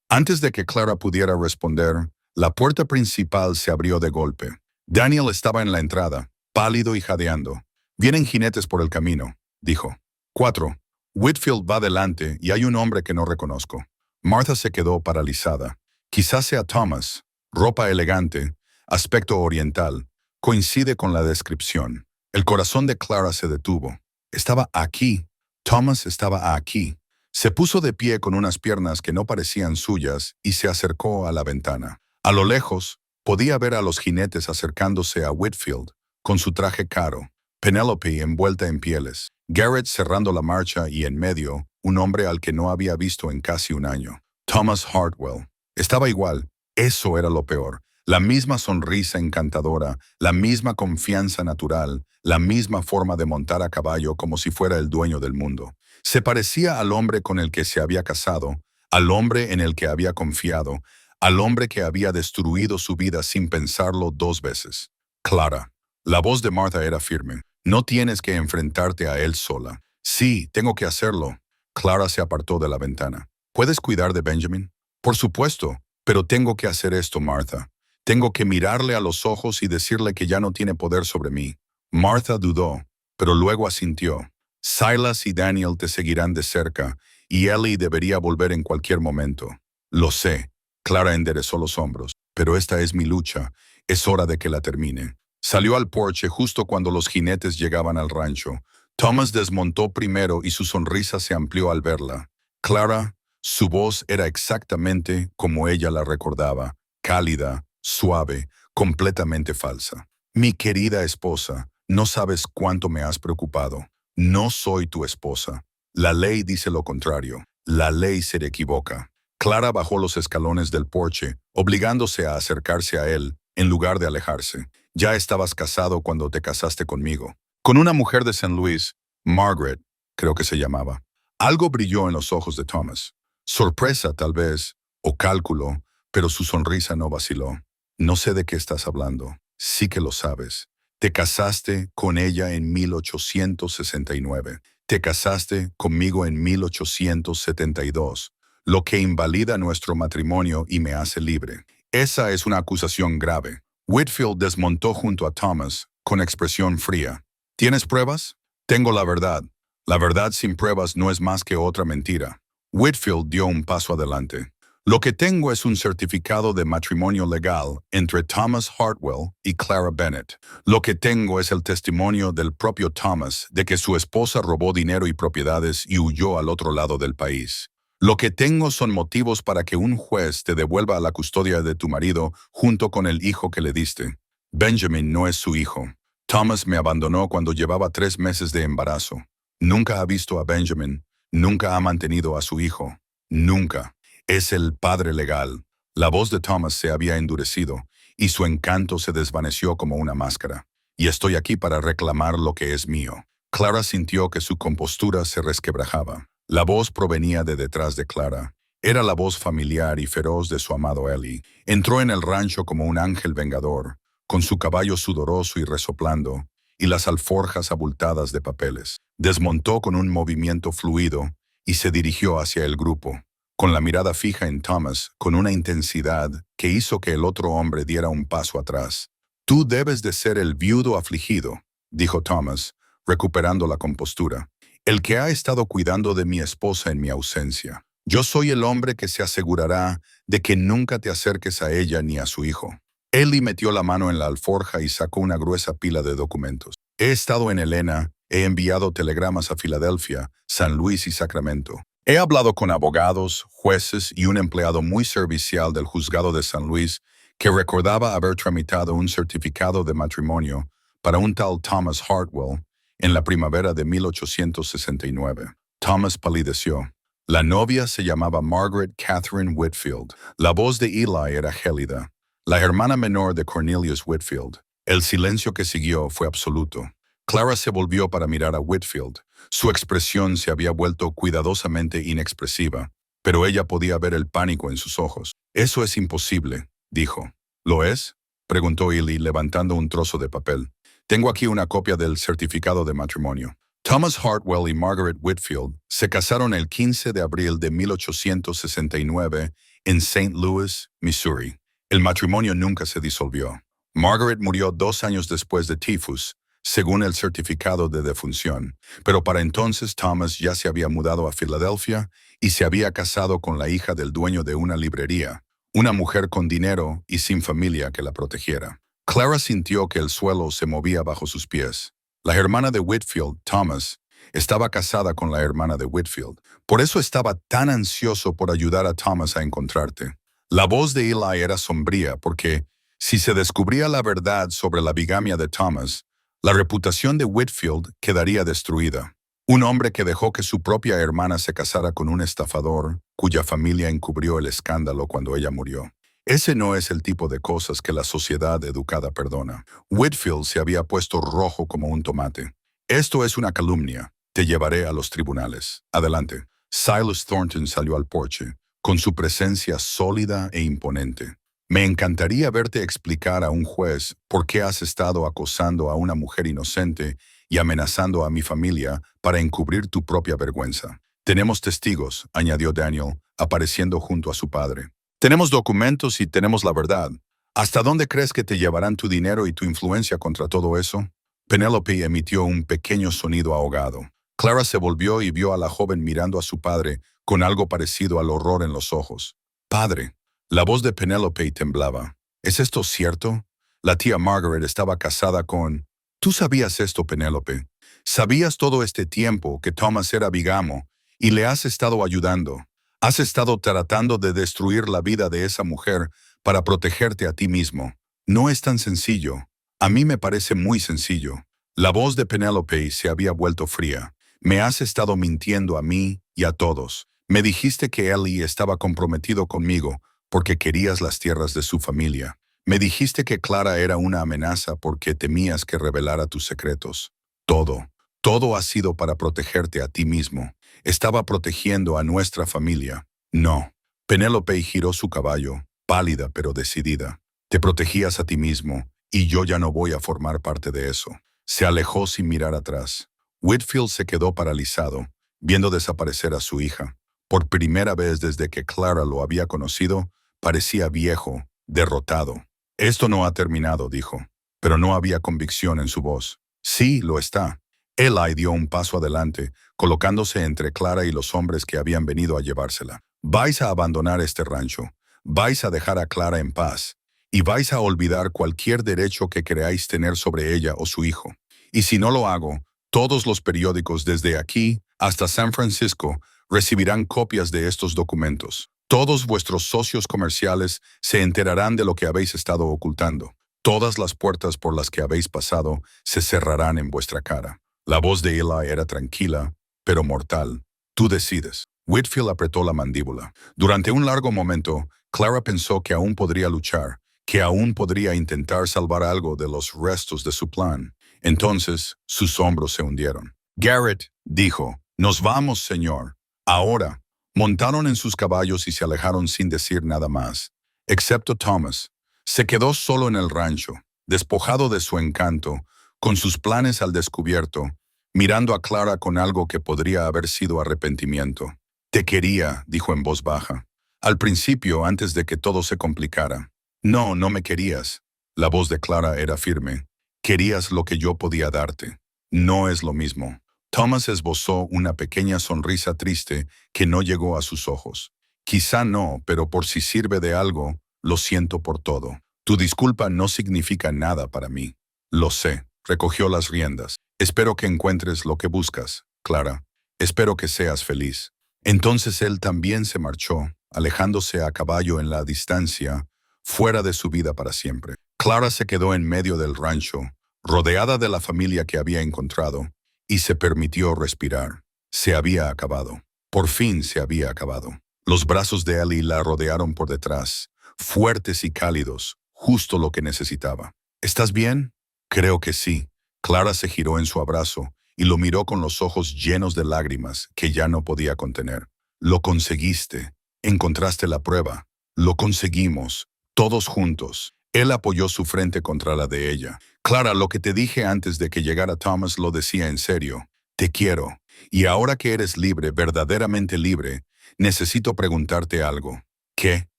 Antes de que Clara pudiera responder, la puerta principal se abrió de golpe. Daniel estaba en la entrada, pálido y jadeando. Vienen jinetes por el camino, dijo. 4. Whitfield va delante y hay un hombre que no reconozco. Martha se quedó paralizada. Quizás sea Thomas. Ropa elegante, aspecto oriental. Coincide con la descripción. El corazón de Clara se detuvo. Estaba aquí. Thomas estaba aquí. Se puso de pie con unas piernas que no parecían suyas y se acercó a la ventana. A lo lejos, podía ver a los jinetes acercándose a Whitfield, con su traje caro, Penelope envuelta en pieles, Garrett cerrando la marcha y en medio, un hombre al que no había visto en casi un año. Thomas Hartwell. Estaba igual. Eso era lo peor. La misma sonrisa encantadora, la misma confianza natural, la misma forma de montar a caballo como si fuera el dueño del mundo. Se parecía al hombre con el que se había casado, al hombre en el que había confiado, al hombre que había destruido su vida sin pensarlo 2 veces. Clara. La voz de Martha era firme. No tienes que enfrentarte a él sola. Sí, tengo que hacerlo. Clara se apartó de la ventana. ¿Puedes cuidar de Benjamin? Por supuesto, pero tengo que hacer esto, Martha. Tengo que mirarle a los ojos y decirle que ya no tiene poder sobre mí. Martha dudó, pero luego asintió. Silas y Daniel te seguirán de cerca, y Ellie debería volver en cualquier momento. Lo sé. Clara enderezó los hombros. Pero esta es mi lucha. Es hora de que la termine. Salió al porche justo cuando los jinetes llegaban al rancho. Thomas desmontó primero y su sonrisa se amplió al verla. Clara, su voz era exactamente como ella la recordaba, cálida, suave, completamente falsa. Mi querida esposa, no sabes cuánto me has preocupado. No soy tu esposa. La ley dice lo contrario. La ley se equivoca. Clara bajó los escalones del porche, obligándose a acercarse a él, en lugar de alejarse. Ya estabas casado cuando te casaste conmigo. Con una mujer de St. Louis, Margaret, creo que se llamaba. Algo brilló en los ojos de Thomas. Sorpresa, tal vez, o cálculo, pero su sonrisa no vaciló. No sé de qué estás hablando. Sí que lo sabes. Te casaste con ella en 1869. Te casaste conmigo en 1872, lo que invalida nuestro matrimonio y me hace libre. Esa es una acusación grave. Whitfield desmontó junto a Thomas, con expresión fría. ¿Tienes pruebas? Tengo la verdad. La verdad sin pruebas no es más que otra mentira. Whitfield dio un paso adelante. Lo que tengo es un certificado de matrimonio legal entre Thomas Hartwell y Clara Bennett. Lo que tengo es el testimonio del propio Thomas de que su esposa robó dinero y propiedades y huyó al otro lado del país. Lo que tengo son motivos para que un juez te devuelva a la custodia de tu marido junto con el hijo que le diste. Benjamin no es su hijo. Thomas me abandonó cuando llevaba 3 meses de embarazo. Nunca ha visto a Benjamin, nunca ha mantenido a su hijo. Nunca. Es el padre legal. La voz de Thomas se había endurecido y su encanto se desvaneció como una máscara. Y estoy aquí para reclamar lo que es mío. Clara sintió que su compostura se resquebrajaba. La voz provenía de detrás de Clara. Era la voz familiar y feroz de su amado Eli. Entró en el rancho como un ángel vengador, con su caballo sudoroso y resoplando, y las alforjas abultadas de papeles. Desmontó con un movimiento fluido y se dirigió hacia el grupo, con la mirada fija en Thomas, con una intensidad que hizo que el otro hombre diera un paso atrás. «Tú debes de ser el viudo afligido», dijo Thomas, recuperando la compostura, «el que ha estado cuidando de mi esposa en mi ausencia. Yo soy el hombre que se asegurará de que nunca te acerques a ella ni a su hijo». Eli metió la mano en la alforja y sacó una gruesa pila de documentos. «He estado en Helena, he enviado telegramas a Filadelfia, San Luis y Sacramento. He hablado con abogados, jueces y un empleado muy servicial del juzgado de San Luis que recordaba haber tramitado un certificado de matrimonio para un tal Thomas Hartwell en la primavera de 1869. Thomas palideció. La novia se llamaba Margaret Catherine Whitfield. La voz de Eli era gélida, la hermana menor de Cornelius Whitfield. El silencio que siguió fue absoluto. Clara se volvió para mirar a Whitfield. Su expresión se había vuelto cuidadosamente inexpresiva, pero ella podía ver el pánico en sus ojos. «Eso es imposible», dijo. «¿Lo es?», preguntó Eli levantando un trozo de papel. «Tengo aquí una copia del certificado de matrimonio». Thomas Hartwell y Margaret Whitfield se casaron el 15 de abril de 1869 en St. Louis, Missouri. El matrimonio nunca se disolvió. Margaret murió 2 años después de tifus, según el certificado de defunción, pero para entonces Thomas ya se había mudado a Filadelfia y se había casado con la hija del dueño de una librería, una mujer con dinero y sin familia que la protegiera. Clara sintió que el suelo se movía bajo sus pies. La hermana de Whitfield, Thomas, estaba casada con la hermana de Whitfield. Por eso estaba tan ansioso por ayudar a Thomas a encontrarte. La voz de Eli era sombría porque, si se descubría la verdad sobre la bigamia de Thomas, la reputación de Whitfield quedaría destruida. Un hombre que dejó que su propia hermana se casara con un estafador, cuya familia encubrió el escándalo cuando ella murió. Ese no es el tipo de cosas que la sociedad educada perdona. Whitfield se había puesto rojo como un tomate. «Esto es una calumnia. Te llevaré a los tribunales. Adelante». Silas Thornton salió al porche, con su presencia sólida e imponente. «Me encantaría verte explicar a un juez por qué has estado acosando a una mujer inocente y amenazando a mi familia para encubrir tu propia vergüenza. Tenemos testigos», añadió Daniel, apareciendo junto a su padre. «Tenemos documentos y tenemos la verdad. ¿Hasta dónde crees que te llevarán tu dinero y tu influencia contra todo eso?» Penélope emitió un pequeño sonido ahogado. Clara se volvió y vio a la joven mirando a su padre con algo parecido al horror en los ojos. «Padre». La voz de Penélope temblaba. «¿Es esto cierto? La tía Margaret estaba casada con...» «Tú sabías esto, Penélope. Sabías todo este tiempo que Thomas era bigamo y le has estado ayudando. Has estado tratando de destruir la vida de esa mujer para protegerte a ti mismo. No es tan sencillo. A mí me parece muy sencillo». La voz de Penélope se había vuelto fría. «Me has estado mintiendo a mí y a todos. Me dijiste que Eli estaba comprometido conmigo porque querías las tierras de su familia. Me dijiste que Clara era una amenaza porque temías que revelara tus secretos. Todo ha sido para protegerte a ti mismo. Estaba protegiendo a nuestra familia». «No». Penélope giró su caballo, pálida pero decidida. «Te protegías a ti mismo, y yo ya no voy a formar parte de eso». Se alejó sin mirar atrás. Whitfield se quedó paralizado, viendo desaparecer a su hija. Por primera vez desde que Clara lo había conocido, parecía viejo, derrotado. Esto no ha terminado, dijo, pero no había convicción en su voz. Sí, lo está. Eli dio un paso adelante, colocándose entre Clara y los hombres que habían venido a llevársela. Vais a abandonar este rancho, vais a dejar a Clara en paz, y vais a olvidar cualquier derecho que creáis tener sobre ella o su hijo. Y si no lo hago, todos los periódicos desde aquí hasta San Francisco recibirán copias de estos documentos. Todos vuestros socios comerciales se enterarán de lo que habéis estado ocultando. Todas las puertas por las que habéis pasado se cerrarán en vuestra cara. La voz de Eli era tranquila, pero mortal. Tú decides. Whitfield apretó la mandíbula. Durante un largo momento, Clara pensó que aún podría luchar, que aún podría intentar salvar algo de los restos de su plan. Entonces, sus hombros se hundieron. Garrett dijo, «Nos vamos, señor. Ahora». Montaron en sus caballos y se alejaron sin decir nada más. Excepto Thomas. Se quedó solo en el rancho, despojado de su encanto, con sus planes al descubierto, mirando a Clara con algo que podría haber sido arrepentimiento. «Te quería», dijo en voz baja. Al principio, antes de que todo se complicara. «No, no me querías». La voz de Clara era firme. «Querías lo que yo podía darte. No es lo mismo». Thomas esbozó una pequeña sonrisa triste que no llegó a sus ojos. «Quizá no, pero por si sirve de algo, lo siento por todo. Tu disculpa no significa nada para mí». «Lo sé». Recogió las riendas. «Espero que encuentres lo que buscas, Clara. Espero que seas feliz». Entonces él también se marchó, alejándose a caballo en la distancia, fuera de su vida para siempre. Clara se quedó en medio del rancho, rodeada de la familia que había encontrado, y se permitió respirar. Se había acabado. Por fin se había acabado. Los brazos de Eli la rodearon por detrás, fuertes y cálidos, justo lo que necesitaba. «¿Estás bien?» «Creo que sí». Clara se giró en su abrazo y lo miró con los ojos llenos de lágrimas que ya no podía contener. «Lo conseguiste. Encontraste la prueba. Lo conseguimos. Todos juntos». Él apoyó su frente contra la de ella. «Clara, lo que te dije antes de que llegara Thomas lo decía en serio. Te quiero. Y ahora que eres libre, verdaderamente libre, necesito preguntarte algo. ¿Qué?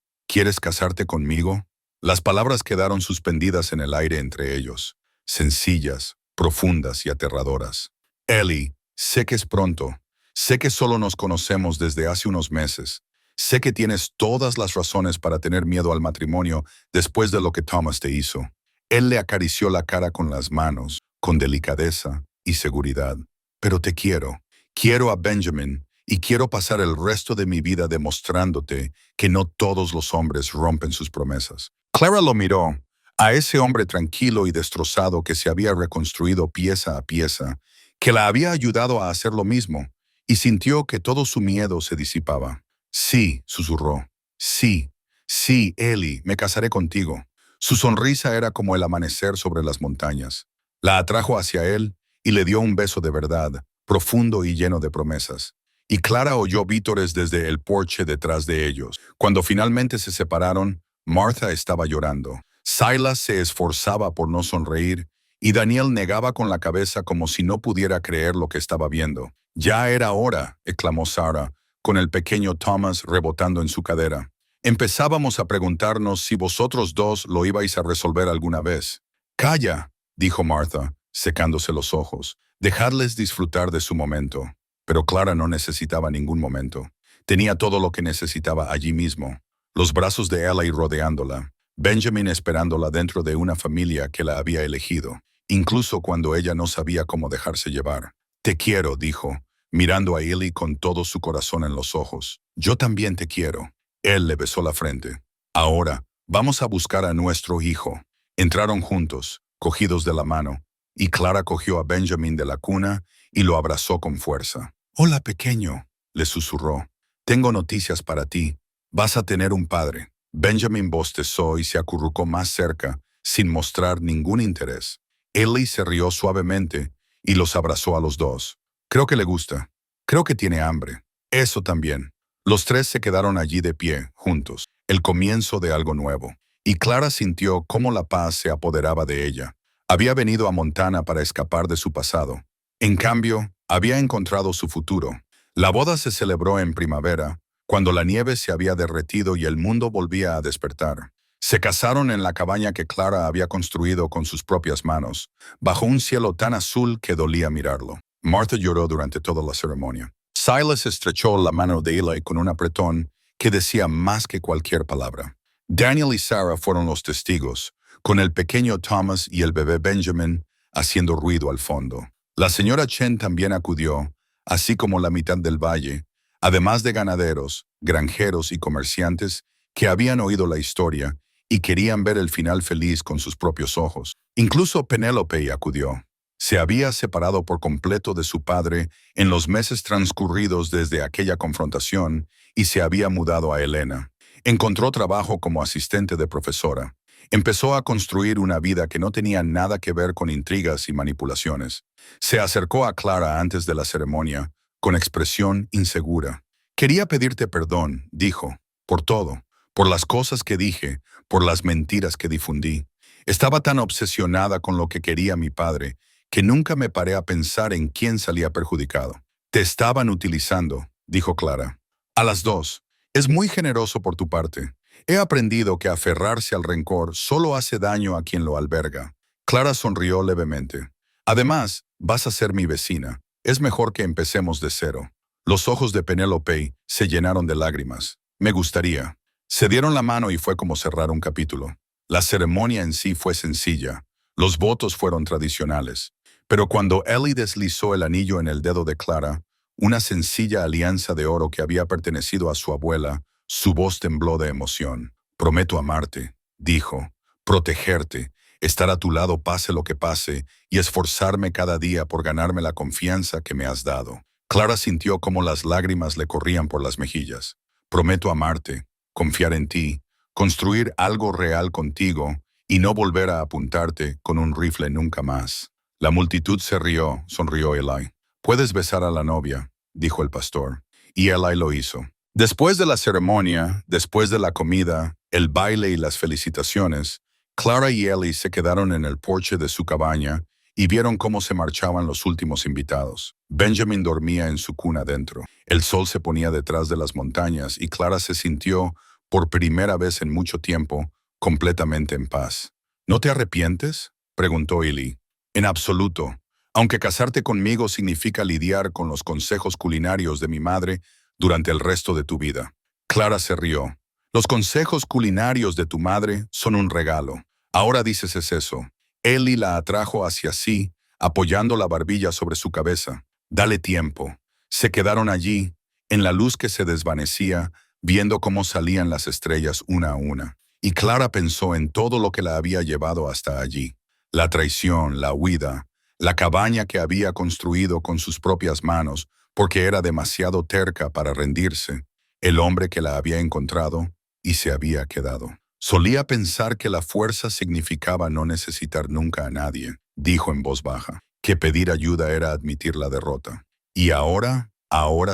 ¿Quieres casarte conmigo?» Las palabras quedaron suspendidas en el aire entre ellos, sencillas, profundas y aterradoras. «Eli, sé que es pronto. Sé que solo nos conocemos desde hace unos meses. Sé que tienes todas las razones para tener miedo al matrimonio después de lo que Thomas te hizo». Él le acarició la cara con las manos, con delicadeza y seguridad. «Pero te quiero. Quiero a Benjamin y quiero pasar el resto de mi vida demostrándote que no todos los hombres rompen sus promesas». Clara lo miró, a ese hombre tranquilo y destrozado que se había reconstruido pieza a pieza, que la había ayudado a hacer lo mismo, y sintió que todo su miedo se disipaba. «Sí», susurró. «Sí, sí, Eli, me casaré contigo». Su sonrisa era como el amanecer sobre las montañas. La atrajo hacia él y le dio un beso de verdad, profundo y lleno de promesas. Y Clara oyó vítores desde el porche detrás de ellos. Cuando finalmente se separaron, Martha estaba llorando. Silas se esforzaba por no sonreír y Daniel negaba con la cabeza como si no pudiera creer lo que estaba viendo. «Ya era hora», exclamó Sarah, con el pequeño Thomas rebotando en su cadera. «Empezábamos a preguntarnos si vosotros dos lo ibais a resolver alguna vez». «Calla», dijo Martha, secándose los ojos. «Dejadles disfrutar de su momento». Pero Clara no necesitaba ningún momento. Tenía todo lo que necesitaba allí mismo. Los brazos de Eli rodeándola, Benjamin esperándola dentro de una familia que la había elegido, incluso cuando ella no sabía cómo dejarse llevar. «Te quiero», dijo, mirando a Eli con todo su corazón en los ojos. «Yo también te quiero». Él le besó la frente. «Ahora, vamos a buscar a nuestro hijo». Entraron juntos, cogidos de la mano, y Clara cogió a Benjamin de la cuna y lo abrazó con fuerza. «Hola, pequeño», le susurró. «Tengo noticias para ti. Vas a tener un padre». Benjamin bostezó y se acurrucó más cerca, sin mostrar ningún interés. Eli se rió suavemente y los abrazó a los dos. «Creo que le gusta. Creo que tiene hambre». «Eso también». Los tres se quedaron allí de pie, juntos, el comienzo de algo nuevo. Y Clara sintió cómo la paz se apoderaba de ella. Había venido a Montana para escapar de su pasado. En cambio, Había encontrado su futuro. La boda se celebró en primavera, cuando la nieve se había derretido y el mundo volvía a despertar. Se casaron en la cabaña que Clara había construido con sus propias manos, bajo un cielo tan azul que dolía mirarlo. Martha lloró durante toda la ceremonia. Silas estrechó la mano de Eli con un apretón que decía más que cualquier palabra. Daniel y Sarah fueron los testigos, con el pequeño Thomas y el bebé Benjamin haciendo ruido al fondo. La señora Chen también acudió, así como la mitad del valle, además de ganaderos, granjeros y comerciantes que habían oído la historia y querían ver el final feliz con sus propios ojos. Incluso Penélope acudió. Se había separado por completo de su padre en los meses transcurridos desde aquella confrontación y se había mudado a Helena. Encontró trabajo como asistente de profesora. Empezó a construir una vida que no tenía nada que ver con intrigas y manipulaciones. Se acercó a Clara antes de la ceremonia, con expresión insegura. Quería pedirte perdón, dijo, por todo, por las cosas que dije, por las mentiras que difundí. Estaba tan obsesionada con lo que quería mi padre, que nunca me paré a pensar en quién salía perjudicado. Te estaban utilizando, dijo Clara. A las dos. Es muy generoso por tu parte. He aprendido que aferrarse al rencor solo hace daño a quien lo alberga. Clara sonrió levemente. Además, vas a ser mi vecina. Es mejor que empecemos de cero. Los ojos de Penélope se llenaron de lágrimas. Me gustaría. Se dieron la mano y fue como cerrar un capítulo. La ceremonia en sí fue sencilla. Los votos fueron tradicionales. Pero cuando Ellie deslizó el anillo en el dedo de Clara, una sencilla alianza de oro que había pertenecido a su abuela, su voz tembló de emoción. Prometo amarte, dijo, protegerte, estar a tu lado pase lo que pase y esforzarme cada día por ganarme la confianza que me has dado. Clara sintió cómo las lágrimas le corrían por las mejillas. Prometo amarte, confiar en ti, construir algo real contigo y no volver a apuntarte con un rifle nunca más. La multitud se rió, sonrió Eli. Puedes besar a la novia, dijo el pastor, y Eli lo hizo. Después de la ceremonia, después de la comida, el baile y las felicitaciones, Clara y Ellie se quedaron en el porche de su cabaña y vieron cómo se marchaban los últimos invitados. Benjamin dormía en su cuna dentro. El sol se ponía detrás de las montañas y Clara se sintió, por primera vez en mucho tiempo, completamente en paz. ¿No te arrepientes?, preguntó Eli. En absoluto. Aunque casarte conmigo significa lidiar con los consejos culinarios de mi madre durante el resto de tu vida. Clara se rió. Los consejos culinarios de tu madre son un regalo. Ahora dices es eso. Eli la atrajo hacia sí, apoyando la barbilla sobre su cabeza. Dale tiempo. Se quedaron allí, en la luz que se desvanecía, viendo cómo salían las estrellas una a una. Y Clara pensó en todo lo que la había llevado hasta allí. La traición, la huida, la cabaña que había construido con sus propias manos porque era demasiado terca para rendirse, el hombre que la había encontrado y se había quedado. Solía pensar que la fuerza significaba no necesitar nunca a nadie, dijo en voz baja, que pedir ayuda era admitir la derrota. Y ahora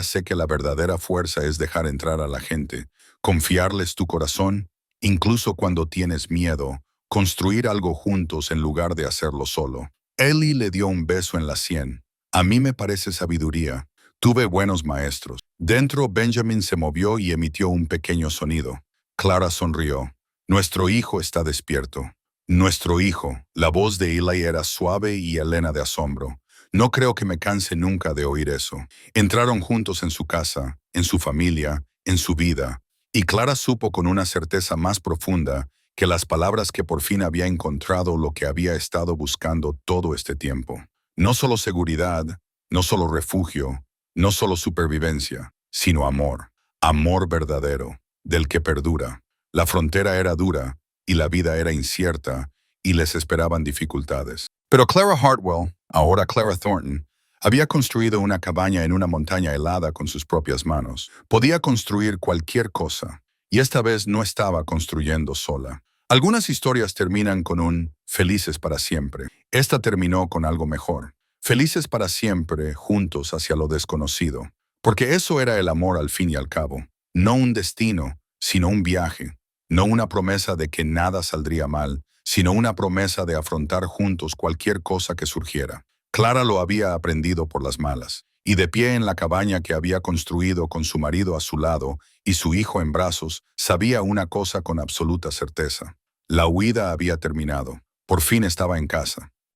sé que la verdadera fuerza es dejar entrar a la gente, confiarles tu corazón, incluso cuando tienes miedo, construir algo juntos en lugar de hacerlo solo. Ellie le dio un beso en la sien. A mí me parece sabiduría. Tuve buenos maestros. Dentro Benjamin se movió y emitió un pequeño sonido. Clara sonrió. Nuestro hijo está despierto. Nuestro hijo. La voz de Eli era suave y helena de asombro. No creo que me canse nunca de oír eso. Entraron juntos en su casa, en su familia, en su vida. Y Clara supo con una certeza más profunda que las palabras que por fin había encontrado lo que había estado buscando todo este tiempo. No solo seguridad, no solo refugio, no solo supervivencia, sino amor. Amor verdadero, del que perdura. La frontera era dura y la vida era incierta y les esperaban dificultades. Pero Clara Hartwell, ahora Clara Thornton, había construido una cabaña en una montaña helada con sus propias manos. Podía construir cualquier cosa. Y esta vez no estaba construyendo sola. Algunas historias terminan con un felices para siempre. Esta terminó con algo mejor. Felices para siempre, juntos hacia lo desconocido. Porque eso era el amor al fin y al cabo. No un destino, sino un viaje. No una promesa de que nada saldría mal, sino una promesa de afrontar juntos cualquier cosa que surgiera. Clara lo había aprendido por las malas, y de pie en la cabaña que había construido con su marido a su lado y su hijo en brazos, sabía una cosa con absoluta certeza. La huida había terminado. Por fin estaba en casa.